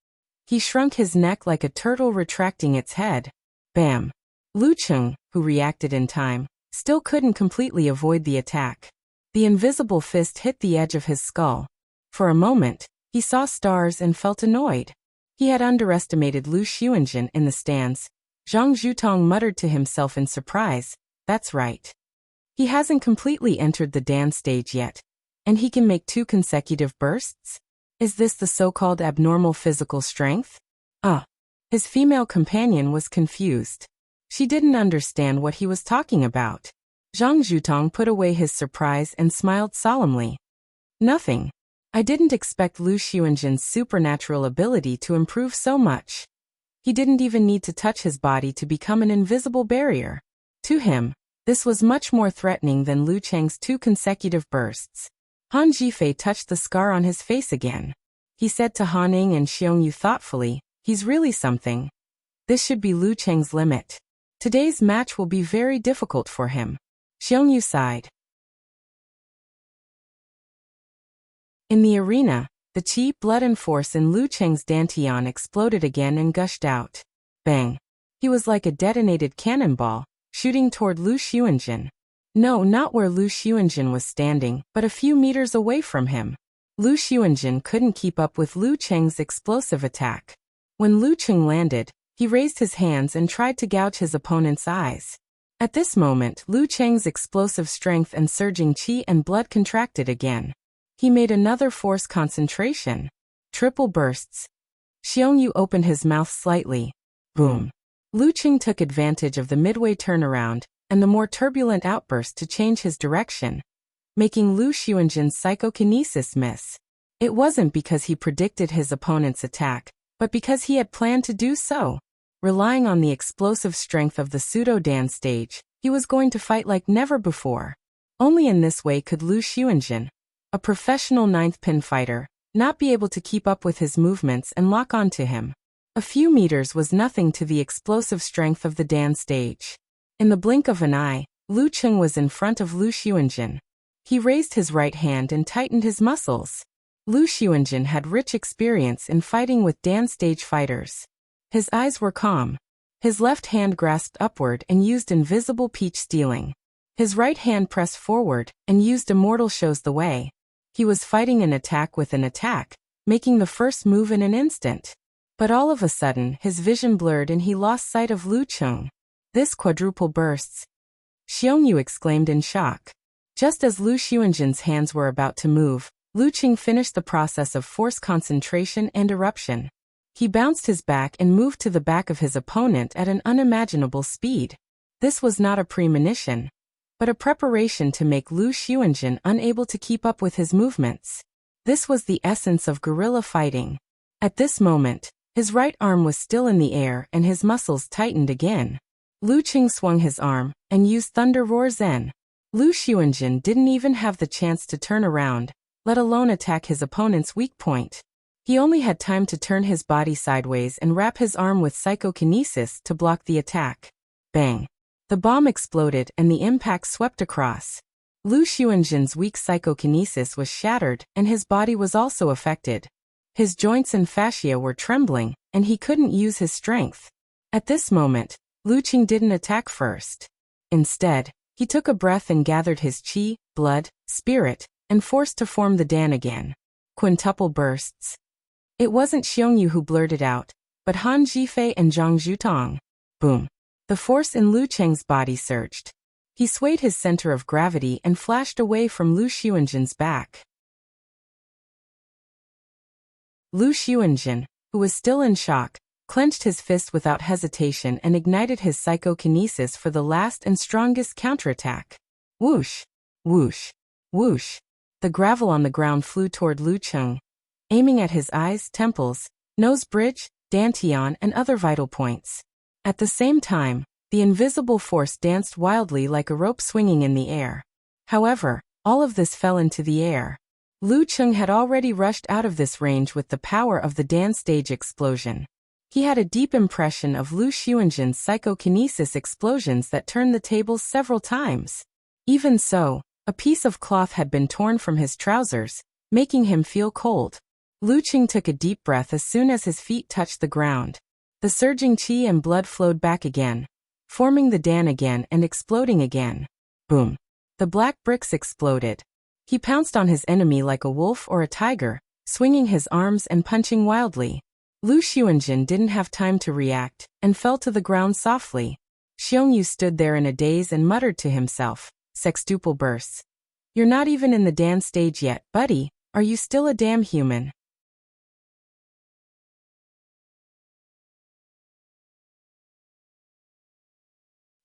He shrunk his neck like a turtle retracting its head. Bam! Lu Cheng, who reacted in time, still couldn't completely avoid the attack. The invisible fist hit the edge of his skull. For a moment, he saw stars and felt annoyed. He had underestimated Lu Xuanjin in the stands. Zhang Zhutong muttered to himself in surprise, "That's right. He hasn't completely entered the dance stage yet. And he can make 2 consecutive bursts? Is this the so-called abnormal physical strength?" His female companion was confused. She didn't understand what he was talking about. Zhang Zhutong put away his surprise and smiled solemnly. "Nothing. I didn't expect Lu Xuanjin's supernatural ability to improve so much. He didn't even need to touch his body to become an invisible barrier." To him, this was much more threatening than Lu Cheng's 2 consecutive bursts. Han Zhifei touched the scar on his face again. He said to Han Ning and Xiongyu thoughtfully, "He's really something. This should be Lu Cheng's limit. Today's match will be very difficult for him." Xiongyu sighed. In the arena, the qi, blood and force in Lu Cheng's dantian exploded again and gushed out. Bang! He was like a detonated cannonball, shooting toward Lu Xuanjin. No, not where Lu Xuanjin was standing, but a few meters away from him. Lu Xuanjin couldn't keep up with Lu Cheng's explosive attack. When Lu Cheng landed, he raised his hands and tried to gouge his opponent's eyes. At this moment, Lu Cheng's explosive strength and surging qi and blood contracted again. He made another force concentration. Triple bursts. Xiongyu opened his mouth slightly. Boom. Lu Cheng took advantage of the midway turnaround and the more turbulent outburst to change his direction, making Lu Xuanjin's psychokinesis miss. It wasn't because he predicted his opponent's attack, but because he had planned to do so. Relying on the explosive strength of the pseudo-dan stage, he was going to fight like never before. Only in this way could Lu Xuanjin, a professional ninth pin fighter, not be able to keep up with his movements and lock onto him. A few meters was nothing to the explosive strength of the dan stage. In the blink of an eye, Lu Cheng was in front of Lu Xuanjin. He raised his right hand and tightened his muscles. Lu Xuanjin had rich experience in fighting with dan stage fighters. His eyes were calm. His left hand grasped upward and used invisible peach stealing. His right hand pressed forward and used immortal shows the way. He was fighting an attack with an attack, making the first move in an instant. But all of a sudden, his vision blurred and he lost sight of Lu Cheng. "This quadruple bursts!" Xiongyu exclaimed in shock. Just as Lu Xuanjin's hands were about to move, Lu Cheng finished the process of force concentration and eruption. He bounced his back and moved to the back of his opponent at an unimaginable speed. This was not a premonition, but a preparation to make Lu Xuanjin unable to keep up with his movements. This was the essence of guerrilla fighting. At this moment, his right arm was still in the air and his muscles tightened again. Lu Cheng swung his arm and used Thunder Roar Zen. Lu Xuanjin didn't even have the chance to turn around, let alone attack his opponent's weak point. He only had time to turn his body sideways and wrap his arm with psychokinesis to block the attack. Bang! The bomb exploded and the impact swept across. Lu Xuanjin's weak psychokinesis was shattered and his body was also affected. His joints and fascia were trembling, and he couldn't use his strength. At this moment, Lu Qing didn't attack first. Instead, he took a breath and gathered his qi, blood, spirit, and forced to form the Dan again. Quintuple bursts. It wasn't Xiongyu who blurted out, but Han Zhifei and Zhang Zhutong. Boom. The force in Lu Cheng's body surged. He swayed his center of gravity and flashed away from Lu Xuanjin's back. Lu Xuanjin, who was still in shock, clenched his fist without hesitation and ignited his psychokinesis for the last and strongest counterattack. Whoosh! Whoosh! Whoosh! The gravel on the ground flew toward Lu Cheng, aiming at his eyes, temples, nose bridge, dantian, and other vital points. At the same time, the invisible force danced wildly like a rope swinging in the air. However, all of this fell into the air. Lu Cheng had already rushed out of this range with the power of the Dan stage explosion. He had a deep impression of Lu Xuanjin's psychokinesis explosions that turned the tables several times. Even so, a piece of cloth had been torn from his trousers, making him feel cold. Lu Cheng took a deep breath as soon as his feet touched the ground. The surging qi and blood flowed back again, forming the Dan again and exploding again. Boom. The black bricks exploded. He pounced on his enemy like a wolf or a tiger, swinging his arms and punching wildly. Lu Xuanjin didn't have time to react, and fell to the ground softly. Xiongyu stood there in a daze and muttered to himself, sextuple bursts. You're not even in the Dan stage yet, buddy. Are you still a damn human?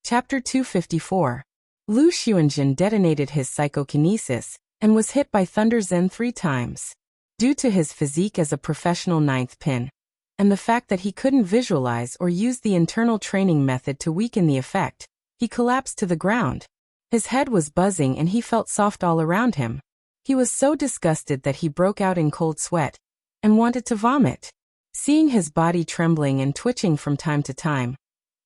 Chapter 254. Lu Xuanjin detonated his psychokinesis, and was hit by Thunder Zen 3 times. Due to his physique as a professional ninth pin, and the fact that he couldn't visualize or use the internal training method to weaken the effect, he collapsed to the ground. His head was buzzing and he felt soft all around him. He was so disgusted that he broke out in cold sweat, and wanted to vomit. Seeing his body trembling and twitching from time to time,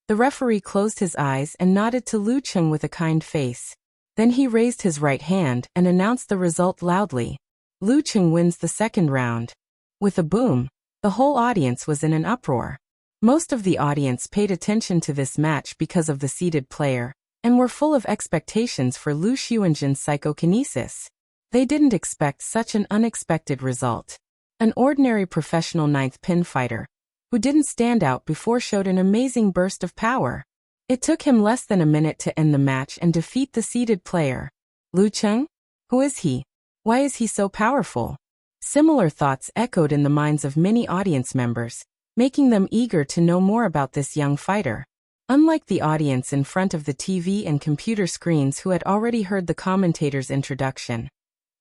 the referee closed his eyes and nodded to Lu Cheng with a kind face. Then he raised his right hand and announced the result loudly. Lu Cheng wins the second round. With a boom, the whole audience was in an uproar. Most of the audience paid attention to this match because of the seated player, and were full of expectations for Lu Xuanjin's psychokinesis. They didn't expect such an unexpected result. An ordinary professional ninth pin fighter, who didn't stand out before, showed an amazing burst of power. It took him less than a minute to end the match and defeat the seated player. Lu Cheng? Who is he? Why is he so powerful? Similar thoughts echoed in the minds of many audience members, making them eager to know more about this young fighter. Unlike the audience in front of the TV and computer screens who had already heard the commentator's introduction,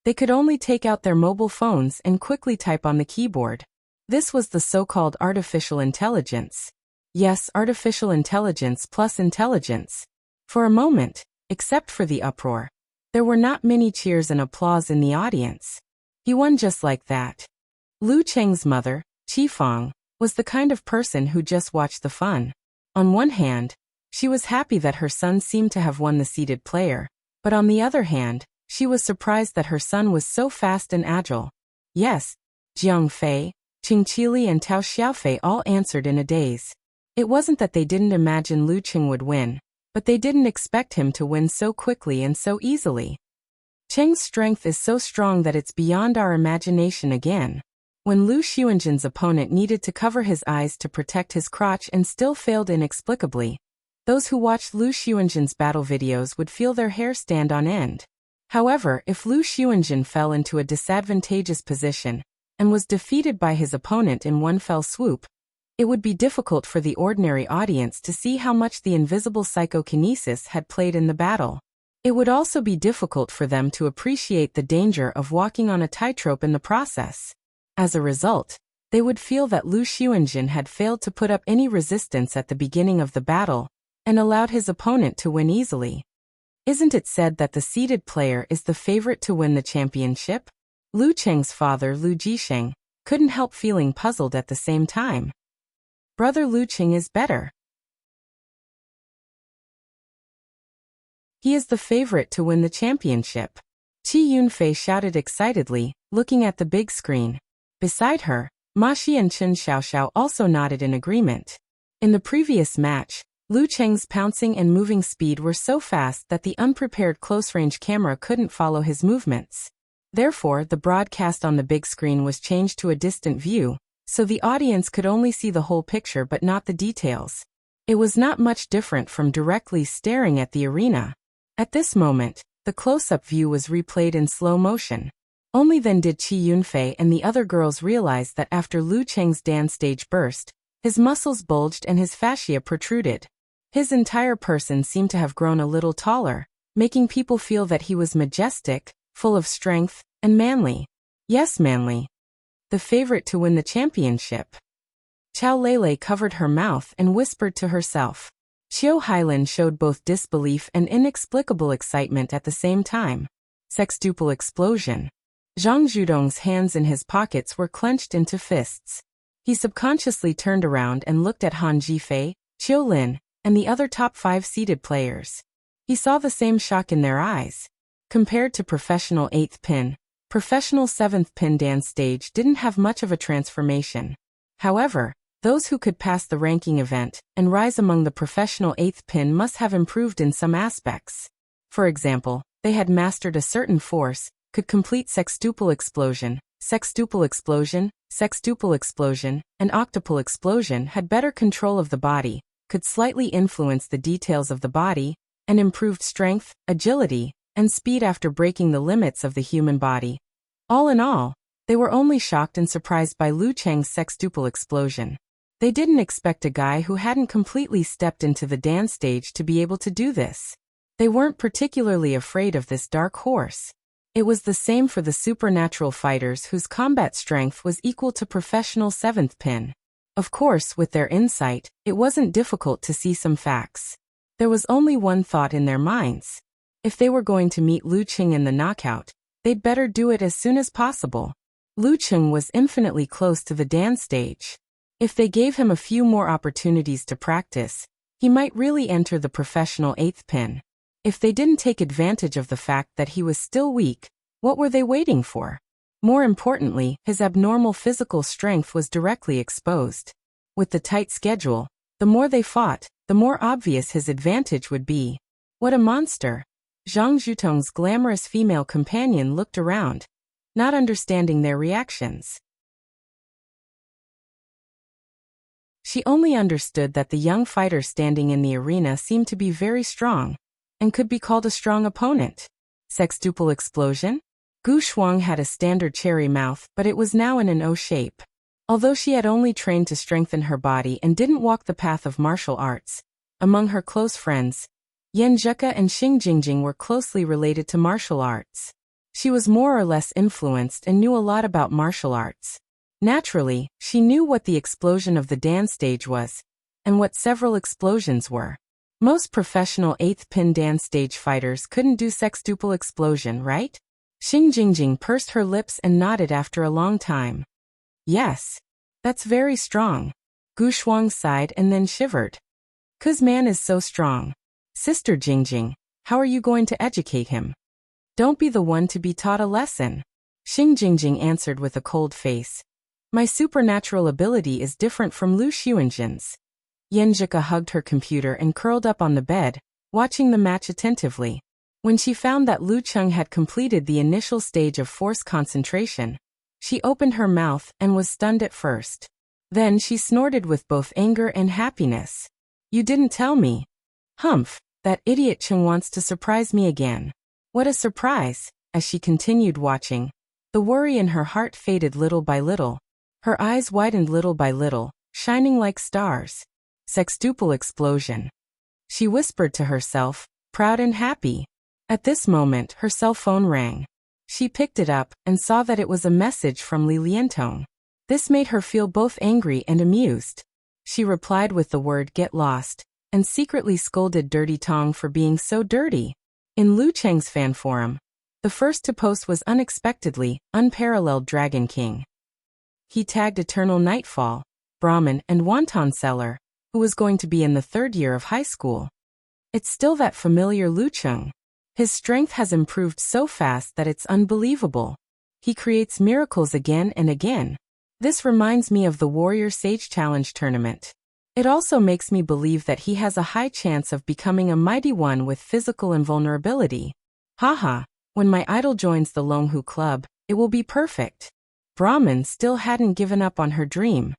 they could only take out their mobile phones and quickly type on the keyboard. This was the so-called artificial intelligence. Yes, artificial intelligence plus intelligence. For a moment, except for the uproar, there were not many cheers and applause in the audience. He won just like that. Lu Cheng's mother, Qifeng, was the kind of person who just watched the fun. On one hand, she was happy that her son seemed to have won the seated player, but on the other hand, she was surprised that her son was so fast and agile. Yes, Jiang Fei, Qing Qili and Tao Xiaofei all answered in a daze. It wasn't that they didn't imagine Lu Cheng would win, but they didn't expect him to win so quickly and so easily. Cheng's strength is so strong that it's beyond our imagination again. When Lu Xuanjin's opponent needed to cover his eyes to protect his crotch and still failed inexplicably, those who watched Lu Xuanjin's battle videos would feel their hair stand on end. However, if Lu Xuanjin fell into a disadvantageous position, and was defeated by his opponent in one fell swoop, it would be difficult for the ordinary audience to see how much the invisible psychokinesis had played in the battle. It would also be difficult for them to appreciate the danger of walking on a tightrope in the process. As a result, they would feel that Lu Xuanjin had failed to put up any resistance at the beginning of the battle, and allowed his opponent to win easily. Isn't it said that the seeded player is the favorite to win the championship? Lu Cheng's father, Lu Jisheng, couldn't help feeling puzzled at the same time. Brother Lu Cheng is better. He is the favorite to win the championship. Qi Yunfei shouted excitedly, looking at the big screen. Beside her, Ma Xi and Chen Xiaoxiao also nodded in agreement. In the previous match, Lu Cheng's pouncing and moving speed were so fast that the unprepared close-range camera couldn't follow his movements. Therefore, the broadcast on the big screen was changed to a distant view, so the audience could only see the whole picture but not the details. It was not much different from directly staring at the arena. At this moment, the close-up view was replayed in slow motion. Only then did Qi Yunfei and the other girls realize that after Lu Cheng's dance stage burst, his muscles bulged and his fascia protruded. His entire person seemed to have grown a little taller, making people feel that he was majestic, full of strength, and manly. Yes, manly. The favorite to win the championship. Chao Lele covered her mouth and whispered to herself. Qiu Hailin showed both disbelief and inexplicable excitement at the same time. Sextuple explosion. Zhang Zhudong's hands in his pockets were clenched into fists. He subconsciously turned around and looked at Han Jifei, Qiu Lin, and the other top 5 seeded players. He saw the same shock in their eyes. Compared to professional 8th pin, professional 7th pin dance stage didn't have much of a transformation. However, those who could pass the ranking event and rise among the professional 8th pin must have improved in some aspects. For example, they had mastered a certain force, could complete sextuple explosion, sextuple explosion, sextuple explosion, and octuple explosion, had better control of the body, could slightly influence the details of the body, and improved strength, agility, and speed after breaking the limits of the human body. All in all, they were only shocked and surprised by Lu Cheng's sextuple explosion. They didn't expect a guy who hadn't completely stepped into the dance stage to be able to do this. They weren't particularly afraid of this dark horse. It was the same for the supernatural fighters whose combat strength was equal to professional 7th pin. Of course, with their insight, it wasn't difficult to see some facts. There was only one thought in their minds. If they were going to meet Lu Cheng in the knockout, they'd better do it as soon as possible. Lu Cheng was infinitely close to the dance stage. If they gave him a few more opportunities to practice, he might really enter the professional 8th pin. If they didn't take advantage of the fact that he was still weak, what were they waiting for? More importantly, his abnormal physical strength was directly exposed. With the tight schedule, the more they fought, the more obvious his advantage would be. What a monster! Zhang Zhutong's glamorous female companion looked around, not understanding their reactions. She only understood that the young fighter standing in the arena seemed to be very strong, and could be called a strong opponent. Sextuple explosion? Gu Shuang had a standard cherry mouth, but it was now in an O shape. Although she had only trained to strengthen her body and didn't walk the path of martial arts, among her close friends, Yan Zheke and Xing Jingjing were closely related to martial arts. She was more or less influenced and knew a lot about martial arts. Naturally, she knew what the explosion of the dance stage was, and what several explosions were. Most professional 8th pin dance stage fighters couldn't do sextuple explosion, right? Xing Jingjing pursed her lips and nodded after a long time. Yes. That's very strong. Gu Shuang sighed and then shivered. Ku's man is so strong. Sister Jingjing, how are you going to educate him? Don't be the one to be taught a lesson. Xing Jingjing answered with a cold face. My supernatural ability is different from Lu Xuanjin's. Yan Zheke hugged her computer and curled up on the bed, watching the match attentively. When she found that Lu Cheng had completed the initial stage of force concentration, she opened her mouth and was stunned at first. Then she snorted with both anger and happiness. You didn't tell me. Humph, that idiot Cheng wants to surprise me again. What a surprise! As she continued watching, the worry in her heart faded little by little. Her eyes widened little by little, shining like stars. Sextuple explosion. She whispered to herself, proud and happy. At this moment, her cell phone rang. She picked it up and saw that it was a message from Li Liantong. This made her feel both angry and amused. She replied with the word "get lost," and secretly scolded Dirty Tong for being so dirty. In Lu Cheng's fan forum, the first to post was unexpectedly, unparalleled Dragon King. He tagged Eternal Nightfall, Brahmin and Wonton Seller, who was going to be in the 3rd year of high school. It's still that familiar Lu Cheng. His strength has improved so fast that it's unbelievable. He creates miracles again and again. This reminds me of the Warrior Sage Challenge tournament. It also makes me believe that he has a high chance of becoming a mighty one with physical invulnerability. Haha, when my idol joins the Longhu Club, it will be perfect. Brahmin still hadn't given up on her dream.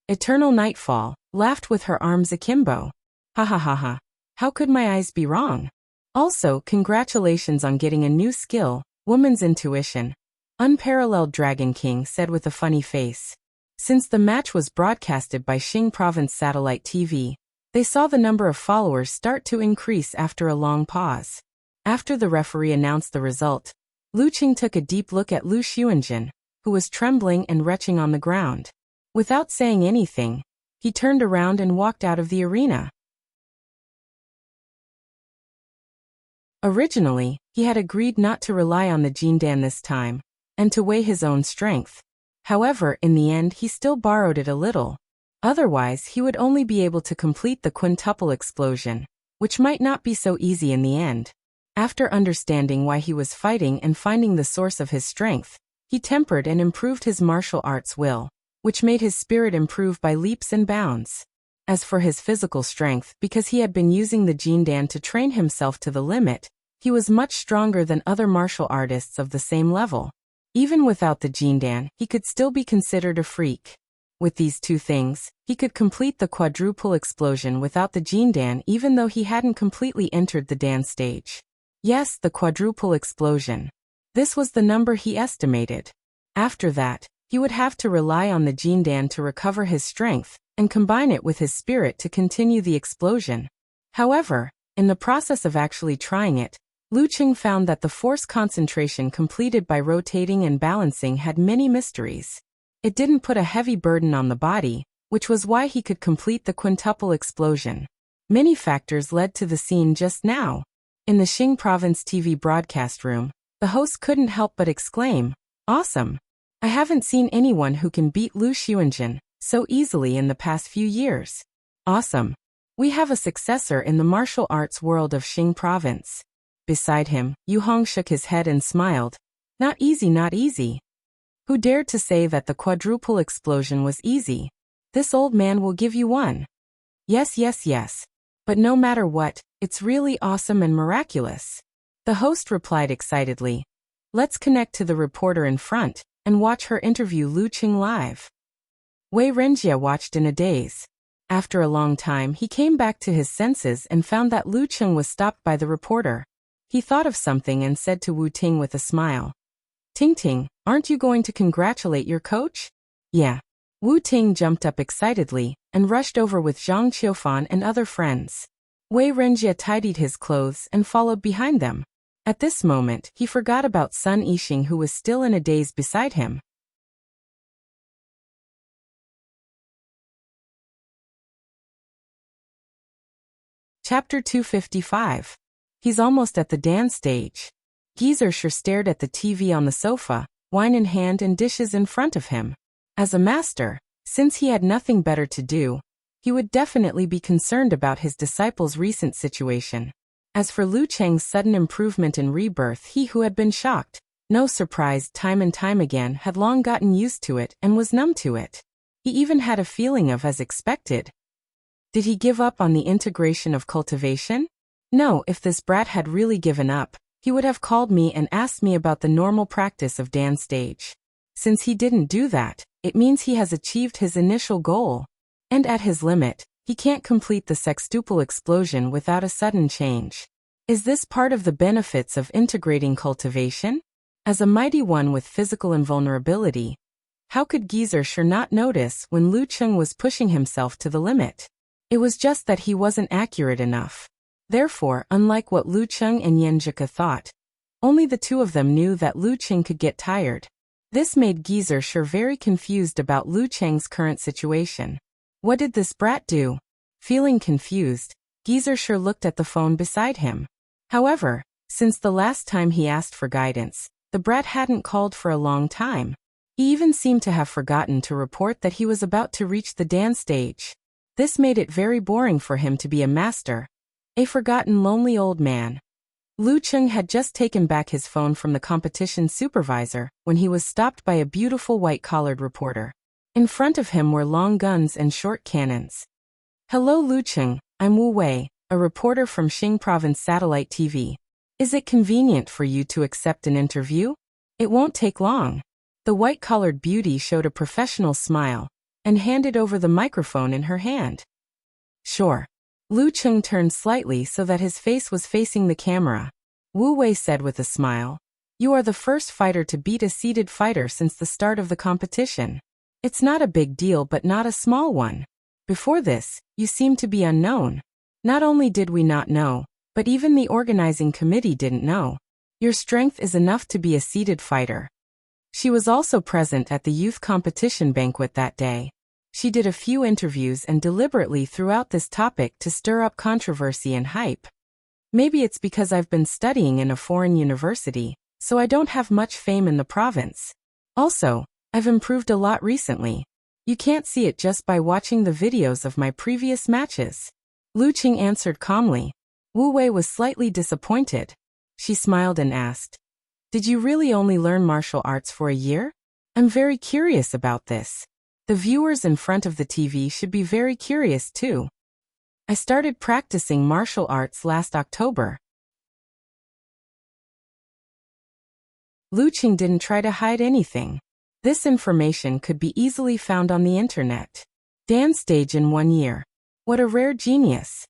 Eternal Nightfall laughed with her arms akimbo. Ha ha ha ha. How could my eyes be wrong? Also, congratulations on getting a new skill, woman's intuition. Unparalleled Dragon King said with a funny face. Since the match was broadcasted by Xing Province Satellite TV, they saw the number of followers start to increase after a long pause. After the referee announced the result, Lu Qing took a deep look at Lu Xuanjin, who was trembling and retching on the ground. Without saying anything, he turned around and walked out of the arena. Originally, he had agreed not to rely on the Jindan this time, and to weigh his own strength. However, in the end he still borrowed it a little. Otherwise, he would only be able to complete the quintuple explosion, which might not be so easy in the end. After understanding why he was fighting and finding the source of his strength, he tempered and improved his martial arts will, which made his spirit improve by leaps and bounds. As for his physical strength, because he had been using the Jindan to train himself to the limit, he was much stronger than other martial artists of the same level. Even without the Jindan, he could still be considered a freak. With these two things, he could complete the quadruple explosion without the Jindan even though he hadn't completely entered the Dan stage. Yes, the quadruple explosion. This was the number he estimated. After that, he would have to rely on the Jindan to recover his strength, and combine it with his spirit to continue the explosion. However, in the process of actually trying it, Lu Qing found that the force concentration completed by rotating and balancing had many mysteries. It didn't put a heavy burden on the body, which was why he could complete the quintuple explosion. Many factors led to the scene just now. In the Xing Province TV broadcast room, the host couldn't help but exclaim, "Awesome! I haven't seen anyone who can beat Lu Xuanjin so easily in the past few years. Awesome! We have a successor in the martial arts world of Xing Province." Beside him, Yu Hong shook his head and smiled. "Not easy, not easy. Who dared to say that the quadruple explosion was easy? This old man will give you one." Yes, yes, yes. But no matter what, it's really awesome and miraculous. The host replied excitedly. Let's connect to the reporter in front and watch her interview Lu Qing live. Wei Renjie watched in a daze. After a long time, he came back to his senses and found that Lu Qing was stopped by the reporter. He thought of something and said to Wu Ting with a smile, "Ting Ting, aren't you going to congratulate your coach?" "Yeah." Wu Ting jumped up excitedly and rushed over with Zhang Qiufan and other friends. Wei Renjie tidied his clothes and followed behind them. At this moment, he forgot about Sun Yixing, who was still in a daze beside him. Chapter 255. He's almost at the dance stage. Geezer sure stared at the TV on the sofa, wine in hand and dishes in front of him. As a master, since he had nothing better to do, he would definitely be concerned about his disciple's recent situation. As for Lu Cheng's sudden improvement and rebirth, he who had been shocked, no surprise time and time again, had long gotten used to it and was numb to it. He even had a feeling of as expected. Did he give up on the integration of cultivation? No, if this brat had really given up, he would have called me and asked me about the normal practice of dance stage. Since he didn't do that, it means he has achieved his initial goal. And at his limit, he can't complete the sextuple explosion without a sudden change. Is this part of the benefits of integrating cultivation? As a mighty one with physical invulnerability, how could Geezer sure not notice when Lu Cheng was pushing himself to the limit? It was just that he wasn't accurate enough. Therefore, unlike what Lu Cheng and Yanjika thought, only the two of them knew that Lu Cheng could get tired. This made Geezer sure very confused about Lu Cheng's current situation. What did this brat do? Feeling confused, Geezer sure looked at the phone beside him. However, since the last time he asked for guidance, the brat hadn't called for a long time. He even seemed to have forgotten to report that he was about to reach the dance stage. This made it very boring for him to be a master. A forgotten lonely old man. Lu Cheng had just taken back his phone from the competition supervisor when he was stopped by a beautiful white-collared reporter. In front of him were long guns and short cannons. Hello Lucheng, I'm Wu Wei, a reporter from Xing Province Satellite TV. Is it convenient for you to accept an interview? It won't take long. The white-collared beauty showed a professional smile and handed over the microphone in her hand. Sure. Lucheng turned slightly so that his face was facing the camera. Wu Wei said with a smile, "You are the first fighter to beat a seeded fighter since the start of the competition. It's not a big deal but not a small one. Before this, you seemed to be unknown. Not only did we not know, but even the organizing committee didn't know. Your strength is enough to be a seeded fighter." She was also present at the youth competition banquet that day. She did a few interviews and deliberately threw out this topic to stir up controversy and hype. Maybe it's because I've been studying in a foreign university, so I don't have much fame in the province. Also, I've improved a lot recently. You can't see it just by watching the videos of my previous matches. Lucheng answered calmly. Wu Wei was slightly disappointed. She smiled and asked, "Did you really only learn martial arts for a year? I'm very curious about this. The viewers in front of the TV should be very curious too. I started practicing martial arts last October." Lucheng didn't try to hide anything. This information could be easily found on the internet. Dan stage in 1 year. What a rare genius.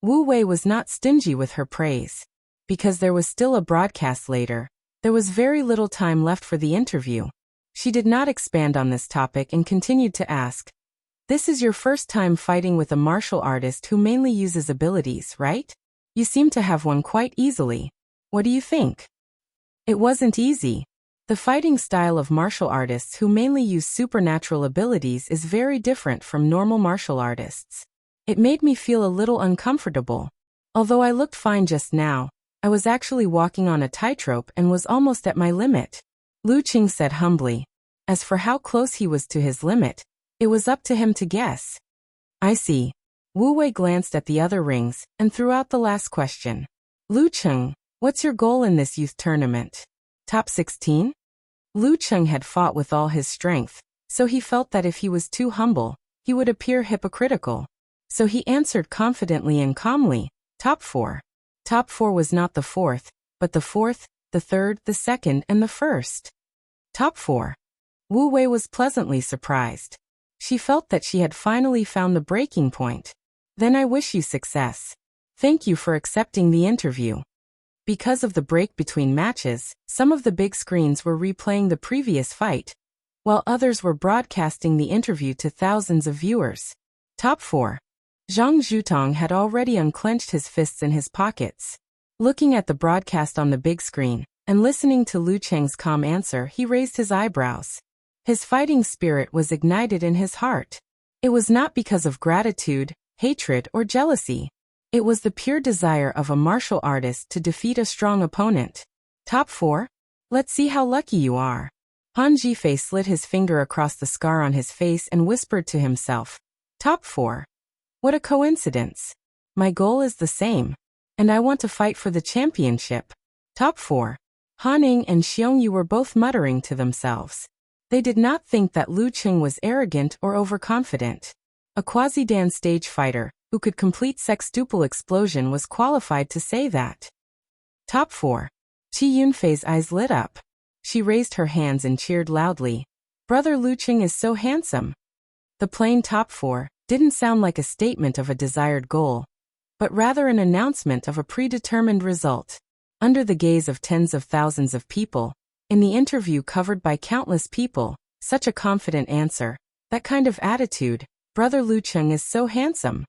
Wu Wei was not stingy with her praise. Because there was still a broadcast later, there was very little time left for the interview. She did not expand on this topic and continued to ask, "This is your first time fighting with a martial artist who mainly uses abilities, right? You seem to have won quite easily. What do you think?" It wasn't easy. The fighting style of martial artists who mainly use supernatural abilities is very different from normal martial artists. It made me feel a little uncomfortable. Although I looked fine just now, I was actually walking on a tightrope and was almost at my limit. Lucheng said humbly. As for how close he was to his limit, it was up to him to guess. I see. Wu Wei glanced at the other rings and threw out the last question. Lucheng, what's your goal in this youth tournament? Top 16? Lucheng had fought with all his strength, so he felt that if he was too humble, he would appear hypocritical. So he answered confidently and calmly, Top 4. Top 4 was not the fourth, but the fourth, the third, the second, and the first. Top 4. Wu Wei was pleasantly surprised. She felt that she had finally found the breaking point. Then I wish you success. Thank you for accepting the interview. Because of the break between matches, some of the big screens were replaying the previous fight, while others were broadcasting the interview to thousands of viewers. Top 4. Zhang Zhutong had already unclenched his fists in his pockets. Looking at the broadcast on the big screen, and listening to Lucheng's calm answer, he raised his eyebrows. His fighting spirit was ignited in his heart. It was not because of gratitude, hatred, or jealousy. It was the pure desire of a martial artist to defeat a strong opponent. Top 4? Let's see how lucky you are. Han Jifei slid his finger across the scar on his face and whispered to himself. Top 4. What a coincidence. My goal is the same. And I want to fight for the championship. Top 4. Han Ning and Xiong Yu were both muttering to themselves. They did not think that Lucheng was arrogant or overconfident. A quasi-Dan stage fighter, who could complete sextuple explosion, was qualified to say that. Top 4. Qi Yunfei's eyes lit up. She raised her hands and cheered loudly. Brother Lucheng is so handsome. The plain top 4 didn't sound like a statement of a desired goal, but rather an announcement of a predetermined result. Under the gaze of tens of thousands of people, in the interview covered by countless people, such a confident answer, that kind of attitude, Brother Lucheng is so handsome.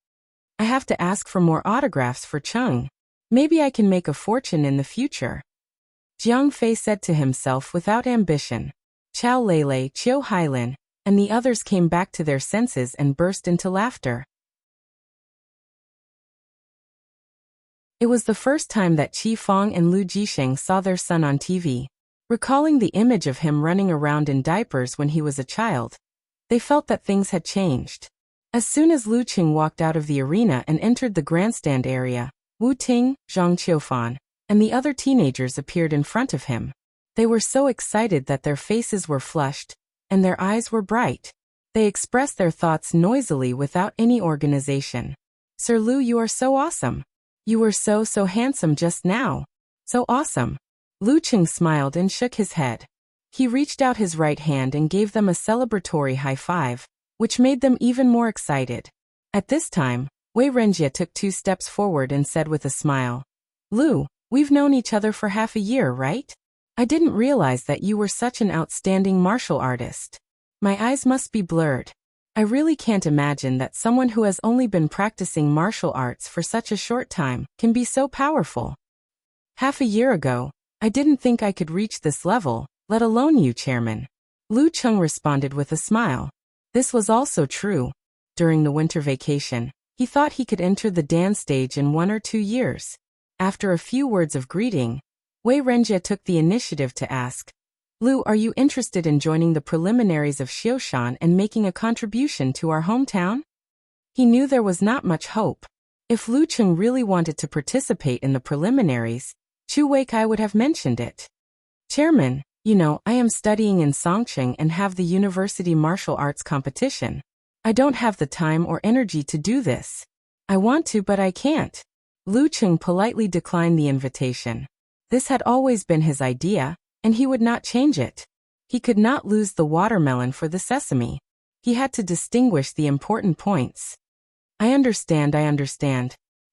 I have to ask for more autographs for Cheng. Maybe I can make a fortune in the future. Jiang Fei said to himself without ambition. Chao Lele, Chiu Hailin, and the others came back to their senses and burst into laughter. It was the first time that Qi Fong and Lu Jisheng saw their son on TV. Recalling the image of him running around in diapers when he was a child, they felt that things had changed. As soon as Lucheng walked out of the arena and entered the grandstand area, Wu Ting, Zhang Qiufan, and the other teenagers appeared in front of him. They were so excited that their faces were flushed, and their eyes were bright. They expressed their thoughts noisily without any organization. Sir Lu, you are so awesome. You were so handsome just now. So awesome. Lu Cheng smiled and shook his head. He reached out his right hand and gave them a celebratory high five, which made them even more excited. At this time, Wei Renjie took 2 steps forward and said with a smile, Lu, we've known each other for half a year, right? I didn't realize that you were such an outstanding martial artist. My eyes must be blurred. I really can't imagine that someone who has only been practicing martial arts for such a short time can be so powerful. Half a year ago, I didn't think I could reach this level, let alone you, Chairman. Lu Cheng responded with a smile. This was also true. During the winter vacation, he thought he could enter the dance stage in 1 or 2 years. After a few words of greeting, Wei Renjie took the initiative to ask, Lu, are you interested in joining the preliminaries of Xiushan and making a contribution to our hometown? He knew there was not much hope. If Lu Cheng really wanted to participate in the preliminaries, Chu Weikai would have mentioned it. Chairman, you know, I am studying in Songqing and have the university martial arts competition. I don't have the time or energy to do this. I want to, but I can't. Lu Cheng politely declined the invitation. This had always been his idea, and he would not change it. He could not lose the watermelon for the sesame. He had to distinguish the important points. I understand.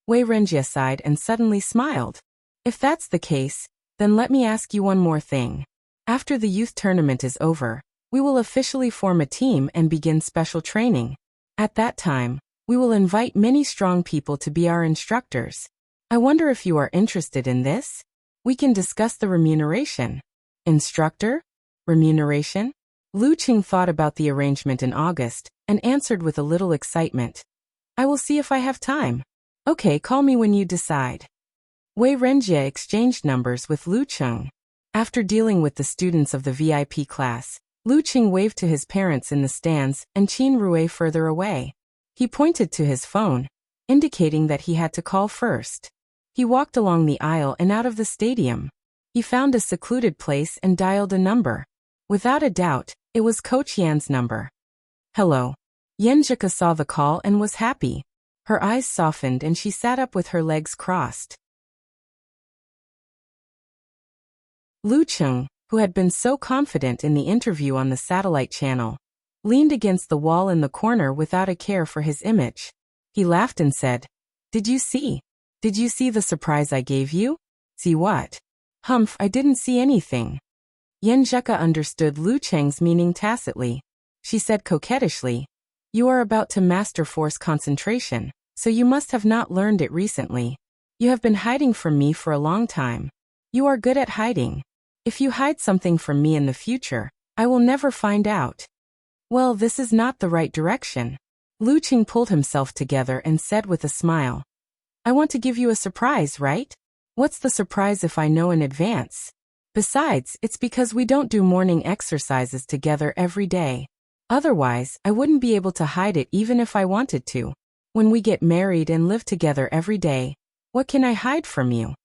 Wei Renjie sighed and suddenly smiled. If that's the case, then let me ask you one more thing. After the youth tournament is over, we will officially form a team and begin special training. At that time, we will invite many strong people to be our instructors. I wonder if you are interested in this? We can discuss the remuneration. Instructor? Remuneration? Lu Cheng thought about the arrangement in August and answered with a little excitement. I will see if I have time. Okay, call me when you decide. Wei Renjie exchanged numbers with Lu Cheng. After dealing with the students of the VIP class, Lu Cheng waved to his parents in the stands and Qin Rui further away. He pointed to his phone, indicating that he had to call first. He walked along the aisle and out of the stadium. He found a secluded place and dialed a number. Without a doubt, it was Coach Yan's number. Hello. Yan Zhika saw the call and was happy. Her eyes softened and she sat up with her legs crossed. Lu Cheng, who had been so confident in the interview on the satellite channel, leaned against the wall in the corner without a care for his image. He laughed and said, Did you see the surprise I gave you? See what? Humph, I didn't see anything. Yan Zheka understood Lu Cheng's meaning tacitly. She said coquettishly, You are about to master force concentration, so you must have not learned it recently. You have been hiding from me for a long time. You are good at hiding. If you hide something from me in the future, I will never find out. Well, this is not the right direction. Lu Cheng pulled himself together and said with a smile, I want to give you a surprise, right? What's the surprise if I know in advance? Besides, it's because we don't do morning exercises together every day. Otherwise, I wouldn't be able to hide it even if I wanted to. When we get married and live together every day, what can I hide from you?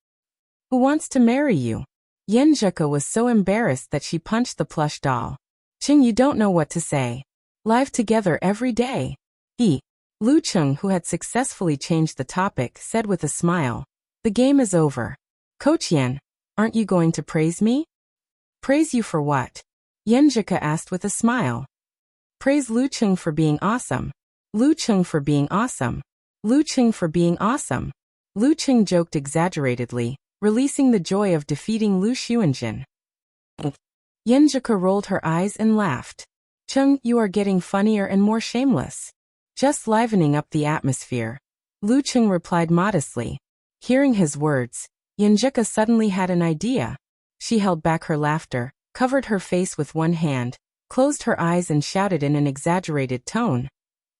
Who wants to marry you? Yan Zheka was so embarrassed that she punched the plush doll. Cheng, you don't know what to say. Live together every day. Lu Cheng, who had successfully changed the topic, said with a smile, The game is over. Coach Yan, aren't you going to praise me? Praise you for what? Yan Zheka asked with a smile. Praise Lu Cheng for being awesome. Lu Cheng for being awesome. Lu Cheng for being awesome. Lu Cheng joked exaggeratedly, releasing the joy of defeating Lu Xuanjin. Yan Zheka rolled her eyes and laughed. Cheng, you are getting funnier and more shameless. Just livening up the atmosphere. Lu Cheng replied modestly. Hearing his words, Yan Zheka suddenly had an idea. She held back her laughter, covered her face with one hand, closed her eyes and shouted in an exaggerated tone.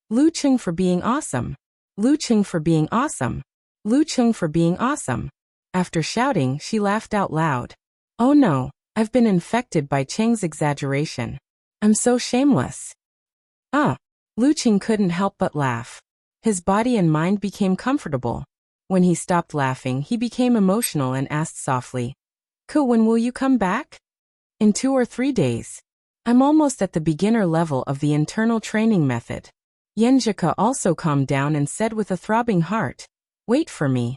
Lu Cheng for being awesome. Lu Cheng for being awesome. Lu Cheng for being awesome. After shouting, she laughed out loud. Oh no, I've been infected by Cheng's exaggeration. I'm so shameless. Lu Cheng couldn't help but laugh. His body and mind became comfortable. When he stopped laughing, he became emotional and asked softly, When will you come back? In 2 or 3 days. I'm almost at the beginner level of the internal training method. Yenjika also calmed down and said with a throbbing heart, "Wait for me.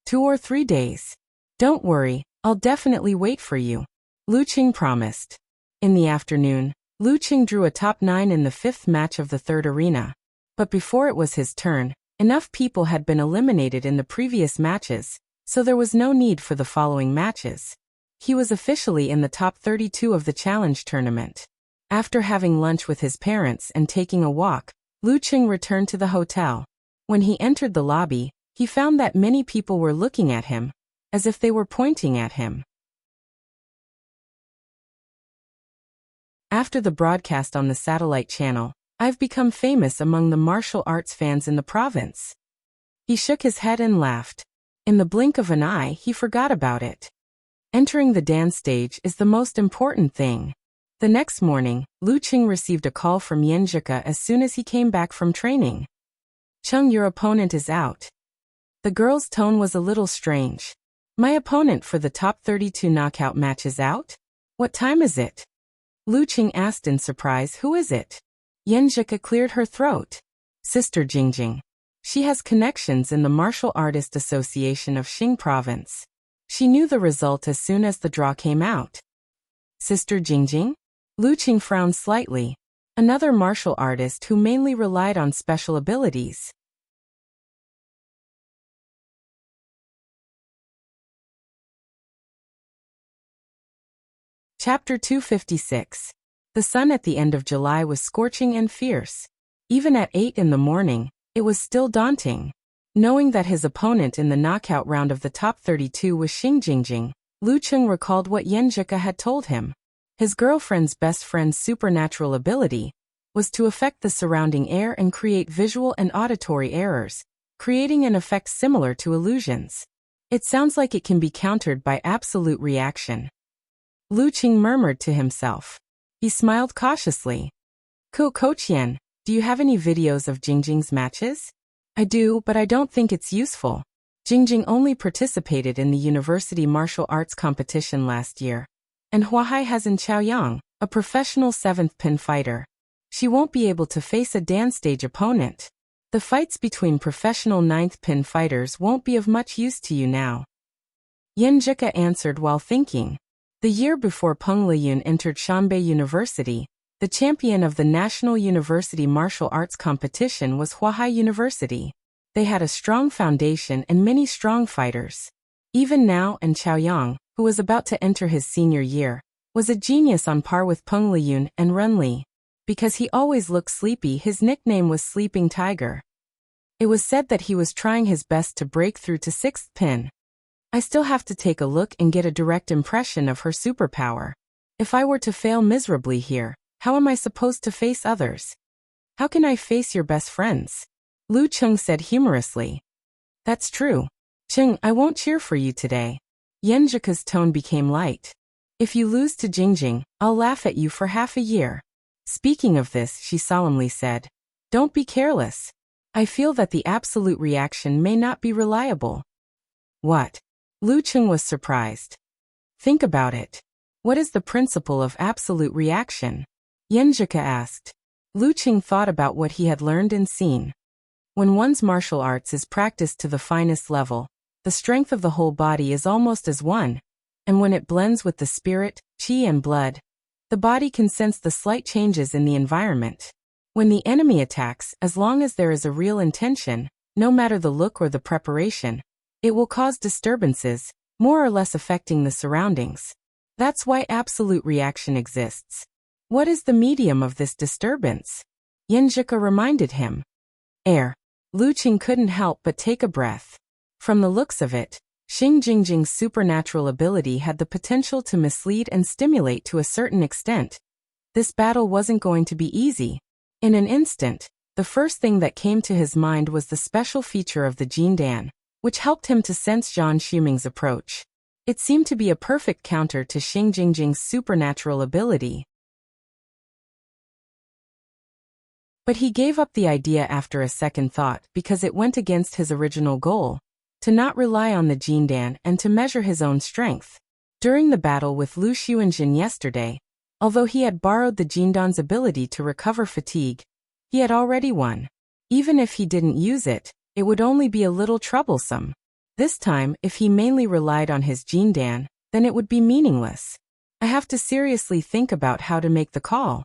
2 or 3 days. Don't worry, I'll definitely wait for you," Lu Qing promised. In the afternoon, Lu Qing drew a top 9 in the 5th match of the 3rd arena. But before it was his turn, enough people had been eliminated in the previous matches, so there was no need for the following matches. He was officially in the top 32 of the challenge tournament. After having lunch with his parents and taking a walk, Lu Qing returned to the hotel. When he entered the lobby, he found that many people were looking at him, as if they were pointing at him. After the broadcast on the satellite channel, I've become famous among the martial arts fans in the province. He shook his head and laughed. In the blink of an eye, he forgot about it. Entering the dance stage is the most important thing. The next morning, Lu Qing received a call from Yenjika as soon as he came back from training. "Chung, your opponent is out." The girl's tone was a little strange. "My opponent for the top 32 knockout match is out? What time is it?" Lu Qing asked in surprise. "Who is it?" Yenjika cleared her throat. "Sister Jingjing. She has connections in the Martial Artist Association of Xing Province." She knew the result as soon as the draw came out. Sister Jingjing? Lu Qing frowned slightly. Another martial artist who mainly relied on special abilities. Chapter 256. The sun at the end of July was scorching and fierce. Even at 8 in the morning, it was still daunting. Knowing that his opponent in the knockout round of the top 32 was Xing Jingjing, Lu Qing recalled what Yenjika had told him. His girlfriend's best friend's supernatural ability was to affect the surrounding air and create visual and auditory errors, creating an effect similar to illusions. It sounds like it can be countered by absolute reaction. Lu Qing murmured to himself. He smiled cautiously. Coach Yen, do you have any videos of Jingjing's matches?" "I do, but I don't think it's useful. Jingjing only participated in the university martial arts competition last year. And Huahai has in Chaoyang, a professional 7th pin fighter. She won't be able to face a dance stage opponent. The fights between professional 9th pin fighters won't be of much use to you now." Yenjika answered while thinking. The year before Peng Liyun entered Shanbei University, the champion of the National University Martial Arts Competition was Huahai University. They had a strong foundation and many strong fighters. Even now, and Chaoyang, who was about to enter his senior year, was a genius on par with Peng Liyun and Ren Li. Because he always looked sleepy, his nickname was Sleeping Tiger. It was said that he was trying his best to break through to 6th pin. I still have to take a look and get a direct impression of her superpower. If I were to fail miserably here, how am I supposed to face others? How can I face your best friends? Lu Qing said humorously. That's true. Qing, I won't cheer for you today. Yenjika's tone became light. If you lose to Jingjing, I'll laugh at you for half a year. Speaking of this, she solemnly said. Don't be careless. I feel that the absolute reaction may not be reliable. What? Lu Qing was surprised. Think about it. What is the principle of absolute reaction? Yenjika asked. Lu Qing thought about what he had learned and seen. When one's martial arts is practiced to the finest level, the strength of the whole body is almost as one, and when it blends with the spirit, qi and blood, the body can sense the slight changes in the environment. When the enemy attacks, as long as there is a real intention, no matter the look or the preparation, it will cause disturbances, more or less affecting the surroundings. That's why absolute reaction exists. What is the medium of this disturbance? Yenjika reminded him. Air. Lu Qing couldn't help but take a breath. From the looks of it, Xing Jingjing's supernatural ability had the potential to mislead and stimulate to a certain extent. This battle wasn't going to be easy. In an instant, the first thing that came to his mind was the special feature of the Jindan, which helped him to sense Zhang Xuming's approach. It seemed to be a perfect counter to Xing Jingjing's supernatural ability. But he gave up the idea after a second thought because it went against his original goal, to not rely on the Jindan and to measure his own strength. During the battle with Lu Xuanjin yesterday, Although he had borrowed the Jindan's ability to recover fatigue, he had already won. Even if he didn't use it, it would only be a little troublesome. This time, if he mainly relied on his Jindan, then it would be meaningless. I have to seriously think about how to make the call.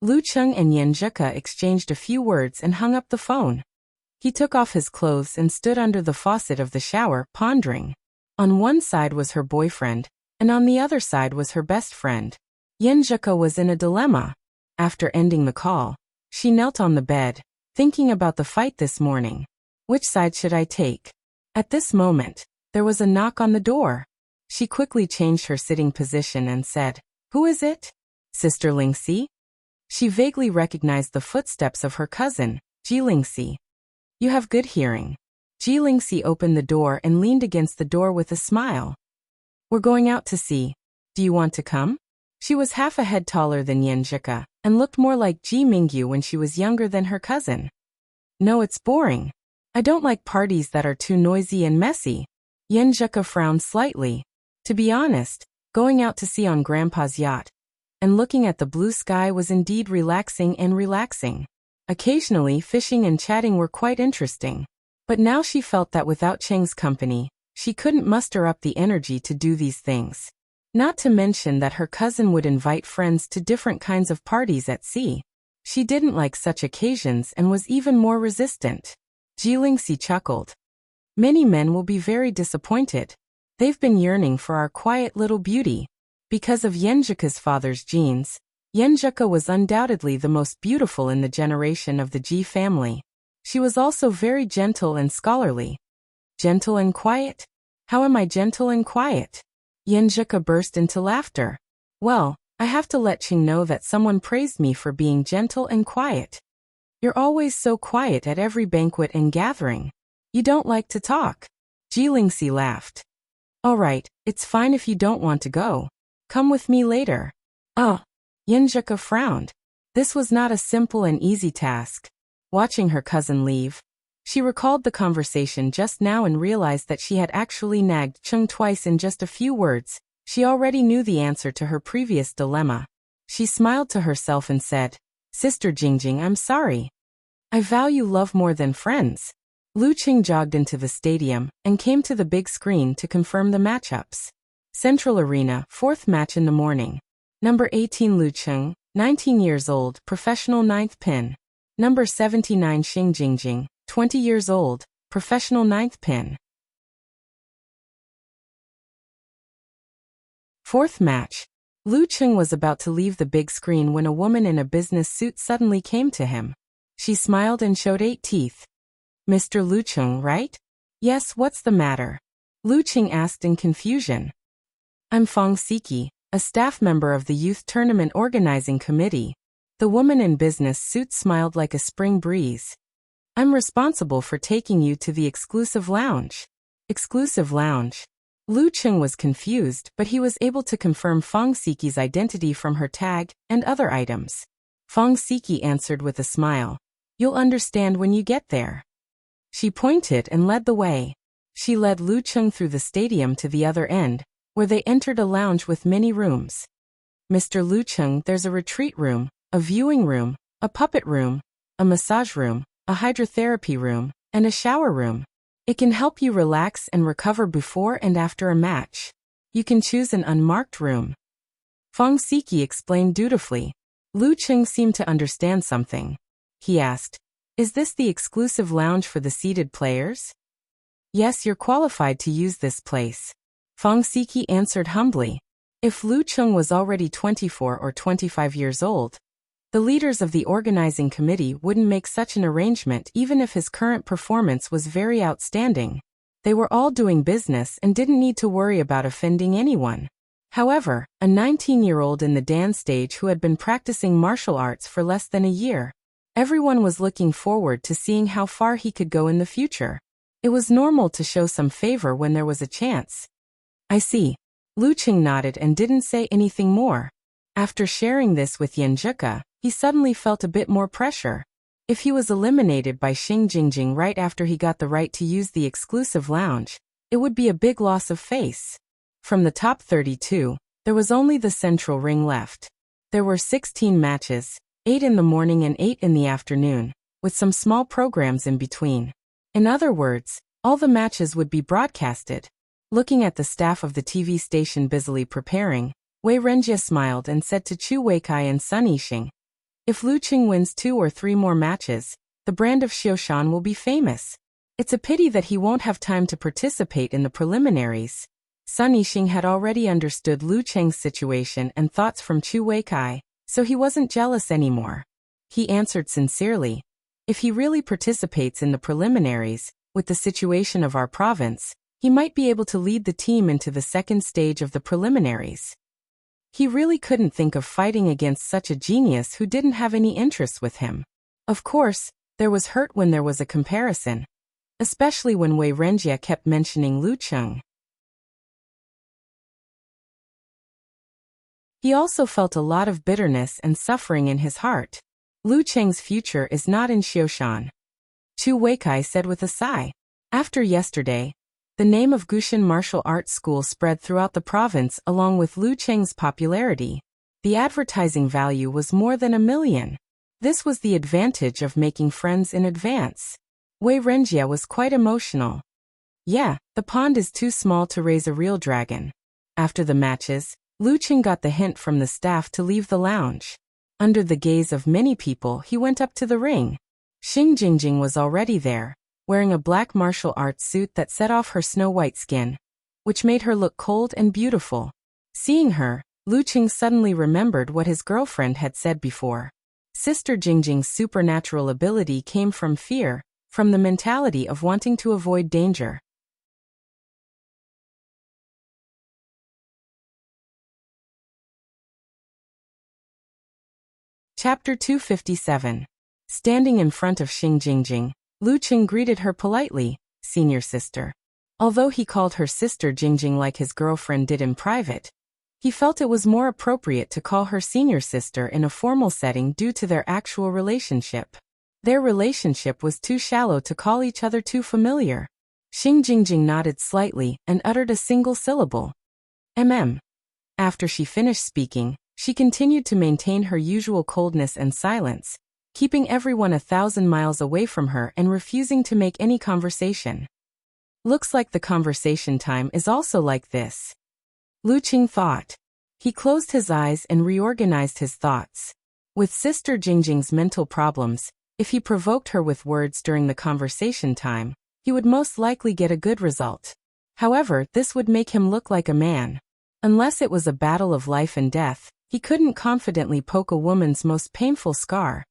Lu Cheng and Yan Zheke exchanged a few words and hung up the phone. He took off his clothes and stood under the faucet of the shower, pondering. On one side was her boyfriend, and on the other side was her best friend. Yan Zheke was in a dilemma. After ending the call, she knelt on the bed, thinking about the fight this morning. Which side should I take? At this moment, there was a knock on the door. She quickly changed her sitting position and said, "Who is it? Sister Lingxi?" She vaguely recognized the footsteps of her cousin, Ji Lingxi. "You have good hearing." Ji Lingxi opened the door and leaned against the door with a smile. "We're going out to see. Do you want to come?" She was half a head taller than Yan Zheke, and looked more like Ji Mingyu when she was younger than her cousin. "No, it's boring. I don't like parties that are too noisy and messy." Yan Zheke frowned slightly. To be honest, going out to sea on Grandpa's yacht and looking at the blue sky was indeed relaxing. Occasionally, fishing and chatting were quite interesting. But now she felt that without Cheng's company, she couldn't muster up the energy to do these things. Not to mention that her cousin would invite friends to different kinds of parties at sea. She didn't like such occasions and was even more resistant. Ji Lingxi chuckled. "Many men will be very disappointed. They've been yearning for our quiet little beauty." Because of Yan Zheke's father's genes, Yan Zheke was undoubtedly the most beautiful in the generation of the Ji family. She was also very gentle and scholarly. "Gentle and quiet? How am I gentle and quiet?" Yan Zheke burst into laughter. "Well, I have to let Ching know that someone praised me for being gentle and quiet. You're always so quiet at every banquet and gathering. You don't like to talk." Ji Lingxi laughed. "All right, it's fine if you don't want to go. Come with me later." Yan Zheke frowned. This was not a simple and easy task. Watching her cousin leave, she recalled the conversation just now and realized that she had actually nagged Cheng twice in just a few words. She already knew the answer to her previous dilemma. She smiled to herself and said, "Sister Jingjing, I'm sorry. I value love more than friends." Lu Qing jogged into the stadium and came to the big screen to confirm the matchups. Central Arena, 4th match in the morning. Number 18 Lu Qing, 19 years old, professional 9th pin. Number 79 Xing Jingjing, 20 years old, professional 9th pin. 4th match. Lu Qing was about to leave the big screen when a woman in a business suit suddenly came to him. She smiled and showed 8 teeth. "Mr. Lu Qing, right?" "Yes, what's the matter?" Lu Qing asked in confusion. "I'm Fang Siki, a staff member of the Youth Tournament Organizing Committee." The woman in business suit smiled like a spring breeze. "I'm responsible for taking you to the exclusive lounge." Exclusive lounge. Lu Qing was confused, but he was able to confirm Fang Siki's identity from her tag and other items. Fang Siki answered with a smile. "You'll understand when you get there." She pointed and led the way. She led Lu Qing through the stadium to the other end, where they entered a lounge with many rooms. "Mr. Lu Qing, there's a retreat room, a viewing room, a puppet room, a massage room, a hydrotherapy room, and a shower room. It can help you relax and recover before and after a match. You can choose an unmarked room." Fang Siki explained dutifully. Lu Qing seemed to understand something. He asked, "Is this the exclusive lounge for the seated players?" "Yes, you're qualified to use this place." Fang Siki answered humbly. If Lu Qing was already 24 or 25 years old, the leaders of the organizing committee wouldn't make such an arrangement even if his current performance was very outstanding. They were all doing business and didn't need to worry about offending anyone. However, a 19-year-old in the dance stage who had been practicing martial arts for less than a year, everyone was looking forward to seeing how far he could go in the future. It was normal to show some favor when there was a chance. "I see." Lu Qing nodded and didn't say anything more. After sharing this with Yan Zheke, he suddenly felt a bit more pressure. If he was eliminated by Xing Jingjing right after he got the right to use the exclusive lounge, it would be a big loss of face. From the top 32, there was only the central ring left. There were 16 matches, 8 in the morning and 8 in the afternoon, with some small programs in between. In other words, all the matches would be broadcasted. Looking at the staff of the TV station busily preparing, Wei Renjie smiled and said to Chu Weikai and Sun Yixing, "If Lu Qing wins 2 or 3 more matches, the brand of Xiushan will be famous. It's a pity that he won't have time to participate in the preliminaries." Sun Yixing had already understood Lu Cheng's situation and thoughts from Chu Weikai, so he wasn't jealous anymore. He answered sincerely, "If he really participates in the preliminaries, with the situation of our province, he might be able to lead the team into the second stage of the preliminaries." He really couldn't think of fighting against such a genius who didn't have any interest with him. Of course, there was hurt when there was a comparison, especially when Wei Renjie kept mentioning Lu Cheng. He also felt a lot of bitterness and suffering in his heart. Lu Cheng's future is not in Xiushan. Chu Weikai said with a sigh. After yesterday, the name of Gushan Martial Arts School spread throughout the province along with Lu Cheng's popularity. The advertising value was more than 1 million. This was the advantage of making friends in advance. Wei Renjie was quite emotional. Yeah, the pond is too small to raise a real dragon. After the matches, Lu Cheng got the hint from the staff to leave the lounge. Under the gaze of many people, he went up to the ring. Xing Jingjing was already there, wearing a black martial arts suit that set off her snow-white skin, which made her look cold and beautiful. Seeing her, Lu Cheng suddenly remembered what his girlfriend had said before. Sister Jingjing's supernatural ability came from fear, from the mentality of wanting to avoid danger. Chapter 257. Standing in front of Xing Jingjing, Lu Cheng greeted her politely, "Senior sister." Although he called her sister Jingjing like his girlfriend did in private, he felt it was more appropriate to call her senior sister in a formal setting due to their actual relationship. Their relationship was too shallow to call each other too familiar. Xing Jingjing nodded slightly and uttered a single syllable. After she finished speaking, she continued to maintain her usual coldness and silence, keeping everyone 1,000 miles away from her and refusing to make any conversation. Looks like the conversation time is also like this, Lu Cheng thought. He closed his eyes and reorganized his thoughts. With Sister Jingjing's mental problems, if he provoked her with words during the conversation time, he would most likely get a good result. However, this would make him look like a man. Unless it was a battle of life and death, he couldn't confidently poke a woman's most painful scar,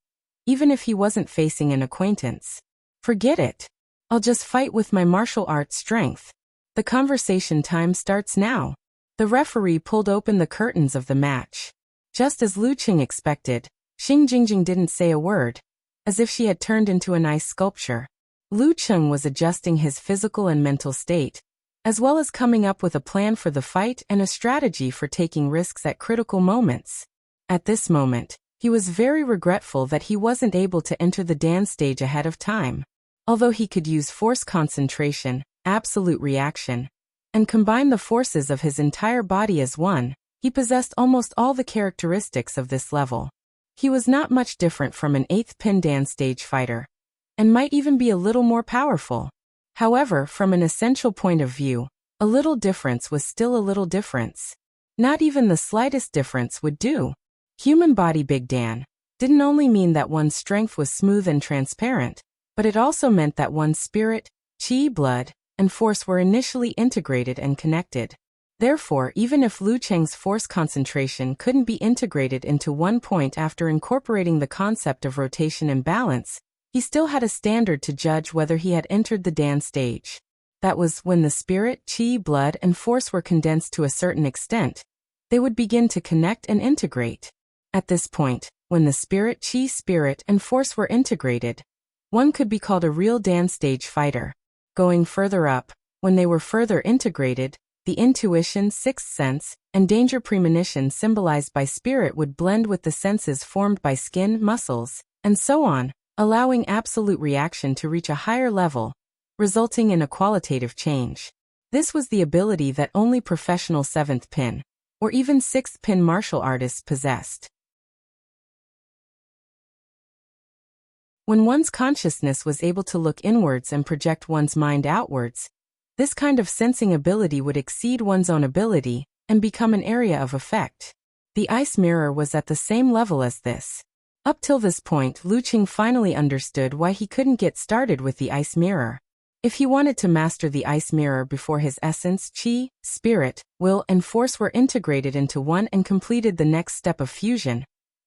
even if he wasn't facing an acquaintance. Forget it. I'll just fight with my martial arts strength. The conversation time starts now. The referee pulled open the curtains of the match. Just as Lu Cheng expected, Xing Jingjing didn't say a word, as if she had turned into an ice sculpture. Lu Cheng was adjusting his physical and mental state, as well as coming up with a plan for the fight and a strategy for taking risks at critical moments. At this moment, he was very regretful that he wasn't able to enter the dance stage ahead of time. Although he could use force concentration, absolute reaction, and combine the forces of his entire body as one, he possessed almost all the characteristics of this level. He was not much different from an 8th pin dance stage fighter, and might even be a little more powerful. However, from an essential point of view, a little difference was still a little difference. Not even the slightest difference would do. Human body Big Dan didn't only mean that one's strength was smooth and transparent, but it also meant that one's spirit, qi, blood, and force were initially integrated and connected. Therefore, even if Lu Cheng's force concentration couldn't be integrated into one point after incorporating the concept of rotation and balance, he still had a standard to judge whether he had entered the dance stage. That was, when the spirit, qi, blood, and force were condensed to a certain extent, they would begin to connect and integrate. At this point, when the spirit, qi, spirit, and force were integrated, one could be called a real dance stage fighter. Going further up, when they were further integrated, the intuition, sixth sense, and danger premonition symbolized by spirit would blend with the senses formed by skin, muscles, and so on, allowing absolute reaction to reach a higher level, resulting in a qualitative change. This was the ability that only professional 7th pin, or even 6th pin martial artists possessed. When one's consciousness was able to look inwards and project one's mind outwards, this kind of sensing ability would exceed one's own ability and become an area of effect. The ice mirror was at the same level as this. Up till this point, Lu Qing finally understood why he couldn't get started with the ice mirror. If he wanted to master the ice mirror before his essence, qi, spirit, will, and force were integrated into one and completed the next step of fusion,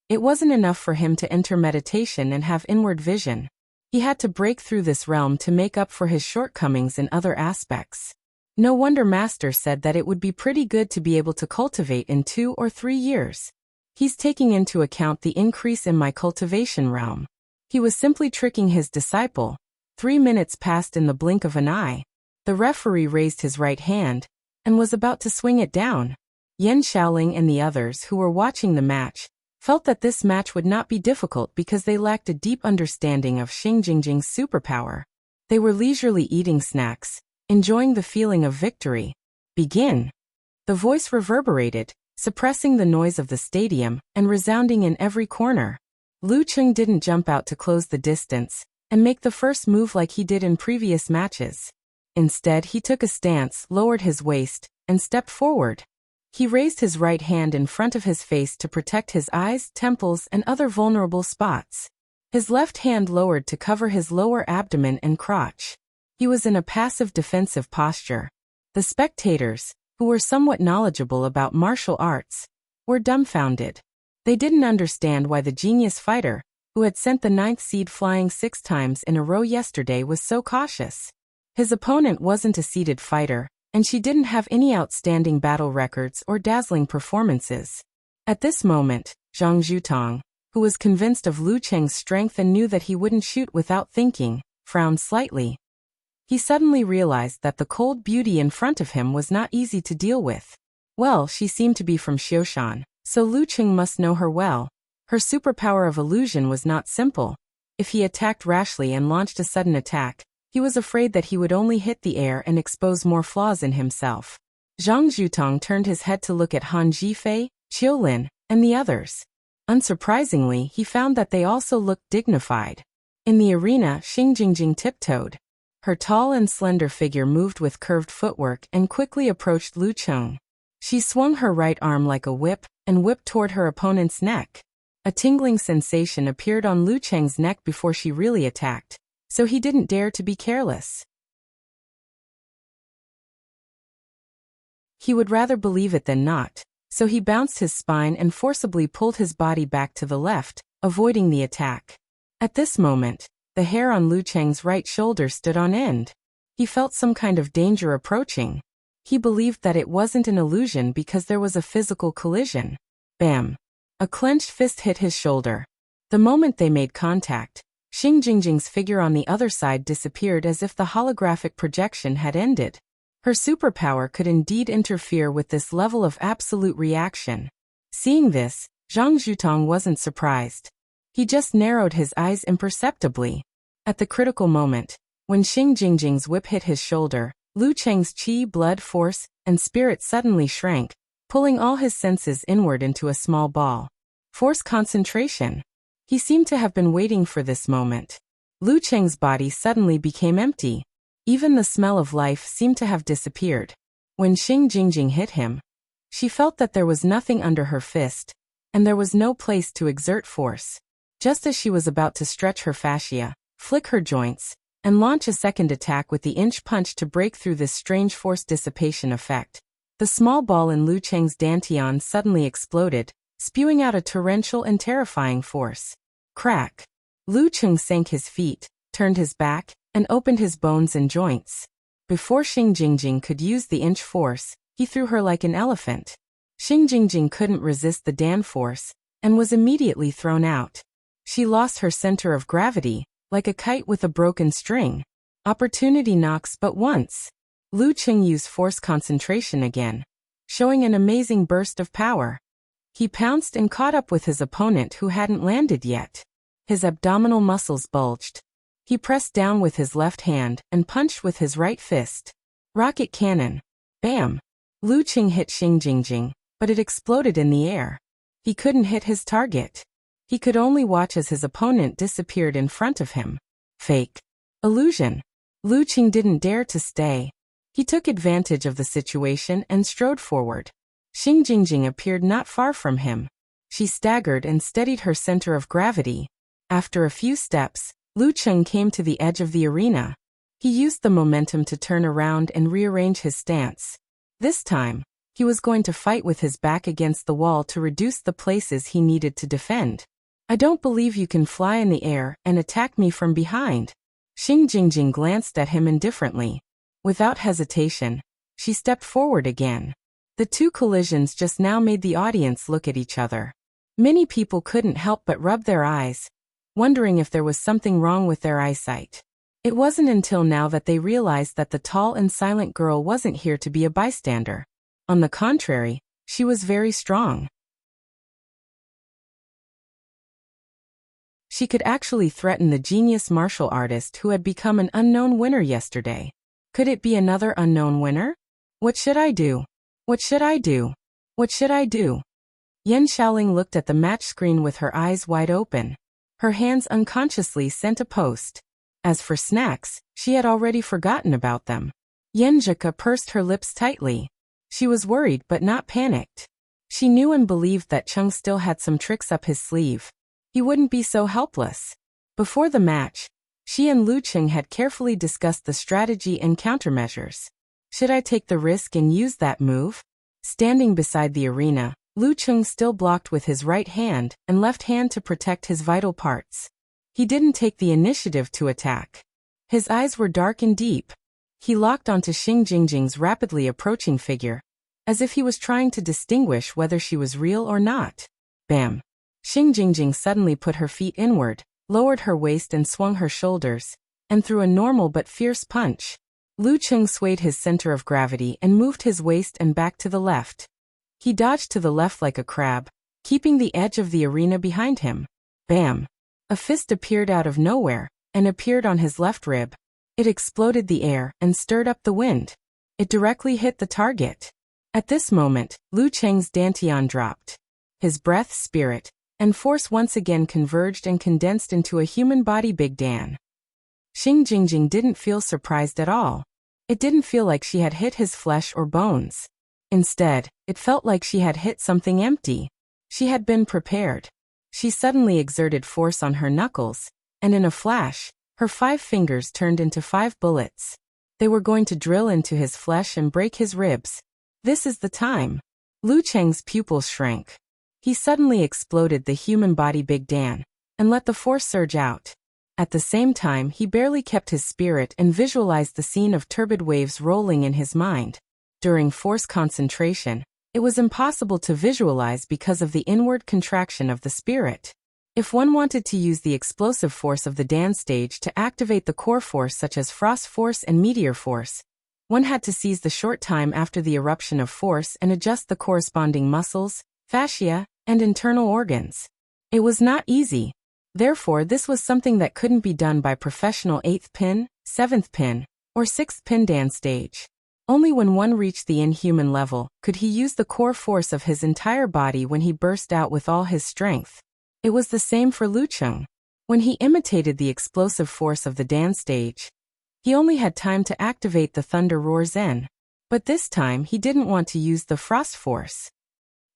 it wasn't enough for him to enter meditation and have inward vision. He had to break through this realm to make up for his shortcomings in other aspects. No wonder Master said that it would be pretty good to be able to cultivate in 2 or 3 years. He's taking into account the increase in my cultivation realm. He was simply tricking his disciple. 3 minutes passed in the blink of an eye. The referee raised his right hand and was about to swing it down. Yan Xiaoling and the others who were watching the match felt that this match would not be difficult because they lacked a deep understanding of Xing Jingjing's superpower. They were leisurely eating snacks, enjoying the feeling of victory. Begin. The voice reverberated, suppressing the noise of the stadium and resounding in every corner. Lu Qing didn't jump out to close the distance and make the first move like he did in previous matches. Instead, he took a stance, lowered his waist, and stepped forward. He raised his right hand in front of his face to protect his eyes, temples, and other vulnerable spots. His left hand lowered to cover his lower abdomen and crotch. He was in a passive defensive posture. The spectators, who were somewhat knowledgeable about martial arts, were dumbfounded. They didn't understand why the genius fighter, who had sent the 9th seed flying 6 times in a row yesterday, was so cautious. His opponent wasn't a seeded fighter, and she didn't have any outstanding battle records or dazzling performances. At this moment, Zhang Zhutong, who was convinced of Lu Qing's strength and knew that he wouldn't shoot without thinking, frowned slightly. He suddenly realized that the cold beauty in front of him was not easy to deal with. Well, she seemed to be from Xioshan, so Lu Qing must know her well. Her superpower of illusion was not simple. If he attacked rashly and launched a sudden attack, he was afraid that he would only hit the air and expose more flaws in himself. Zhang Zhutong turned his head to look at Han Zhifei, Qiulin, and the others. Unsurprisingly, he found that they also looked dignified. In the arena, Xing Jingjing tiptoed. Her tall and slender figure moved with curved footwork and quickly approached Lu Qing. She swung her right arm like a whip and whipped toward her opponent's neck. A tingling sensation appeared on Lu Qing's neck before she really attacked, so he didn't dare to be careless. He would rather believe it than not, so he bounced his spine and forcibly pulled his body back to the left, avoiding the attack. At this moment, the hair on Lu Qing's right shoulder stood on end. He felt some kind of danger approaching. He believed that it wasn't an illusion because there was a physical collision. Bam! A clenched fist hit his shoulder. The moment they made contact, Xing Jingjing's figure on the other side disappeared as if the holographic projection had ended. Her superpower could indeed interfere with this level of absolute reaction. Seeing this, Zhang Zhutong wasn't surprised. He just narrowed his eyes imperceptibly. At the critical moment, when Xing Jingjing's whip hit his shoulder, Lu Qing's qi, blood, force, and spirit suddenly shrank, pulling all his senses inward into a small ball. Force concentration. He seemed to have been waiting for this moment. Lu Qing's body suddenly became empty. Even the smell of life seemed to have disappeared. When Xing Jingjing hit him, she felt that there was nothing under her fist, and there was no place to exert force. Just as she was about to stretch her fascia, flick her joints, and launch a second attack with the inch punch to break through this strange force dissipation effect, the small ball in Lu Qing's dantian suddenly exploded, spewing out a torrential and terrifying force. Crack! Lu Qing sank his feet, turned his back, and opened his bones and joints. Before Xing Jingjing could use the inch force, he threw her like an elephant. Xing Jingjing couldn't resist the Dan force, and was immediately thrown out. She lost her center of gravity, like a kite with a broken string. Opportunity knocks but once. Lu Qing used force concentration again, showing an amazing burst of power. He pounced and caught up with his opponent who hadn't landed yet. His abdominal muscles bulged. He pressed down with his left hand and punched with his right fist. Rocket cannon. Bam! Lu Qing hit Xing Jingjing, but it exploded in the air. He couldn't hit his target. He could only watch as his opponent disappeared in front of him. Fake. Illusion. Lu Qing didn't dare to stay. He took advantage of the situation and strode forward. Xing Jingjing appeared not far from him. She staggered and steadied her center of gravity. After a few steps, Lu Qing came to the edge of the arena. He used the momentum to turn around and rearrange his stance. This time, he was going to fight with his back against the wall to reduce the places he needed to defend. I don't believe you can fly in the air and attack me from behind. Xing Jingjing glanced at him indifferently. Without hesitation, she stepped forward again. The two collisions just now made the audience look at each other. Many people couldn't help but rub their eyes, wondering if there was something wrong with their eyesight. It wasn't until now that they realized that the tall and silent girl wasn't here to be a bystander. On the contrary, she was very strong. She could actually threaten the genius martial artist who had become an unknown winner yesterday. Could it be another unknown winner? What should I do? What should I do? What should I do? Yan Xiaoling looked at the match screen with her eyes wide open. Her hands unconsciously sent a post. As for snacks, she had already forgotten about them. Yan Zhika pursed her lips tightly. She was worried but not panicked. She knew and believed that Cheng still had some tricks up his sleeve. He wouldn't be so helpless. Before the match, she and Lu Qing had carefully discussed the strategy and countermeasures. Should I take the risk and use that move? Standing beside the arena, Lu Qing still blocked with his right hand and left hand to protect his vital parts. He didn't take the initiative to attack. His eyes were dark and deep. He locked onto Xing Jingjing's rapidly approaching figure, as if he was trying to distinguish whether she was real or not. Bam! Xing Jingjing suddenly put her feet inward, lowered her waist and swung her shoulders, and threw a normal but fierce punch. Lu Qing swayed his center of gravity and moved his waist and back to the left. He dodged to the left like a crab, keeping the edge of the arena behind him. Bam! A fist appeared out of nowhere, and appeared on his left rib. It exploded the air and stirred up the wind. It directly hit the target. At this moment, Lu Cheng's dantian dropped. His breath, spirit, and force once again converged and condensed into a human body Big Dan. Xing Jingjing didn't feel surprised at all. It didn't feel like she had hit his flesh or bones. Instead, it felt like she had hit something empty. She had been prepared. She suddenly exerted force on her knuckles, and in a flash, her 5 fingers turned into 5 bullets. They were going to drill into his flesh and break his ribs. This is the time. Lu Cheng's pupils shrank. He suddenly exploded the human body Big Dan, and let the force surge out. At the same time, he barely kept his spirit and visualized the scene of turbid waves rolling in his mind. During force concentration, it was impossible to visualize because of the inward contraction of the spirit. If one wanted to use the explosive force of the Dan stage to activate the core force such as frost force and meteor force, one had to seize the short time after the eruption of force and adjust the corresponding muscles, fascia, and internal organs. It was not easy. Therefore, this was something that couldn't be done by professional 8th pin, 7th pin, or 6th pin Dan stage. Only when one reached the inhuman level could he use the core force of his entire body when he burst out with all his strength. It was the same for Lu Cheng. When he imitated the explosive force of the Dan stage, he only had time to activate the Thunder Roar Zen. But this time he didn't want to use the Frost Force.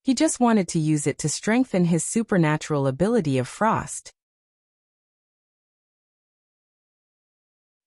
He just wanted to use it to strengthen his supernatural ability of frost.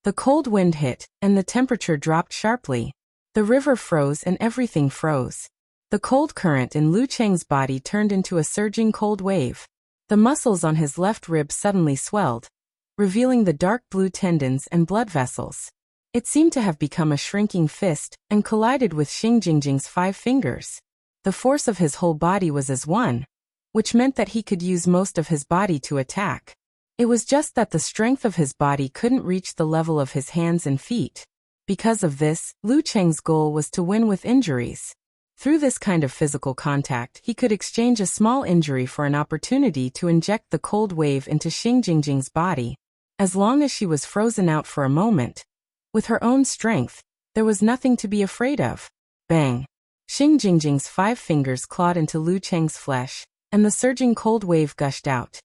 The cold wind hit, and the temperature dropped sharply. The river froze and everything froze. The cold current in Lu Cheng's body turned into a surging cold wave. The muscles on his left rib suddenly swelled, revealing the dark blue tendons and blood vessels. It seemed to have become a shrinking fist and collided with Xing Jingjing's 5 fingers. The force of his whole body was as one, which meant that he could use most of his body to attack. It was just that the strength of his body couldn't reach the level of his hands and feet. Because of this, Lu Cheng's goal was to win with injuries. Through this kind of physical contact, he could exchange a small injury for an opportunity to inject the cold wave into Xing Jingjing's body. As long as she was frozen out for a moment, with her own strength, there was nothing to be afraid of. Bang! Xing Jingjing's 5 fingers clawed into Lu Cheng's flesh, and the surging cold wave gushed out,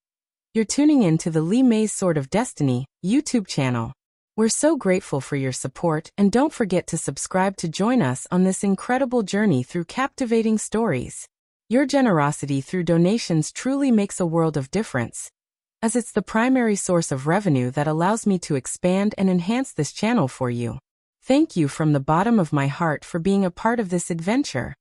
You're tuning in to the Lee May's Sword of Destiny YouTube channel. We're so grateful for your support, and don't forget to subscribe to join us on this incredible journey through captivating stories. Your generosity through donations truly makes a world of difference, as it's the primary source of revenue that allows me to expand and enhance this channel for you. Thank you from the bottom of my heart for being a part of this adventure.